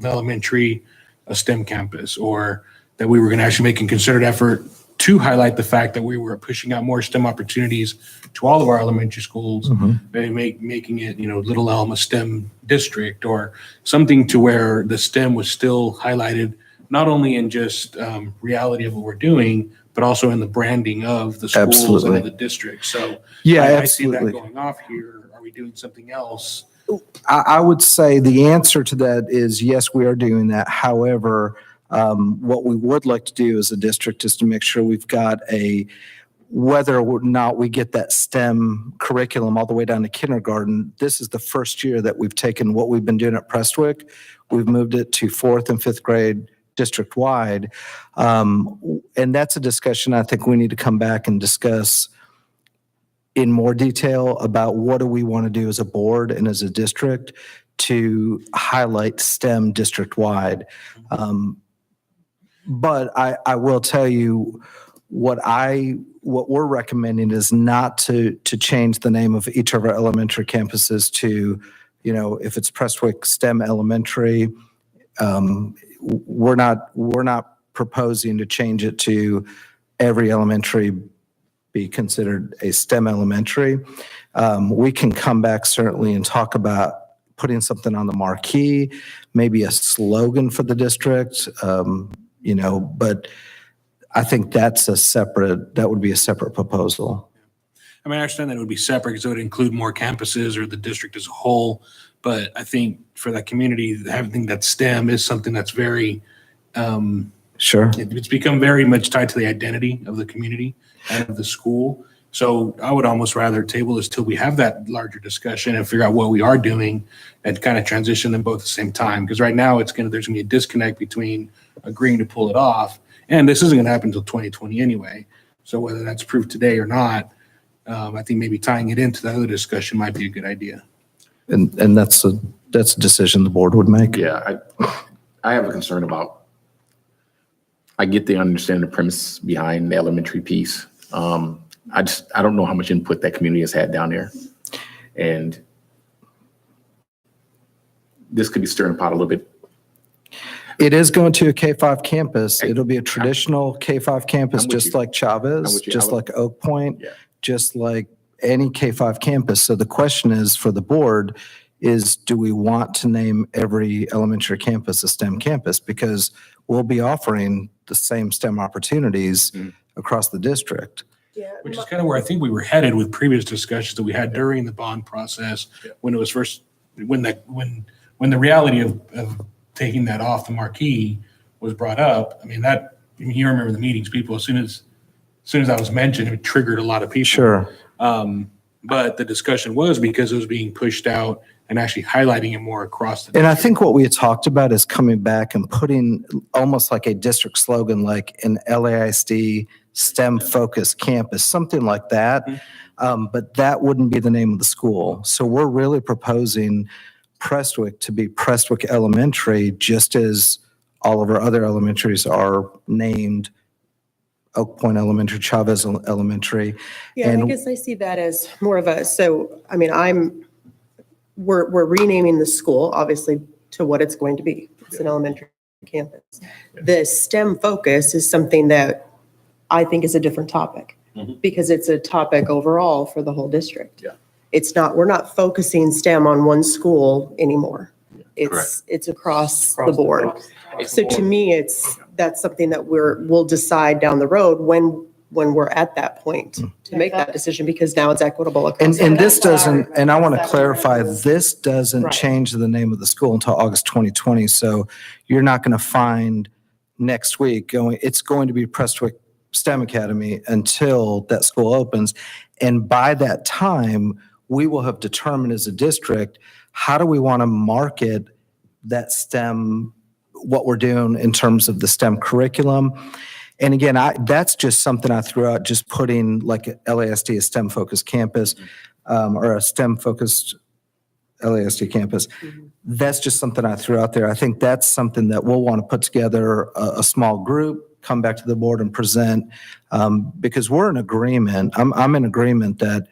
Elementary, a STEM campus, or that we were going to actually make a concerted effort to highlight the fact that we were pushing out more STEM opportunities to all of our elementary schools, and making it, Little Elm a STEM district, or something to where the STEM was still highlighted, not only in just reality of what we're doing, but also in the branding of the schools Absolutely. and of the district. So Yeah, I see that absolutely. going off here. Are we doing something else? I would say the answer to that is yes, we are doing that. However, what we would like to do as a district is to make sure we've got whether or not we get that STEM curriculum all the way down to kindergarten. This is the first year that we've taken what we've been doing at Prestwick. We've moved it to 4th and 5th grade district-wide. And that's a discussion I think we need to come back and discuss in more detail about what do we want to do as a board and as a district to highlight STEM district-wide. But I will tell you, what we're recommending is not to change the name of each of our elementary campuses to, if it's Prestwick STEM Elementary, we're not proposing to change it to every elementary be considered a STEM elementary. We can come back certainly and talk about putting something on the marquee, maybe a slogan for the district, but I think that would be a separate proposal. I mean, I understand that it would be separate because it would include more campuses or the district as a whole. But I think for that community, having that STEM is something that's very, Sure. It's become very much tied to the identity of the community and of the school. So I would almost rather table this till we have that larger discussion and figure out what we are doing and kind of transition them both at the same time. Because right now there's going to be a disconnect between agreeing to pull it off, and this isn't going to happen until 2020 anyway. So whether that's proved today or not, I think maybe tying it into the other discussion might be a good idea. And that's a decision the board would make. Yeah, I have a concern about, I get the understand the premise behind the elementary piece, I don't know how much input that community has had down there. And this could be stirring the pot a little bit. It is going to a K-5 campus. It'll be a traditional K-5 campus, I'm with just you. like Chavez, with you. just like Oak Point, Yeah. just like any K-5 campus. So the question is for the board is, do we want to name every elementary campus a STEM campus? Because we'll be offering the same STEM opportunities across the district. Which is kind of where I think we were headed with previous discussions that we had during the bond process when it was first, when the reality of taking that off the marquee was brought up. I mean, you remember the meetings, people, as soon as that was mentioned, it triggered a lot of people. Sure. But the discussion was because it was being pushed out and actually highlighting it more across the. And I think what we had talked about is coming back and putting almost like a district slogan, like an LAISD STEM-focused campus, something like that. But that wouldn't be the name of the school. So we're really proposing Prestwick to be Prestwick Elementary, just as all of our other elementaries are named Oak Point Elementary, Chavez Elementary. Yeah, I And guess I see that as more of a, so, I mean, we're renaming the school, obviously, to what it's going to be. It's an elementary campus. The STEM focus is something that I think is a different topic because it's a topic overall for the whole district. Yeah. We're not focusing STEM on one school anymore. It's across the board. So to me, that's something that we'll decide down the road when we're at that point to make that decision, because now it's equitable across. And this doesn't, and I want to clarify, this doesn't change the name of the school until August 2020. So you're not going to find next week it's going to be Prestwick STEM Academy until that school opens. And by that time, we will have determined as a district, how do we want to market that STEM, what we're doing in terms of the STEM curriculum. And again, that's just something I threw out, just putting like LASD, a STEM-focused campus, or a STEM-focused LASD campus. That's just something I threw out there. I think that's something that we'll want to put together a small group, come back to the board and present, because we're in agreement. I'm in agreement that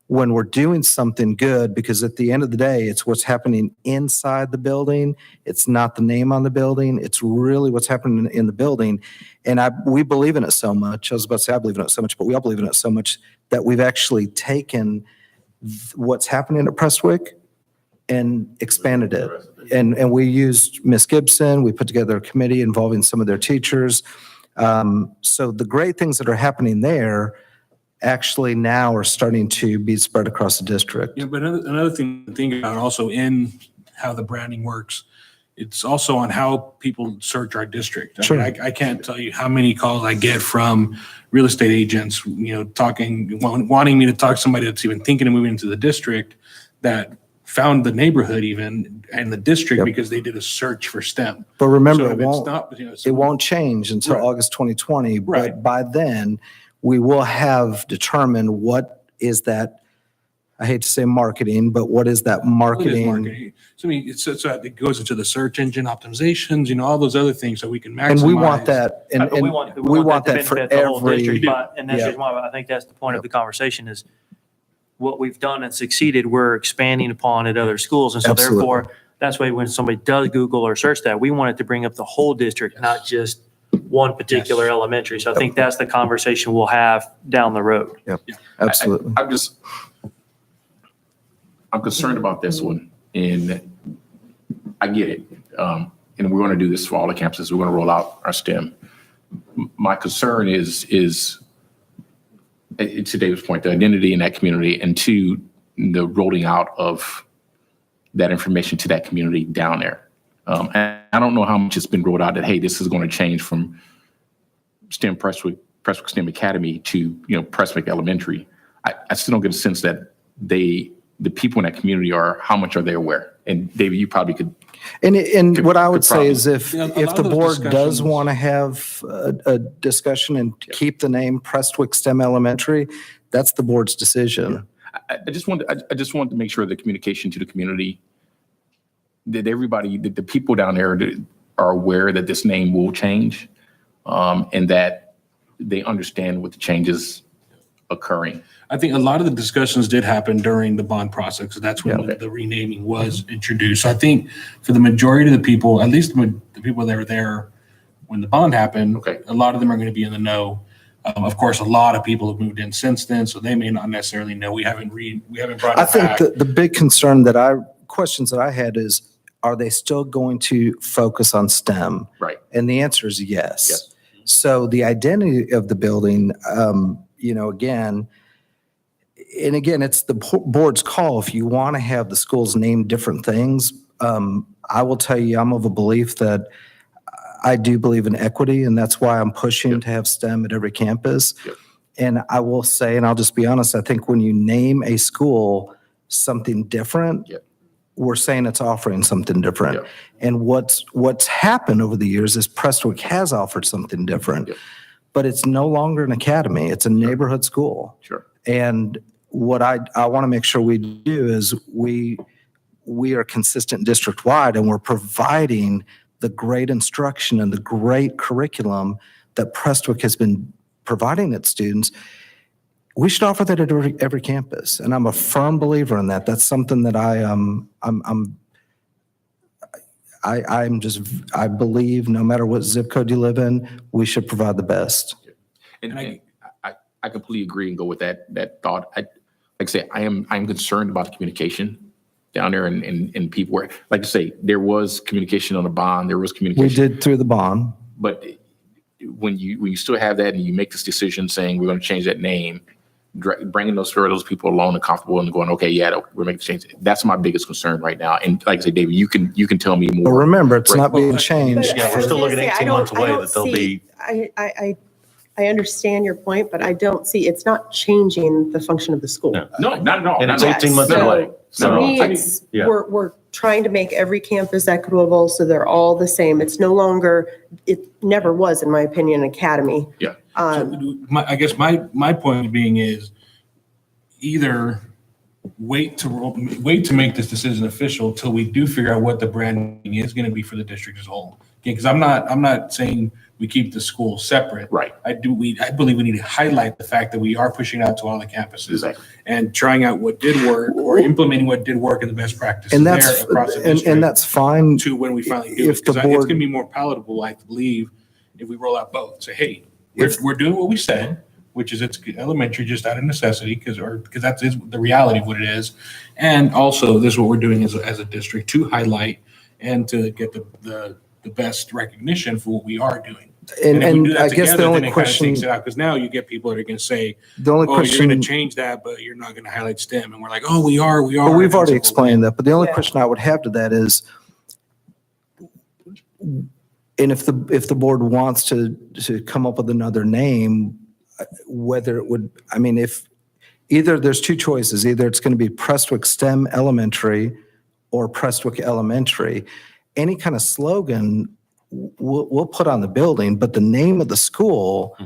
when we're doing something good, because at the end of the day, it's what's happening inside the building. It's not the name on the building. It's really what's happening in the building. And we believe in it so much. I was about to say I believe in it so much, but we all believe in it so much that we've actually taken what's happening at Prestwick and expanded it. And we used Miss Gibson. We put together a committee involving some of their teachers. So the great things that are happening there actually now are starting to be spread across the district. Yeah, but another thing to think about also in how the branding works, it's also on how people search our district. I mean, I can't tell you how many calls I get from real estate agents, wanting me to talk to somebody that's even thinking of moving into the district that found the neighborhood even and the district because they did a search for STEM. But remember, So it won't change until August 2020. But by then, we will have determined what is that, I hate to say marketing, but what is that marketing? Marketing. So I mean, so it goes into the search engine optimizations, all those other things so we can maximize. And we want that, and But we want that for benefit the whole every. district, and that's yeah. just why I think that's the point of the conversation is what we've done and succeeded, we're expanding upon at other schools. And so Absolutely. therefore, that's why when somebody does Google or search that, we want it to bring up the whole district, not just one particular elementary. So I think that's the conversation we'll have down the road. Yep, absolutely. I'm concerned about this one, and I get it. And we're going to do this for all the campuses. We're going to roll out our STEM. My concern is to David's point, the identity in that community, and two, the rolling out of that information to that community down there. And I don't know how much it's been rolled out that, hey, this is going to change from STEM Prestwick STEM Academy to, Prestwick Elementary. I still don't get a sense that the people in that community how much are they aware? And David, you probably could. And what I would say probably- is if Yeah, a lot the of those board does discussions- want to have a discussion and keep the name Prestwick STEM Elementary, that's the board's decision. I just want to make sure the communication to the community, that everybody, that the people down there are aware that this name will change, and that they understand what the changes occurring. I think a lot of the discussions did happen during the bond process, because that's when the renaming was introduced. So I think for the majority of the people, at least the people that were there when the bond happened, a lot of them are going to be in the know. Of course, a lot of people have moved in since then, so they may not necessarily know. We haven't brought I it think back. the big questions that I had is, are they still going to focus on STEM? Right. And the answer is yes. So the identity of the building, again, it's the board's call. If you want to have the schools name different things, I will tell you, I'm of a belief that I do believe in equity, and that's why I'm pushing to have STEM at every campus. And I will say, and I'll just be honest, I think when you name a school something different, we're saying it's offering something different. And what's happened over the years is Prestwick has offered something different, but it's no longer an academy. It's a neighborhood school. Sure. And what I want to make sure we do is we are consistent district-wide, and we're providing the great instruction and the great curriculum that Prestwick has been providing its students. We should offer that at every campus, and I'm a firm believer in that. That's something that I believe no matter what zip code you live in, we should provide the best. And I completely agree and go with that thought. Like I say, I'm concerned about the communication down there, and people were, like I say, there was communication on the bond, there was communication. We did through the bond. But when you still have that and you make this decision saying we're going to change that name, bringing those people along and comfortable and going, okay, we're making a change. That's my biggest concern right now. And like I say, David, you can tell me more. But remember, it's Right. not being changed. Yeah, we're still looking I 18 don't- months I away don't that they'll see- be. I understand your point, but I don't see, it's not changing the function of the school. No, not at all. And it's Not at all. 18 months So- away. To No, me, I mean, it's, yeah. we're trying to make every campus equitable, so they're all the same. It's no longer, it never was, in my opinion, an academy. Yeah. I guess my point being is either wait to make this decision official till we do figure out what the branding is going to be for the district as a whole. Because I'm not saying we keep the school separate. Right. I believe we need to highlight the fact that we are pushing out to all the campuses Exactly. and trying out what did work or implementing what did work in the best practices And there that's, across the and district that's fine. to when we finally do it. If the Because it's board, going to be more palatable, I believe, if we roll out both. Say, hey, we're doing what we said, which is it's elementary just out of necessity, because that is the reality of what it is. And also, this is what we're doing as a district to highlight and to get the best recognition for what we are doing. and if we do that I guess the together, only then it kind of question, takes it out, because now you get people that are going to say, the only oh, you're going question, to change that, but you're not going to highlight STEM. And we're like, oh, we are. well, we've already explained that, but the only Yeah. question I would have to that is, and if the board wants to come up with another name, whether it would, I mean, if either there's two choices, either it's going to be Prestwick STEM Elementary or Prestwick Elementary. Any kind of slogan we'll put on the building, but the name of the school,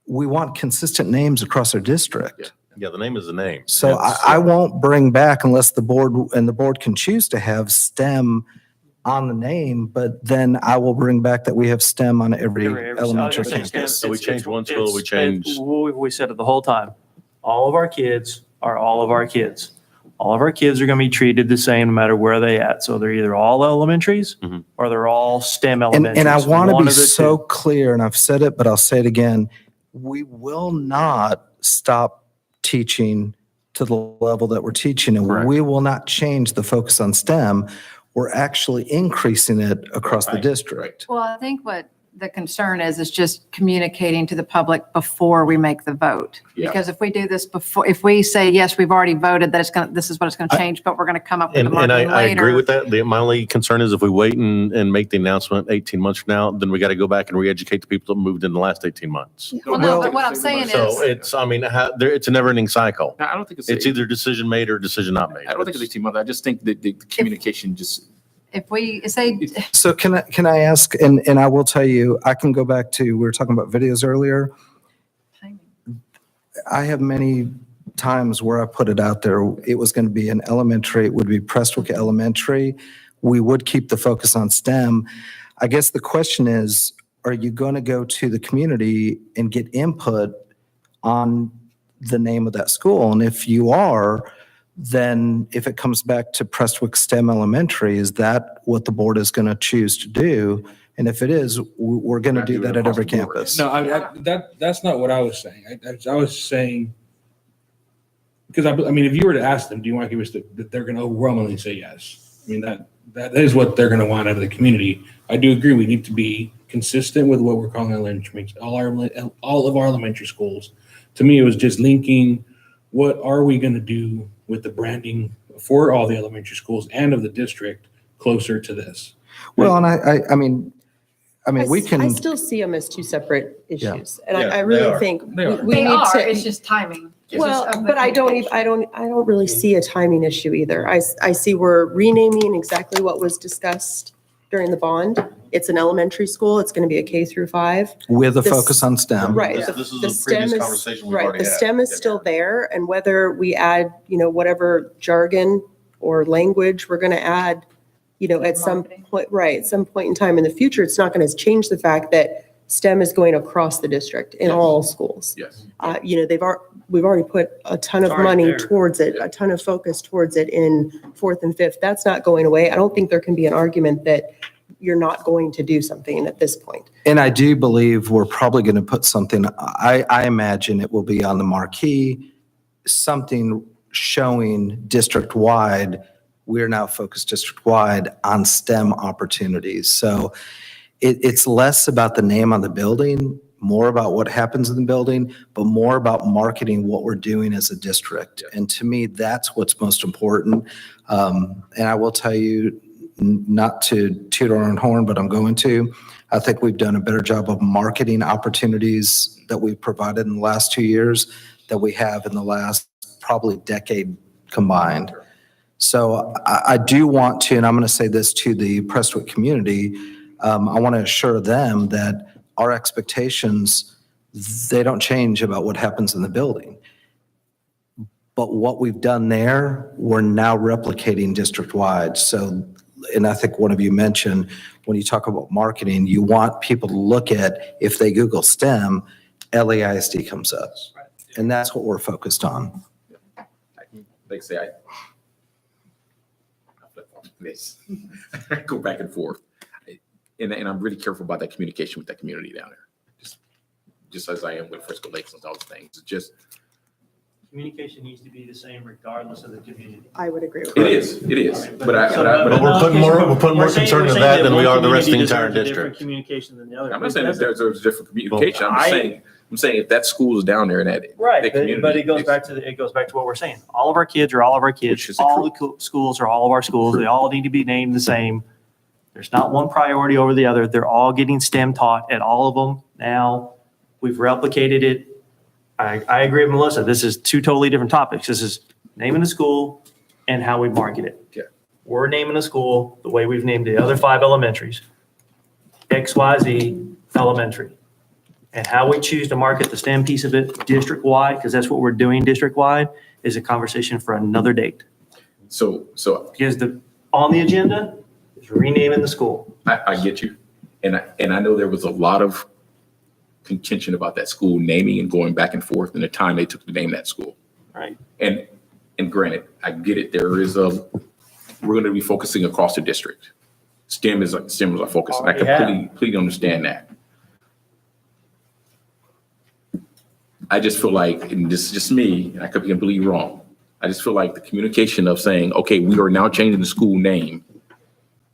we want consistent names across our district. Yeah, the name is the name. So I won't bring back unless the board can choose to have STEM on the name, but then I will bring back that we have STEM on every elementary campus. So we change one school, we change. We said it the whole time. All of our kids are all of our kids. All of our kids are going to be treated the same no matter where they at. So they're either all elementaries or they're all STEM elementaries. And I want to One be of the so two. clear, and I've said it, but I'll say it again. We will not stop teaching to the level that we're teaching, and we will not change the focus on STEM. We're actually increasing it across the district. Well, I think what the concern is just communicating to the public before we make the vote. Yeah. Because if we do this before, if we say, yes, we've already voted that this is what it's going to change, but we're going to come up with the And marketing later. I agree with that. My only concern is if we wait and make the announcement 18 months from now, then we got to go back and re-educate the people that moved in the last 18 months. Well, no, but what I'm saying So is, it's, I mean, it's a never ending cycle. No, I don't think It's either decision made or decision not made. I don't think it's 18 months. I just think that the communication just. if we say, So can I ask, and I will tell you, I can go back to, we were talking about videos earlier. I have many times where I put it out there, it was going to be an elementary, it would be Prestwick Elementary. We would keep the focus on STEM. I guess the question is, are you going to go to the community and get input on the name of that school? And if you are, then if it comes back to Prestwick STEM Elementary, is that what the board is going to choose to do? And if it is, we're going to do that at every campus. No, that's not what I was saying. I was saying, because I mean, if you were to ask them, do you want to give us that they're going to overwhelmingly say yes. I mean, that is what they're going to want out of the community. I do agree. We need to be consistent with what we're calling elementary, all of our elementary schools. To me, it was just linking, what are we going to do with the branding for all the elementary schools and of the district closer to this? Well, and I mean, we can. I still see them as two separate issues. And Yeah, I really they are. think They are. we They need are, to. it's just timing. It's Well, just of the but I don't really see a timing issue either. I see we're renaming exactly what was discussed during the bond. It's an elementary school. It's going to be a K through 5. With a This- focus on STEM. Right. This the- is the a STEM previous is- conversation we've right, already the had. STEM is still there, and whether we add, whatever jargon or language we're going to add, at some point, right, at some point in time in the future, it's not going to change the fact that STEM is going across the district in all schools. Yes. We've already put a ton of It's already money there. towards it, a ton of focus towards it in 4th and 5th. That's not going away. I don't think there can be an argument that you're not going to do something at this point. And I do believe we're probably going to put something, I imagine it will be on the marquee, something showing district-wide, we're now focused district-wide on STEM opportunities. So it's less about the name on the building, more about what happens in the building, but more about marketing what we're doing as a district. And to me, that's what's most important. And I will tell you, not to toot our own horn, but I'm going to. I think we've done a better job of marketing opportunities that we've provided in the last 2 years that we have in the last probably decade combined. So I do want to, and I'm going to say this to the Prestwick community, I want to assure them that our expectations, they don't change about what happens in the building. But what we've done there, we're now replicating district-wide. So, and I think one of you mentioned, when you talk about marketing, you want people to look at, if they Google STEM, LAISD comes up. And that's what we're focused on. Like I say, I flip-flop this. I go back and forth. And I'm really careful about that communication with that community down there. Just as I am with Frisco Lakes and all those things. It's just, Communication needs to be the same regardless of the community. I would agree with it that. is. But But we're putting more concern to that than we are the rest of the entire Different district. communication than the other. I'm not saying that there's different communication. I'm saying if that school is down there and that. Right, that community, but it goes back to what we're saying. All of our kids are all of our kids. Which is All the schools are all of our schools. They all need to be named the same. There's not one priority over the other. They're all getting STEM taught at all of them. Now, we've replicated it. I agree with Melissa. This is two totally different topics. This is naming the school and how we market it. Yeah. We're naming the school the way we've named the other 5 elementaries. XYZ Elementary. And how we choose to market the STEM piece of it district-wide, because that's what we're doing district-wide, is a conversation for another date. So Because on the agenda is renaming the school. I get you. And I know there was a lot of contention about that school naming and going back and forth and the time they took to name that school. Right. And granted, I get it. We're going to be focusing across the district. STEM is our focus. And I completely understand that. I just feel like, and this is just me, and I could be completely wrong. I just feel like the communication of saying, okay, we are now changing the school name.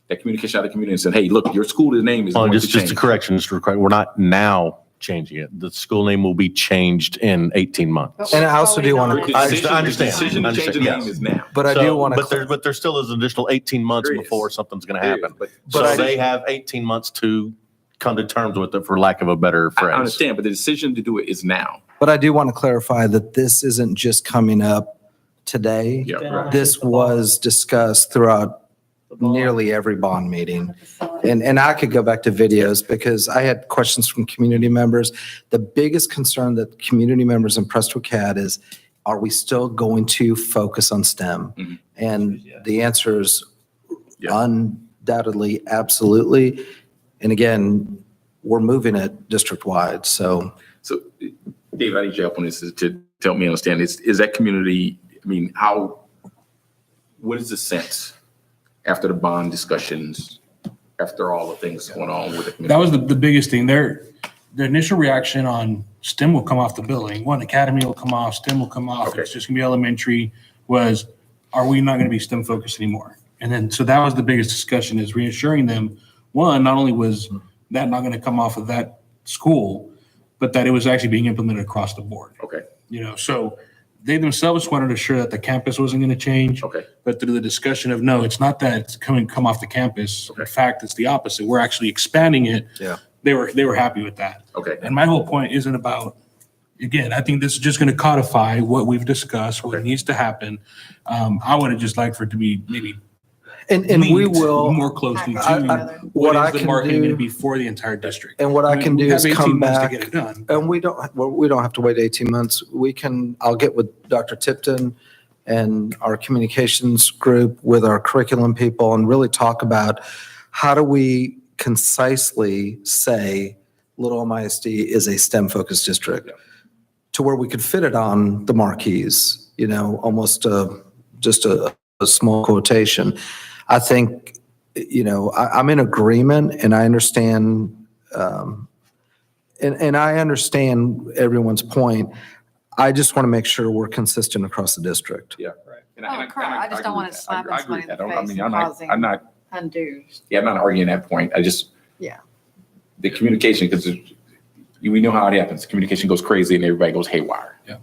That communication out of the community and saying, hey, look, your school's name is going to Just change. a correction, just to correct, we're not now changing it. The school name will be changed in 18 months. And I also do want I to, understand. The decision to change the name is now. but I do want to. But there still is an additional 18 months There is. before something's going to There is, happen. but- So But I- they have 18 months to come to terms with it, for lack of a better I phrase. understand, but the decision to do it is now. But I do want to clarify that this isn't just coming up today. Yeah, right. This was discussed throughout nearly every bond meeting. And I could go back to videos because I had questions from community members. The biggest concern that community members in Prestwick had is, are we still going to focus on STEM? Mhm. And the answer is Yeah. undoubtedly, absolutely. And again, we're moving it district-wide, so. So, Dave, I need your help on this. To to help me understand, is that community, I mean, what is the sense after the bond discussions, after all the things going on with the community? That was the biggest thing there. The initial reaction on STEM will come off the building. One, academy will come off, STEM will come off. Okay. It's just gonna be elementary. Was, are we not gonna be STEM focused anymore? And then, so that was the biggest discussion, is reassuring them, one, not only was that not gonna come off of that school, but that it was actually being implemented across the board. Okay. So they themselves wanted to assure that the campus wasn't gonna change. Okay. But through the discussion of, no, it's not that it's come off the campus. In fact, it's the opposite. We're actually expanding it. Yeah. They were happy with that. Okay. And my whole point isn't about, again, I think this is just going to codify what we've discussed, what needs to happen. I would have just liked for it to be maybe And we linked will. more closely to what what I is the can marketing going do- to be for the entire district. And what I can do We is have 18 come months to back, get it done. and we don't have to wait 18 months. I'll get with Dr. Tipton and our communications group with our curriculum people and really talk about how do we concisely say Little Elm ISD is a STEM-focused district to where we could fit it on the marquees, almost just a small quotation. I think, I'm in agreement and I understand, and I understand everyone's point. I just want to make sure we're consistent across the district. Yeah. Oh, correct. I just don't want to slap I somebody agree in the with that. I face mean, and causing I'm not, undue. I'm not arguing that point. Yeah. The communication, because we know how it happens. Communication goes crazy and everybody goes haywire. Yeah.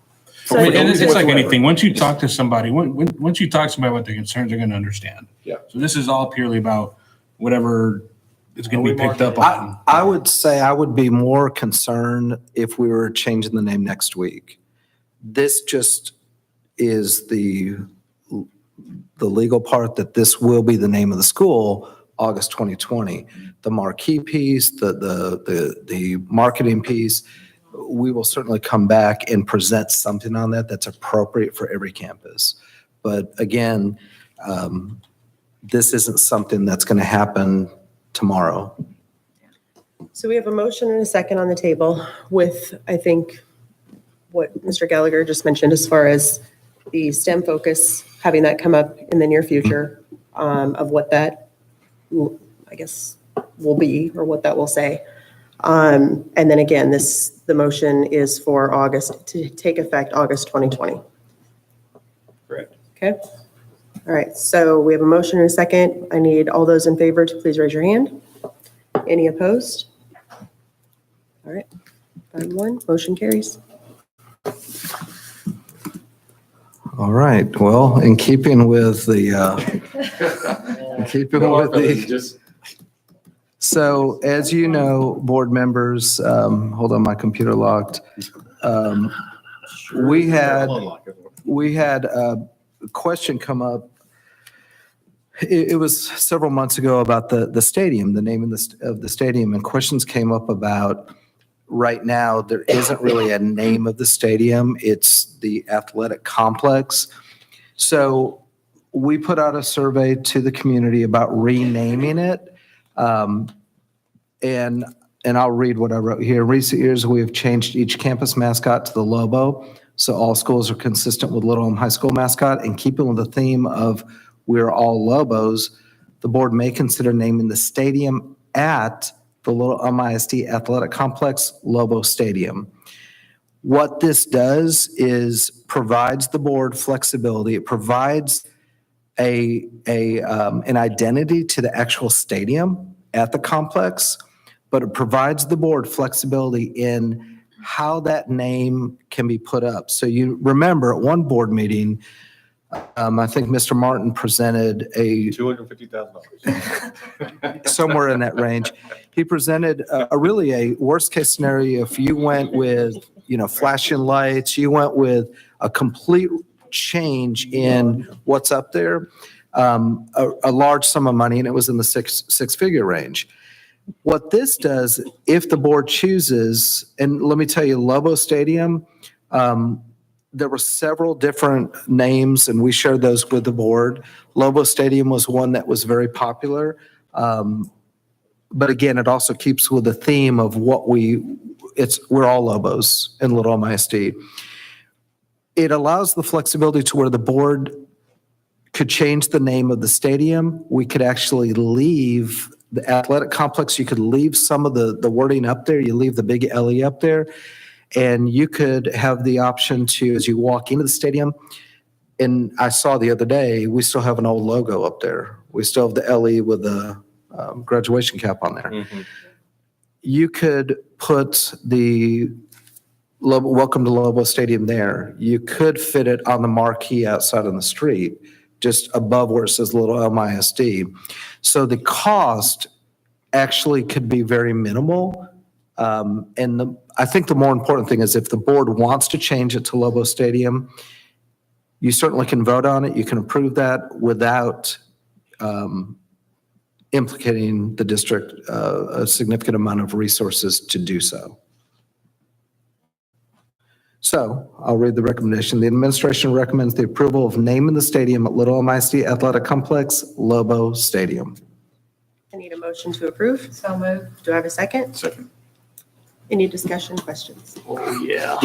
For And no it's reason like whatsoever. anything. Once you talk to somebody, once you talk to somebody what their concerns, are going to understand. Yeah. So this is all purely about whatever is going to be picked up on. I would say I would be more concerned if we were changing the name next week. This just is the legal part that this will be the name of the school, August 2020. The marquee piece, the marketing piece, we will certainly come back and present something on that that's appropriate for every campus. But again, this isn't something that's going to happen tomorrow. So we have a motion and a second on the table with, I think, what Mr. Gallagher just mentioned as far as the STEM focus, having that come up in the near future, of what that, I guess, will be or what that will say. And then again, the motion is for August, to take effect August 2020. Correct. Okay. All right. So we have a motion and a second. I need all those in favor to please raise your hand. Any opposed? All right. 5-1, motion carries. All right, well, in keeping with so as you know, board members, hold on, my computer locked. We had a question come up. It was several months ago about the stadium, the name of the stadium, and questions came up about, right now, there isn't really a name of the stadium. It's the athletic complex. So we put out a survey to the community about renaming it. And I'll read what I wrote here. In recent years, we have changed each campus mascot to the Lobo, so all schools are consistent with Little Elm High School mascot. And keeping with the theme of we're all Lobos, the board may consider naming the stadium at the Little Elm ISD Athletic Complex Lobo Stadium. What this does is provides the board flexibility. It provides an identity to the actual stadium at the complex, but it provides the board flexibility in how that name can be put up. So you remember at one board meeting, I think Mr. Martin presented $250,000. somewhere in that range. He presented really a worst case scenario. If you went with, flashing lights, you went with a complete change in what's up there, a large sum of money, and it was in the six-figure range. What this does, if the board chooses, and let me tell you, Lobo Stadium, there were several different names, and we shared those with the board. Lobo Stadium was one that was very popular. But again, it also keeps with the theme of we're all Lobos in Little Elm ISD. it allows the flexibility to where the board could change the name of the stadium. We could actually leave the athletic complex. You could leave some of the wording up there. You leave the big LE up there. And you could have the option to, as you walk into the stadium, and I saw the other day, we still have an old logo up there. We still have the LE with the graduation cap on there. You could put the Welcome to Lobo Stadium there. You could fit it on the marquee outside on the street, just above where it says Little Elm ISD. So the cost actually could be very minimal. I think the more important thing is if the board wants to change it to Lobo Stadium, you certainly can vote on it. You can approve that without implicating the district a significant amount of resources to do so. So I'll read the recommendation. The administration recommends the approval of naming the stadium at Little Elm ISD Athletic Complex Lobo Stadium. I need a motion to approve. So moved. Do I have a second? Second. Any discussion, questions? Oh, yeah.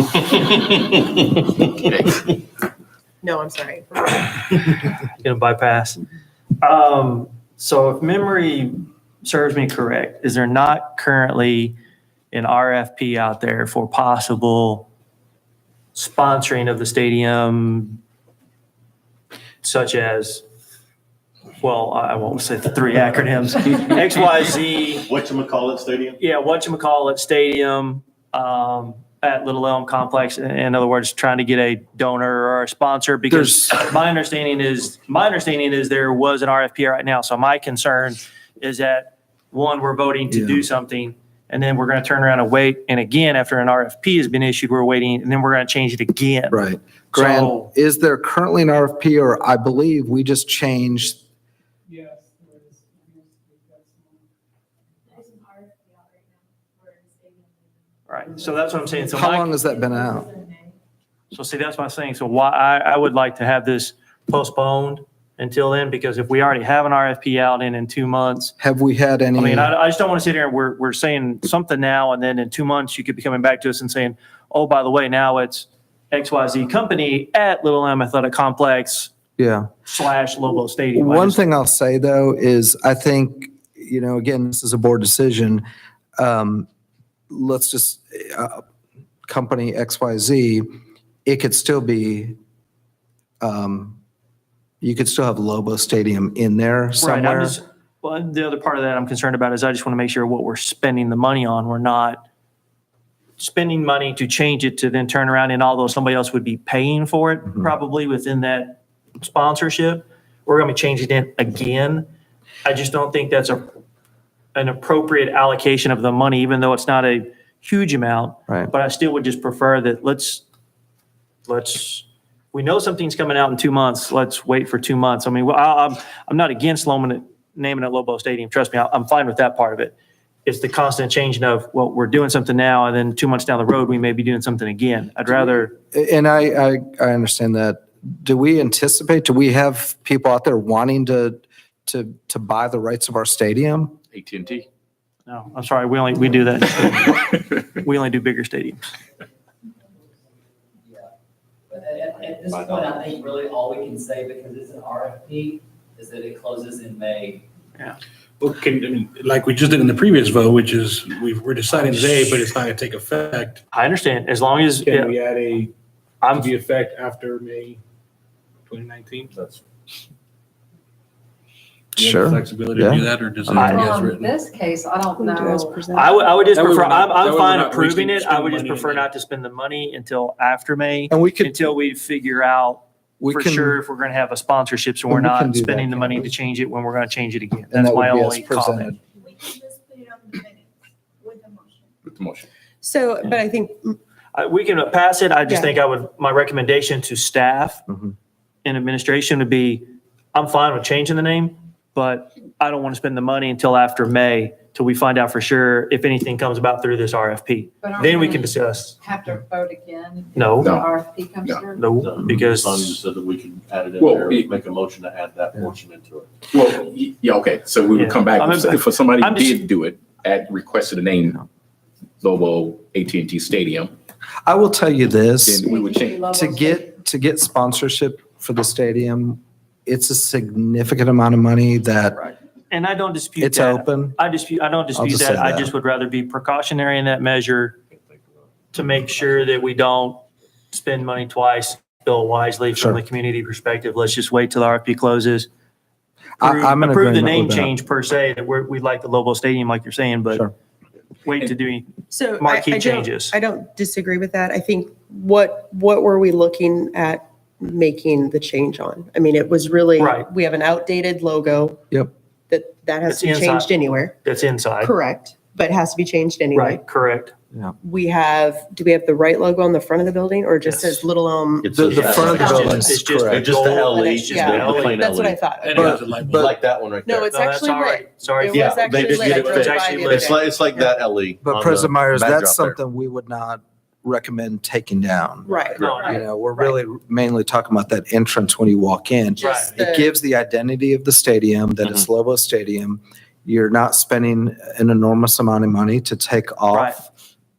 No, I'm sorry. Gonna bypass. So if memory serves me correct, is there not currently an RFP out there for possible sponsoring of the stadium, such as, well, I won't say the three acronyms, XYZ. Whatchamacallit Stadium? Yeah, whatchamacallit Stadium at Little Elm Complex. In other words, trying to get a donor or a sponsor, because my understanding is there was an RFP right now. So my concern is that, one, we're voting to do something, and then we're going to turn around and wait. And again, after an RFP has been issued, we're waiting, and then we're going to change it again. Right. Grant, So- is there currently an RFP, or I believe we just changed? Right. So that's what I'm saying. So How long has that been out? So see, that's what I'm saying. So why, I would like to have this postponed until then, because if we already have an RFP out in 2 months, Have we had any? I mean, I just don't want to sit here and we're saying something now, and then in 2 months, you could be coming back to us and saying, oh, by the way, now it's XYZ company at Little Elm Athletic Complex Yeah. / Lobo Stadium. One thing I'll say, though, is I think, again, this is a board decision. Let's just, company XYZ, it could still be, you could still have Lobo Stadium in there Right. somewhere. Well, the other part of that I'm concerned about is I just want to make sure what we're spending the money on, we're not spending money to change it to then turn around, and although somebody else would be paying for it probably within that sponsorship, we're going to be changing it again. I just don't think that's an appropriate allocation of the money, even though it's not a huge amount. Right. But I still would just prefer that we know something's coming out in 2 months. Let's wait for 2 months. I mean, I'm not against naming it Lobo Stadium. Trust me, I'm fine with that part of it. It's the constant changing of, well, we're doing something now, and then 2 months down the road, we may be doing something again. I'd rather. And I understand that. Do we have people out there wanting to buy the rights of our stadium? AT&T. No, I'm sorry. We do that. We only do bigger stadiums. But at this point, I think really all we can say, because it's an RFP, is that it closes in May. Yeah. Well, like we just did in the previous vote, which is we're deciding today, but it's not going to take effect. I understand. As long as. Can we add to the effect after May 2019? That's. Sure. Flexibility to do that, or does it have to be as In written? this case, I don't know. I would just That way prefer, we're not- that I'm way we're fine not approving wasting it. I would just money on prefer it. not to spend the money until after May, And we could, until we figure out we for can, sure if we're going to have a sponsorship, so we're And we can not do that, spending the money can't to we? change it when we're going to change it again. and That's that my would be only as presented. comment. With the motion. So, but I think, We can pass it. I just Yeah. think my recommendation to staff Mhm. and administration would be, I'm fine with changing the name, but I don't want to spend the money until after May, till we find out for sure if anything comes about through this RFP. But aren't Then we we can discuss. have to vote again? No. If the No. RFP comes No. through? No, because. Sonny just said that we can add it in Well, there, it- make a motion to add that portion into it. Well, yeah, okay. So we would Yeah. come back, if somebody I'm just- did do it, requested the name Lobo AT&T Stadium, I will tell you this, then we would change. to to get sponsorship for the stadium, it's a significant amount of money that And I don't dispute it's that. open. I don't dispute just that. say I that. just would rather be precautionary in that measure to make sure that we don't spend money twice, bill wisely from the community perspective. Let's just wait till the RFP closes. I'm in Approve the agreement name with that. change per se, that we'd like the Lobo Stadium, like you're saying, but wait to do So marquee I don't- changes. I don't disagree with that. I think what were we looking at making the change on? I mean, it was really, Right. we have an outdated logo. Yep. That has It's to be inside. changed anywhere. That's inside. Correct, but it has to be changed anyway. Right, correct. Yeah. Do we have the right logo on the front of the building or it just says Little Elm? It's The front of the It's building just- is it's just correct. Just the gold LE, and it's just Yeah, the LE. plain That's what I LED. thought. And it But- has a light We bulb. like that one right there. No, it's No, that's actually all right. lit. Sorry. It was Yeah, they actually did lit. get I it drove fixed. by the other It's day. like that LE. But on President the Myers, backdrop that's there. something we would not recommend taking down. Right. No, You know, we're really mainly talking about that entrance when you walk in. Just It the- gives the identity of the stadium, that it's Lobo Stadium. You're not spending an enormous amount of money to take Right. off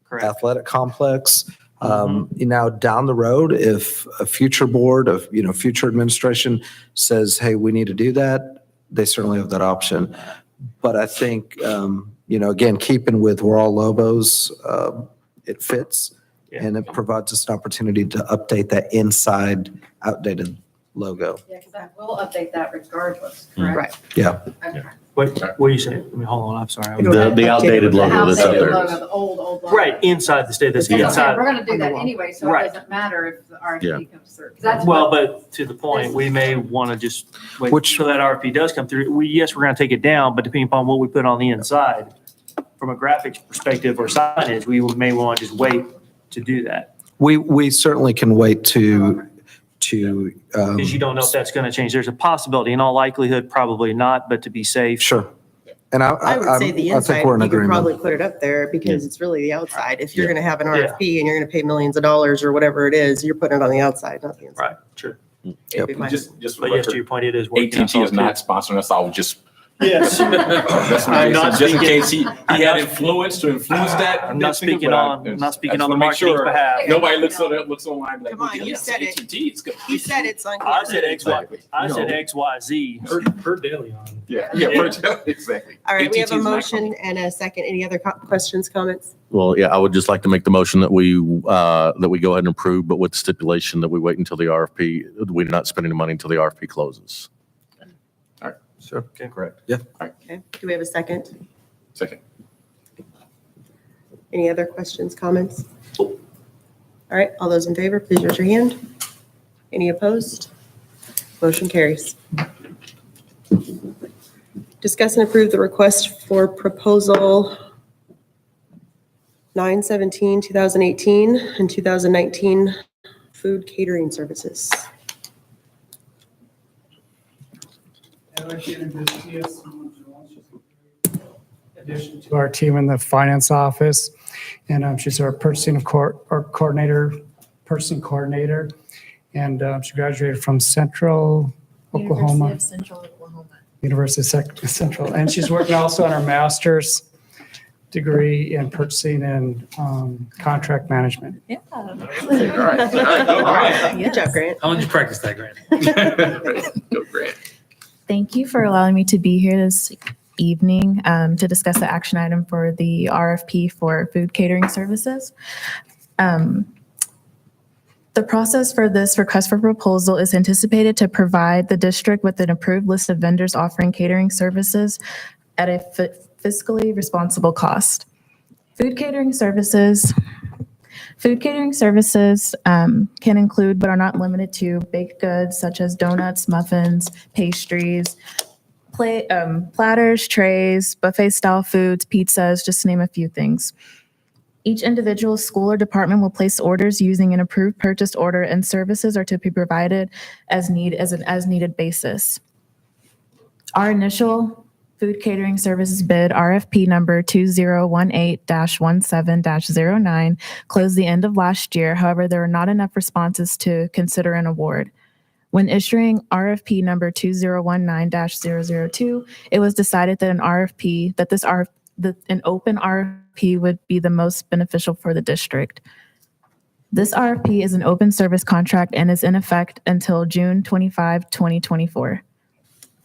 Correct. athletic complex. You know, down the road, if a future board of, future administration says, hey, we need to do that, they certainly have that option. But I think, again, keeping with we're all Lobos, it fits. Yeah. And it provides us an opportunity to update that inside outdated logo. Yeah, because I will update that regardless, Mm. correct? Yeah. Okay. What are you saying? I mean, hold on, I'm sorry. The outdated logo that's up Outdated there. logo, the old logo. Right, inside the state, that's That's okay, inside. we're gonna do that anyway, so Right. it doesn't matter if the Yeah. RFP comes through. 'Cause that's Well, what- but to the point, we may want to just wait Which- till that RFP does come through. Yes, we're going to take it down, but depending upon what we put on the inside, from a graphics perspective or signage, we may want to just wait to do that. We certainly can wait to, Because you don't know if that's going to change. There's a possibility, in all likelihood, probably not, but to be safe. sure. And I would say the I inside, think we're in you could probably agreement. put it up there because it's really the outside. If you're Yeah. gonna have an RFP and you're gonna pay millions of dollars or whatever it is, you're putting it on the outside, not the inside. Right, true. It'd be my- Just for But the yes, to your record, point, it is working. AT&T is not sponsoring us. I was just, Yes. that's I'm not just in speaking- case he had influence to influence that. I'm not that thing, speaking but on- I I'm not speaking just on the wanna make marketing's sure behalf. Nobody looks online and be like, Come on, "Oh, you yes, said it. AT&T, it's good." He said it's on. I said X, Y. Exactly. I You said know. X, Y, Z. Per daily on. Yeah, exactly. All right, we have AT&T a is not motion and a second. Any other questions, comments? Well, yeah, I would just like to make the motion that we go ahead and approve, but with the stipulation that we wait until the RFP, we're not spending the money until the RFP closes. Sure. Okay. Correct. Yeah. Okay, do we have a second? Second. Any other questions, comments? All right, all those in favor, please raise your hand. Any opposed? Motion carries. Discuss and approve the request for proposal 9/17/2018 and 2019 food catering services. Addition to our team in the finance office, and she's our purchasing coordinator, and she graduated from Central Oklahoma, Central Oklahoma. University of Central, and she's working also on her master's degree in purchasing and contract management. Yeah. All right. Good job, Grant. How long did you practice that, Grant? Go, Grant. Thank you for allowing me to be here this evening to discuss the action item for the RFP for food catering services. The process for this request for proposal is anticipated to provide the district with an approved list of vendors offering catering services at a fiscally responsible cost. Food catering services can include but are not limited to baked goods such as donuts, muffins, pastries, platters, trays, buffet-style foods, pizzas, just to name a few things. Each individual school or department will place orders using an approved purchase order, and services are to be provided as an as-needed basis. Our initial food catering services bid, RFP number 2018-17-09, closed the end of last year. However, there were not enough responses to consider an award. When issuing RFP number 2019-002, it was decided that an open RFP would be the most beneficial for the district. This RFP is an open service contract and is in effect until June 25, 2024.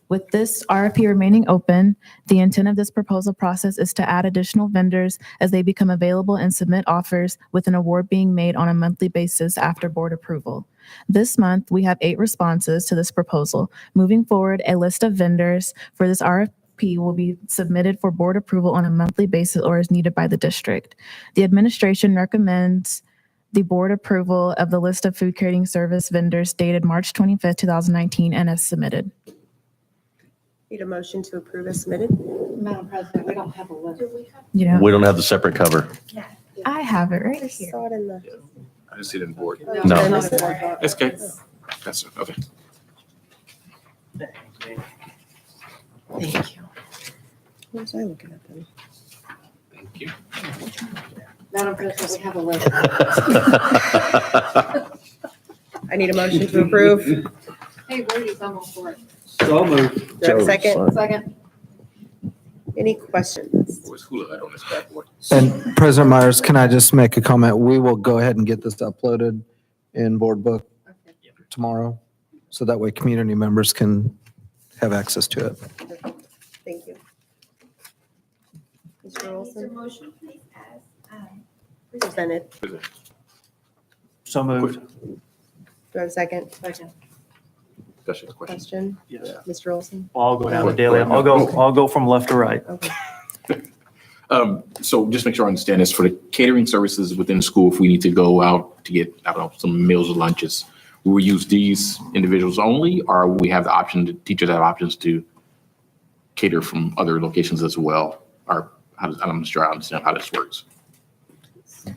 With this RFP remaining open, the intent of this proposal process is to add additional vendors as they become available and submit offers, with an award being made on a monthly basis after board approval. This month, we have 8 responses to this proposal. Moving forward, a list of vendors for this RFP will be submitted for board approval on a monthly basis or as needed by the district. The administration recommends the board approval of the list of food catering service vendors dated March 25th, 2019, and as submitted. Need a motion to approve as submitted? Madam President, we don't have a list. You know, We don't have the separate cover. I have it right I here. saw it in the. I just see it in the board. No. I missed it. That's okay. That's, okay. Thank you. What was I looking at then? Thank you. Madam President, we have a list. I need a motion to approve. Do Hey, Rudy's almost for it. So moved. I have a second? Second. Any questions? Where's Hula Hut on this bad boy? And President Myers, can I just make a comment? We will go ahead and get this uploaded in Board Book tomorrow, so that way community members can have access to it. Thank you. Mr. Olson? Motion, please, as Presented. So moved. Do I have a second? Second. Discussion, question. Question? Yes. Mr. Olson? I'll go down the daily. I'll go from left to right. Okay. So just make sure I understand this, for the catering services within the school, if we need to go out to get, I don't know, some meals or lunches, will we use these individuals only, or we have the option, teachers have options to cater from other locations as well? Or how does, I'm not sure I understand how this works.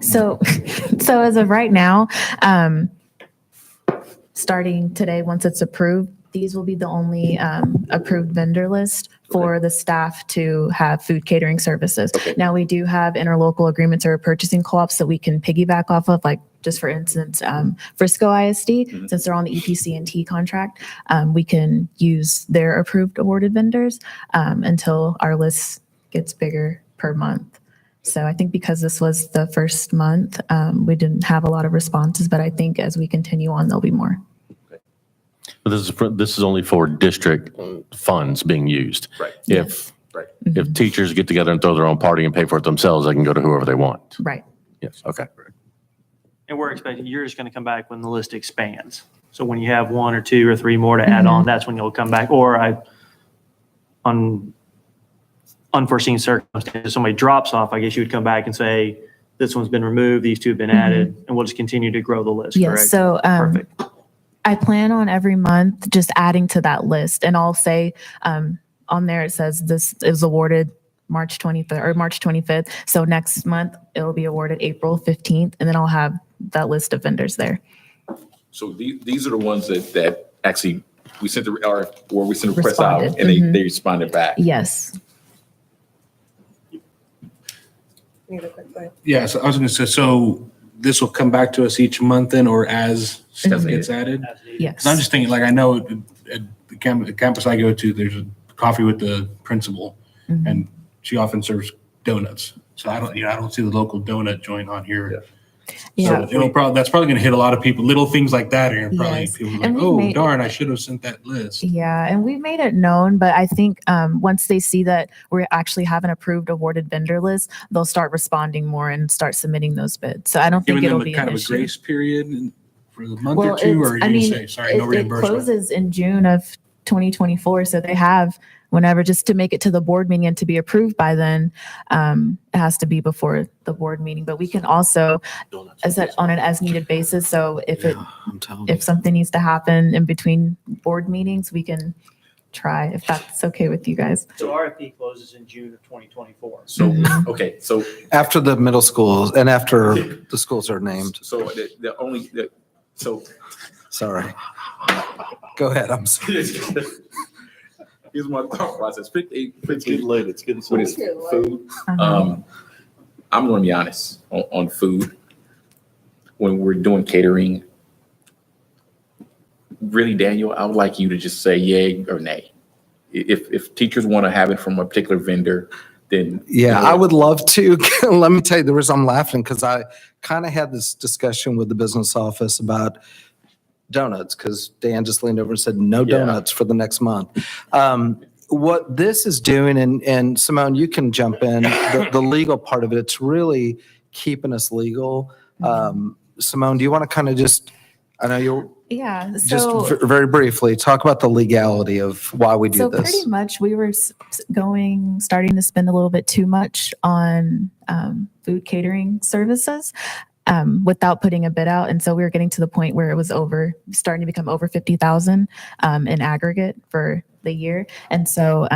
So as of right now, starting today, once it's approved, these will be the only approved vendor list for the staff to have food catering services. Okay. Now, we do have interlocal agreements or purchasing co-ops that we can piggyback off of, like just for instance, Frisco ISD, since they're on the EPC&T contract, we can use their approved awarded vendors until our list gets bigger per month. So I think because this was the first month, we didn't have a lot of responses, but I think as we continue on, there'll be more. But this is only for district funds being used. Right. If Right. if teachers get together and throw their own party and pay for it themselves, they can go to whoever they want. Right. Yes. Okay. And we're expecting, you're just going to come back when the list expands. So when you have 1 or 2 or 3 more to add on, that's when you'll come back. Or on unforeseen circumstances, somebody drops off, I guess you would come back and say, this one's been removed, these 2 have been added, and we'll just continue to grow the list, Yes. correct? So Perfect. I plan on every month just adding to that list, and I'll say on there it says this is awarded March 23rd or March 25th. So next month it'll be awarded April 15th, and then I'll have that list of vendors there. So these are the ones that actually we sent we sent a request out Responded. and they responded back. Yes. Any other quick question? Yeah, so I was gonna say, so this will come back to us each month then, or as stuff gets added? Yes. 'Cause I'm just thinking, like, I know at the campus I go to, there's a coffee with the principal, and she often serves donuts. So I don't see the local donut joint on here. Yeah. So that's probably gonna hit a lot of people. Little things like that are probably Yes. people And like, we oh, made- darn, I should have sent that list. Yeah, and we've made it known, but I think once they see that we actually have an approved awarded vendor list, they'll start responding more and start submitting those bids. So I don't think Giving it'll them be a kind an of a issue. grace period for the month Well, or two, or are you I gonna mean, say, sorry, no it reimbursement? closes in June of 2024, so they have whenever, just to make it to the board meeting and to be approved by then. It has to be before the board meeting, but we can also, as that on an as needed basis. So if something needs to happen in between board meetings, we can try, if that's okay with you guys. So RFP closes in June of 2024. So, okay, so After the middle schools and after the schools are named. so so Sorry. Go ahead. I'm sorry. here's my thought process. It's getting late. It's getting When it's food, I'm going to be honest on food. When we're doing catering, really, Daniel, I would like you to just say yay or nay. If teachers want to have it from a particular vendor, then. Yeah, I would love to. Let me tell you the reason I'm laughing, because I kind of had this discussion with the business office about donuts, because Dan just leaned over and said, no Yeah. donuts for the next month. What this is doing, and Simone, you can jump in, the legal part of it, it's really keeping us legal. Simone, do you want to kind of just, I know you'll, Yeah, just so. very briefly, talk about the legality of why we do So this. pretty much we were starting to spend a little bit too much on food catering services without putting a bid out. And so we were getting to the point where it was starting to become over 50,000 in aggregate for the year. And so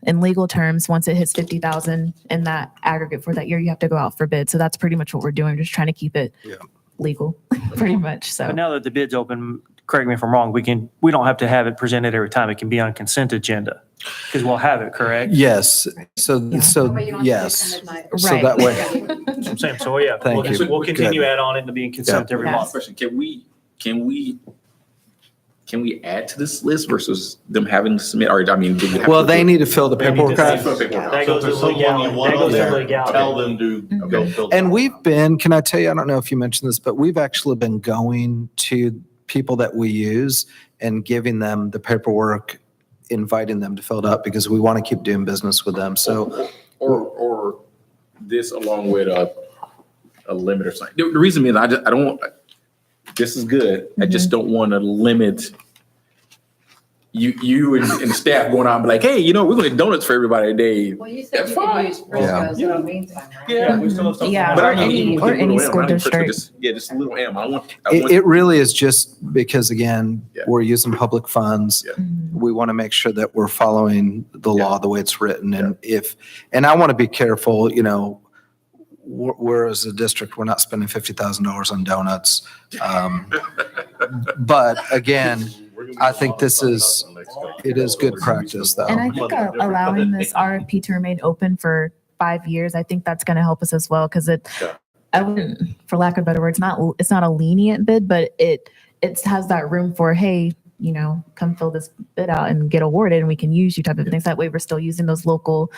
in legal terms, once it hits 50,000 in that aggregate for that year, you have to go out for bid. So that's pretty much what we're doing, just trying to keep it legal, pretty much. So. But now that the bid's open, correct me if I'm wrong, we don't have to have it presented every time. It can be on consent agenda because we'll have it, correct? Yes, so yes. So that way. That's what I'm saying. So yeah, Thank you. we'll continue Good. add on it to be in consent every month. Question, can we add to this list versus them having to submit, or I mean, do we have Well, to they do- need to fill the paperwork out. That goes to legality. That goes to legality. Tell them to go fill. And we've been, can I tell you, I don't know if you mentioned this, but we've actually been going to people that we use and giving them the paperwork, inviting them to fill it out because we want to keep doing business with them. So, Or this along with a limit or something. The reason being, I don't, this is good. I just don't want to limit you and the staff going out and be like, hey, we're going to do donuts for everybody today. Well, you said That's you could fine. use Frisco's in the meantime, right? Yeah, we still have something. Yeah, But or I mean, any- even or with any little school M, not even Frisco, district. just a little M. I want. it really is just because, again, we're using public funds. Mm-hmm. We want to make sure that we're following the law the way it's written. And I want to be careful, we're as a district, we're not spending $50,000 on donuts. But again, I think it is good practice though. And I think allowing this RFP to remain open for 5 years, I think that's going to help us as well because I wouldn't, for lack of better words, it's not a lenient bid, but it has that room for, hey, come fill this bid out and get awarded and we can use you type of things. That way we're still using those local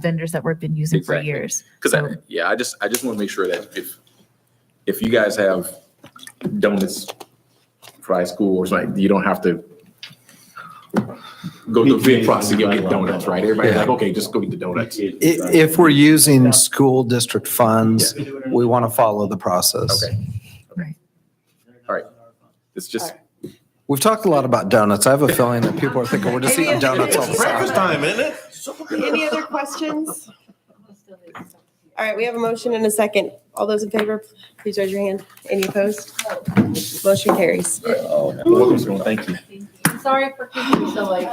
vendors that we've been using for years. Because I just want to make sure that if you guys have donuts for high school or something, you don't have to go through the bid process to get donuts, right? Everybody's like, okay, just go get the donuts. If we're using school district funds, we want to follow the process. Okay. Right. All right. It's just. We've talked a lot about donuts. I have a feeling that people are thinking we're just eating donuts all the time. Breakfast time, isn't it? Any other questions? All right, we have a motion and a second. All those in favor, please raise your hand. Any opposed? Motion carries. Thank you. Sorry for keeping you so late.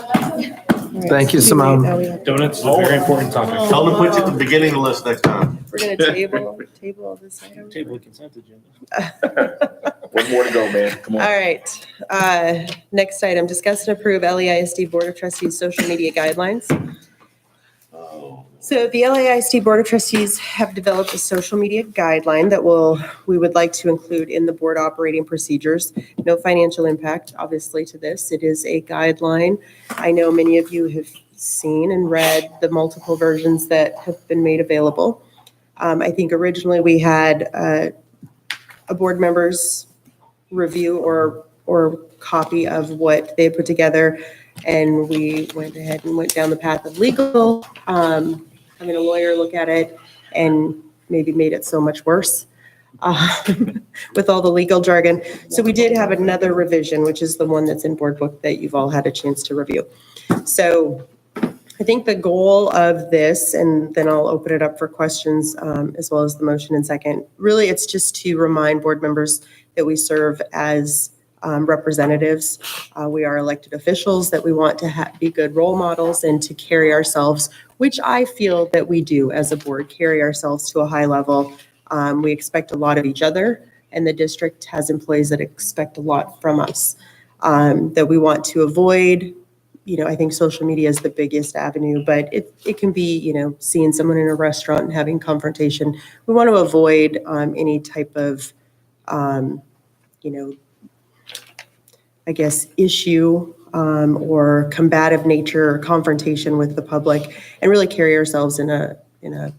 Thank you, Simone. Donuts is a very important topic. Tell them to put you at the beginning of the list next time. We're going to table this item. Table of consent agenda. One more to go, man. Come All on. right, next item, discuss and approve LEISD Board of Trustees social media guidelines. So the LAISD Board of Trustees have developed a social media guideline that we would like to include in the board operating procedures. No financial impact, obviously, to this. It is a guideline. I know many of you have seen and read the multiple versions that have been made available. I think originally we had a board member's review or copy of what they put together, and we went ahead and went down the path of legal, having a lawyer look at it and maybe made it so much worse with all the legal jargon. So we did have another revision, which is the one that's in board book that you've all had a chance to review. So I think the goal of this, and then I'll open it up for questions as well as the motion in second. Really, it's just to remind board members that we serve as representatives. We are elected officials, that we want to be good role models and to carry ourselves, which I feel that we do as a board, carry ourselves to a high level. We expect a lot of each other, and the district has employees that expect a lot from us. That we want to avoid, I think social media is the biggest avenue, but it can be, seeing someone in a restaurant and having confrontation. We want to avoid any type of, I guess, issue or combative nature or confrontation with the public, and really carry ourselves in in a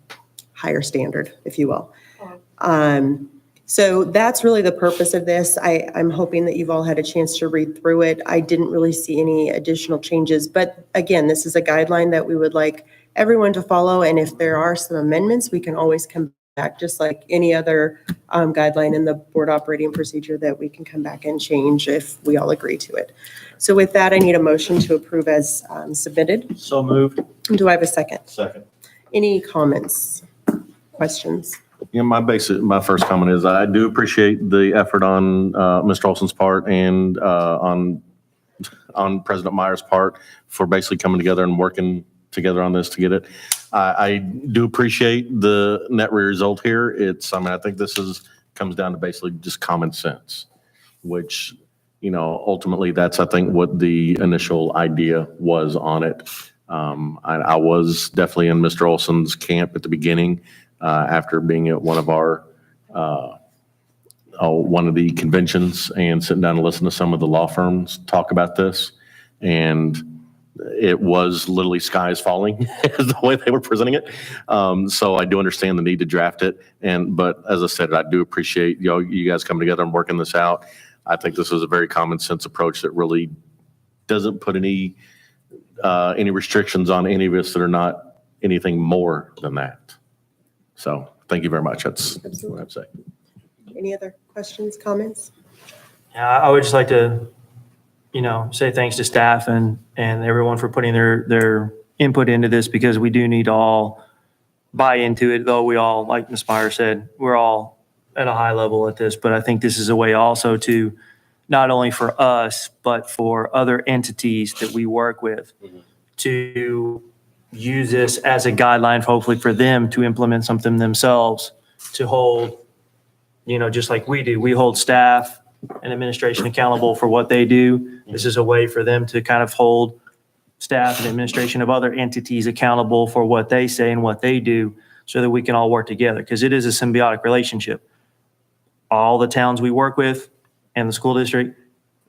higher standard, if you will. So that's really the purpose of this. I'm hoping that you've all had a chance to read through it. I didn't really see any additional changes, but again, this is a guideline that we would like everyone to follow. And if there are some amendments, we can always come back, just like any other guideline in the board operating procedure that we can come back and change if we all agree to it. So with that, I need a motion to approve as submitted. So moved. Do I have a second? Second. Any comments, questions? You know, my first comment is I do appreciate the effort on Mr. Olson's part and on President Meyer's part for basically coming together and working together on this to get it. I do appreciate the net result here. I think this comes down to basically just common sense, which, you know, ultimately that's, I think, what the initial idea was on it. I was definitely in Mr. Olson's camp at the beginning. After being at one of the conventions and sitting down and listening to some of the law firms talk about this. And it was literally skies falling is the way they were presenting it. So I do understand the need to draft it. But as I said, I do appreciate you guys coming together and working this out. I think this is a very common sense approach that really doesn't put any restrictions on any of us that are not anything more than that. So thank you very much. That's what I'd say. Any other questions, comments? Yeah, I would just like to, say thanks to staff and everyone for putting their input into this, because we do need to all buy into it, though we all, like Ms. Meyer said, we're all at a high level at this. But I think this is a way also to, not only for us, but for other entities that we work with to use this as a guideline, hopefully for them to implement something themselves, to hold, just like we do. We hold staff and administration accountable for what they do. This is a way for them to kind of hold staff and administration of other entities accountable for what they say and what they do, so that we can all work together, because it is a symbiotic relationship. All the towns we work with and the school district,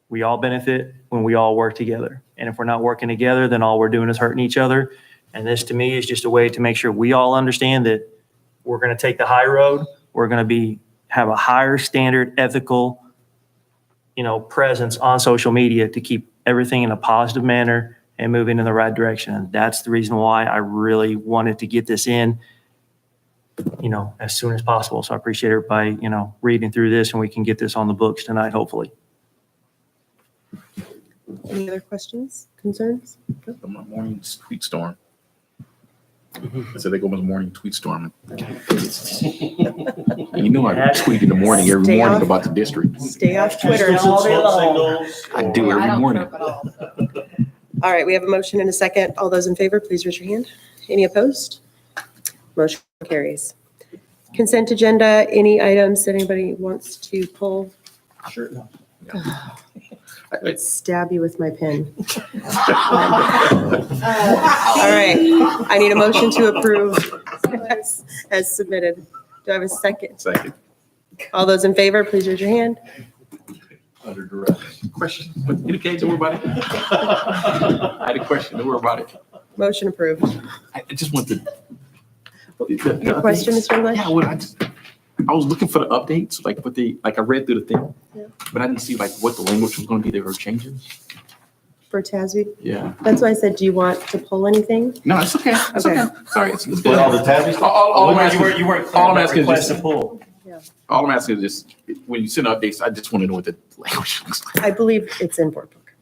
we all benefit when we all work together. And if we're not working together, then all we're doing is hurting each other. And this, to me, is just a way to make sure we all understand that we're going to take the high road. We're going to have a higher standard, ethical, presence on social media to keep everything in a positive manner and moving in the right direction. And that's the reason why I really wanted to get this in, as soon as possible. So I appreciate everybody, reading through this, and we can get this on the books tonight, hopefully. Any other questions, concerns? My morning tweet storm. I said they go with the morning tweet storm. I tweet in the morning every morning about the district. Stay off Twitter all day long. I do every morning. All right, we have a motion and a second. All those in favor, please raise your hand. Any opposed? Motion carries. Consent agenda, any items that anybody wants to pull? Sure. I would stab you with my pen. All right, I need a motion to approve as submitted. Do I have a second? Second. All those in favor, please raise your hand. Under duress. Question. Any case, don't worry about it. I had a question. Don't worry about it. Motion approved. I just want to. Your question, Mr. English? Yeah, well, I was looking for the updates, I read through the thing, but I didn't see what the language was going to be. They were changing. For TASB? Yeah. That's why I said, do you want to pull anything? No, it's okay. It's okay. Sorry. It's good. All the TASB stuff? All I'm asking, You weren't clear all I'm about asking is request just, to pull. all I'm asking is just, when you send updates, I just want to know what the language looks like. I believe it's in board book.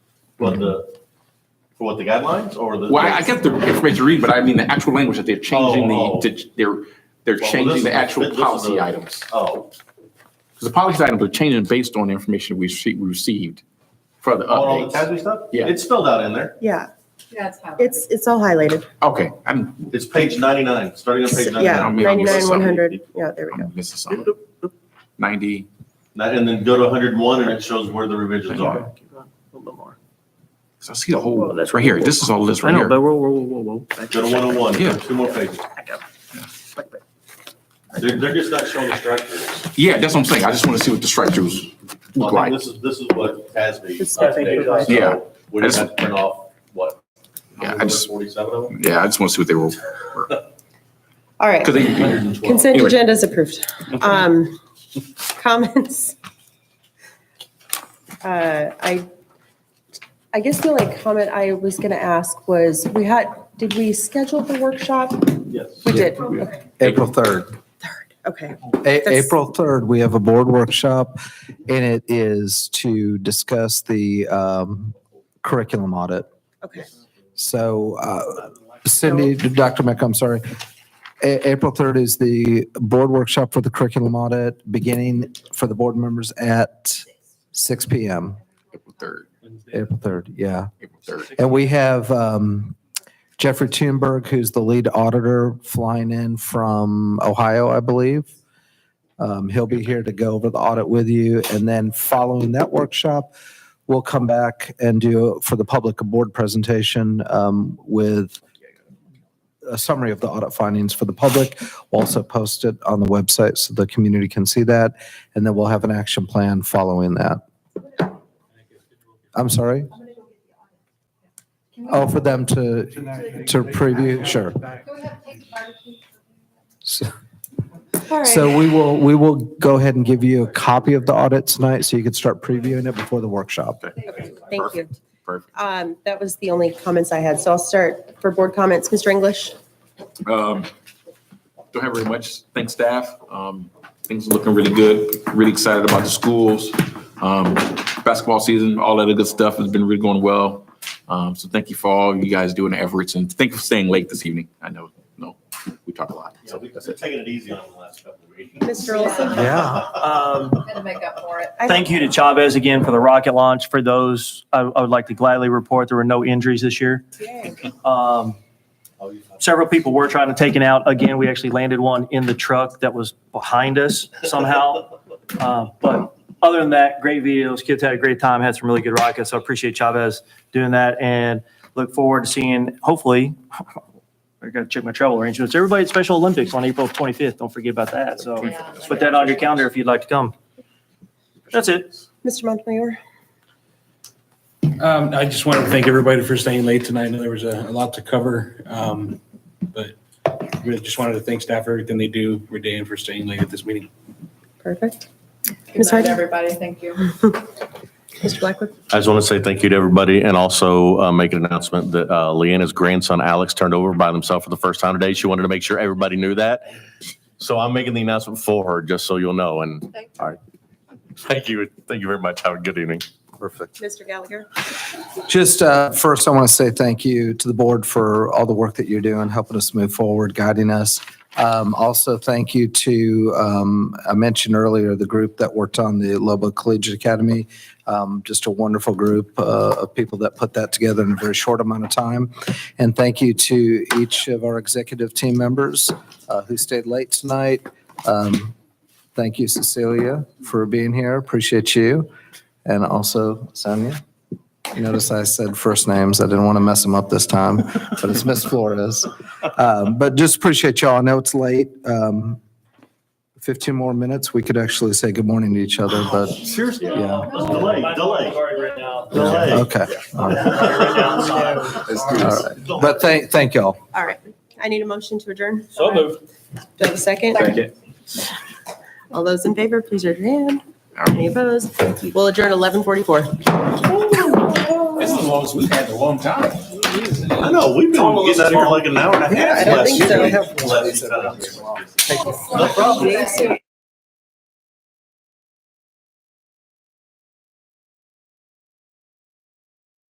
For what, the guidelines or the? Well, I got the information to read, but I mean the actual language that they're changing they're changing the actual policy items. Oh. Because the policy items are changing based on the information we received for the All the updates. TASB stuff? Yeah. It's spelled out in there. Yeah, Yeah, it's how. it's all highlighted. Okay. It's page 99, starting on page 99. Yeah, I'm missing 99, something. 100. Yeah, there we go. I'm missing something. 90. And then go to 101 and it shows where the revisions are. A little bit more. So I see the whole, that's right here. This is all this I right know, here. but whoa. Go to 101, Yeah. 2 more pages. They're just not showing the structures. Yeah, that's what I'm saying. I just want to see what the structures look I like. think this is what TASB. This is what they do. So Yeah. We just have to print off, what? Yeah, I just 47 of them? Yeah, I just want to see what they were. All right. Because they can be here as well. Consent Anyway. agenda is approved. Comments? I guess the only comment I was going to ask was, did we schedule the workshop? Yes. We did. Yeah, we- Okay. April 3rd. Okay. That's- April 3rd, we have a board workshop, and it is to discuss the curriculum audit. Okay. So Cindy, Dr. Mick, I'm sorry. April 3rd is the board workshop for the curriculum audit, beginning for the board members at 6 PM. April 3rd. April 3rd, yeah. April 3rd. And we have Jeffrey Thunberg, who's the lead auditor, flying in from Ohio, I believe. He'll be here to go over the audit with you. And then following that workshop, we'll come back and do, for the public, a board presentation with a summary of the audit findings for the public. We'll also post it on the website so the community can see that. And then we'll have an action plan following that. I'm sorry? Oh, for them to preview, sure. All right. So we will go ahead and give you a copy of the audit tonight so you can start previewing it before the workshop. Thank you. Perfect. That was the only comments I had. So I'll start for board comments. Mr. English? Don't have very much. Thanks, staff. Things are looking really good. Really excited about the schools. Basketball season, all that good stuff has been really going well. So thank you for all you guys doing the efforts, and thank you for staying late this evening. I know, we talk a lot. So that's it. Taking it easy on the last couple of weeks. Mr. Olson? Gonna make up for it. Thank you to Chavez again for the rocket launch. For those, I would like to gladly report there were no injuries this year. Several people were trying to take it out. Again, we actually landed one in the truck that was behind us somehow. But other than that, great videos. Kids had a great time, had some really good rockets. So I appreciate Chavez doing that and look forward to seeing, hopefully, I got to check my travel arrangements. Everybody at Special Olympics on April 25th. Don't forget about that. So put that on your calendar if you'd like to come. That's it. Mr. Montemayor? I just wanted to thank everybody for staying late tonight. I know there was a lot to cover. But really just wanted to thank staff for everything they do every day and for staying late at this meeting. Perfect. Good Ms. night, Harden? everybody. Thank you. Mr. Blackwood? I just want to say thank you to everybody and also make an announcement that Leanna's grandson, Alex, turned over by himself for the first time today. She wanted to make sure everybody knew that. So I'm making the announcement for her, just so you'll know. And all right. Thank you. Thank you very much. Have a good evening. Perfect. Mr. Gallagher? Just first, I want to say thank you to the board for all the work that you're doing, helping us move forward, guiding us. Also, thank you to, I mentioned earlier, the group that worked on the Lobo Collegiate Academy. Just a wonderful group of people that put that together in a very short amount of time. And thank you to each of our executive team members who stayed late tonight. Thank you, Cecilia, for being here. Appreciate you. And also Sonia. Notice I said first names. I didn't want to mess them up this time, but it's Miss Flores. But just appreciate y'all. I know it's late. 15 more minutes, we could actually say good morning to each other, but Seriously? yeah. Delay. Okay. All right. But thank y'all. All right. I need a motion to adjourn. So moved. Do I have a second? All those in favor, please raise your hand. Any opposed? We'll adjourn 11:44. This is the longest we've had in a long time. I know, we've been getting out here like an hour and a half. I don't think so. No problem.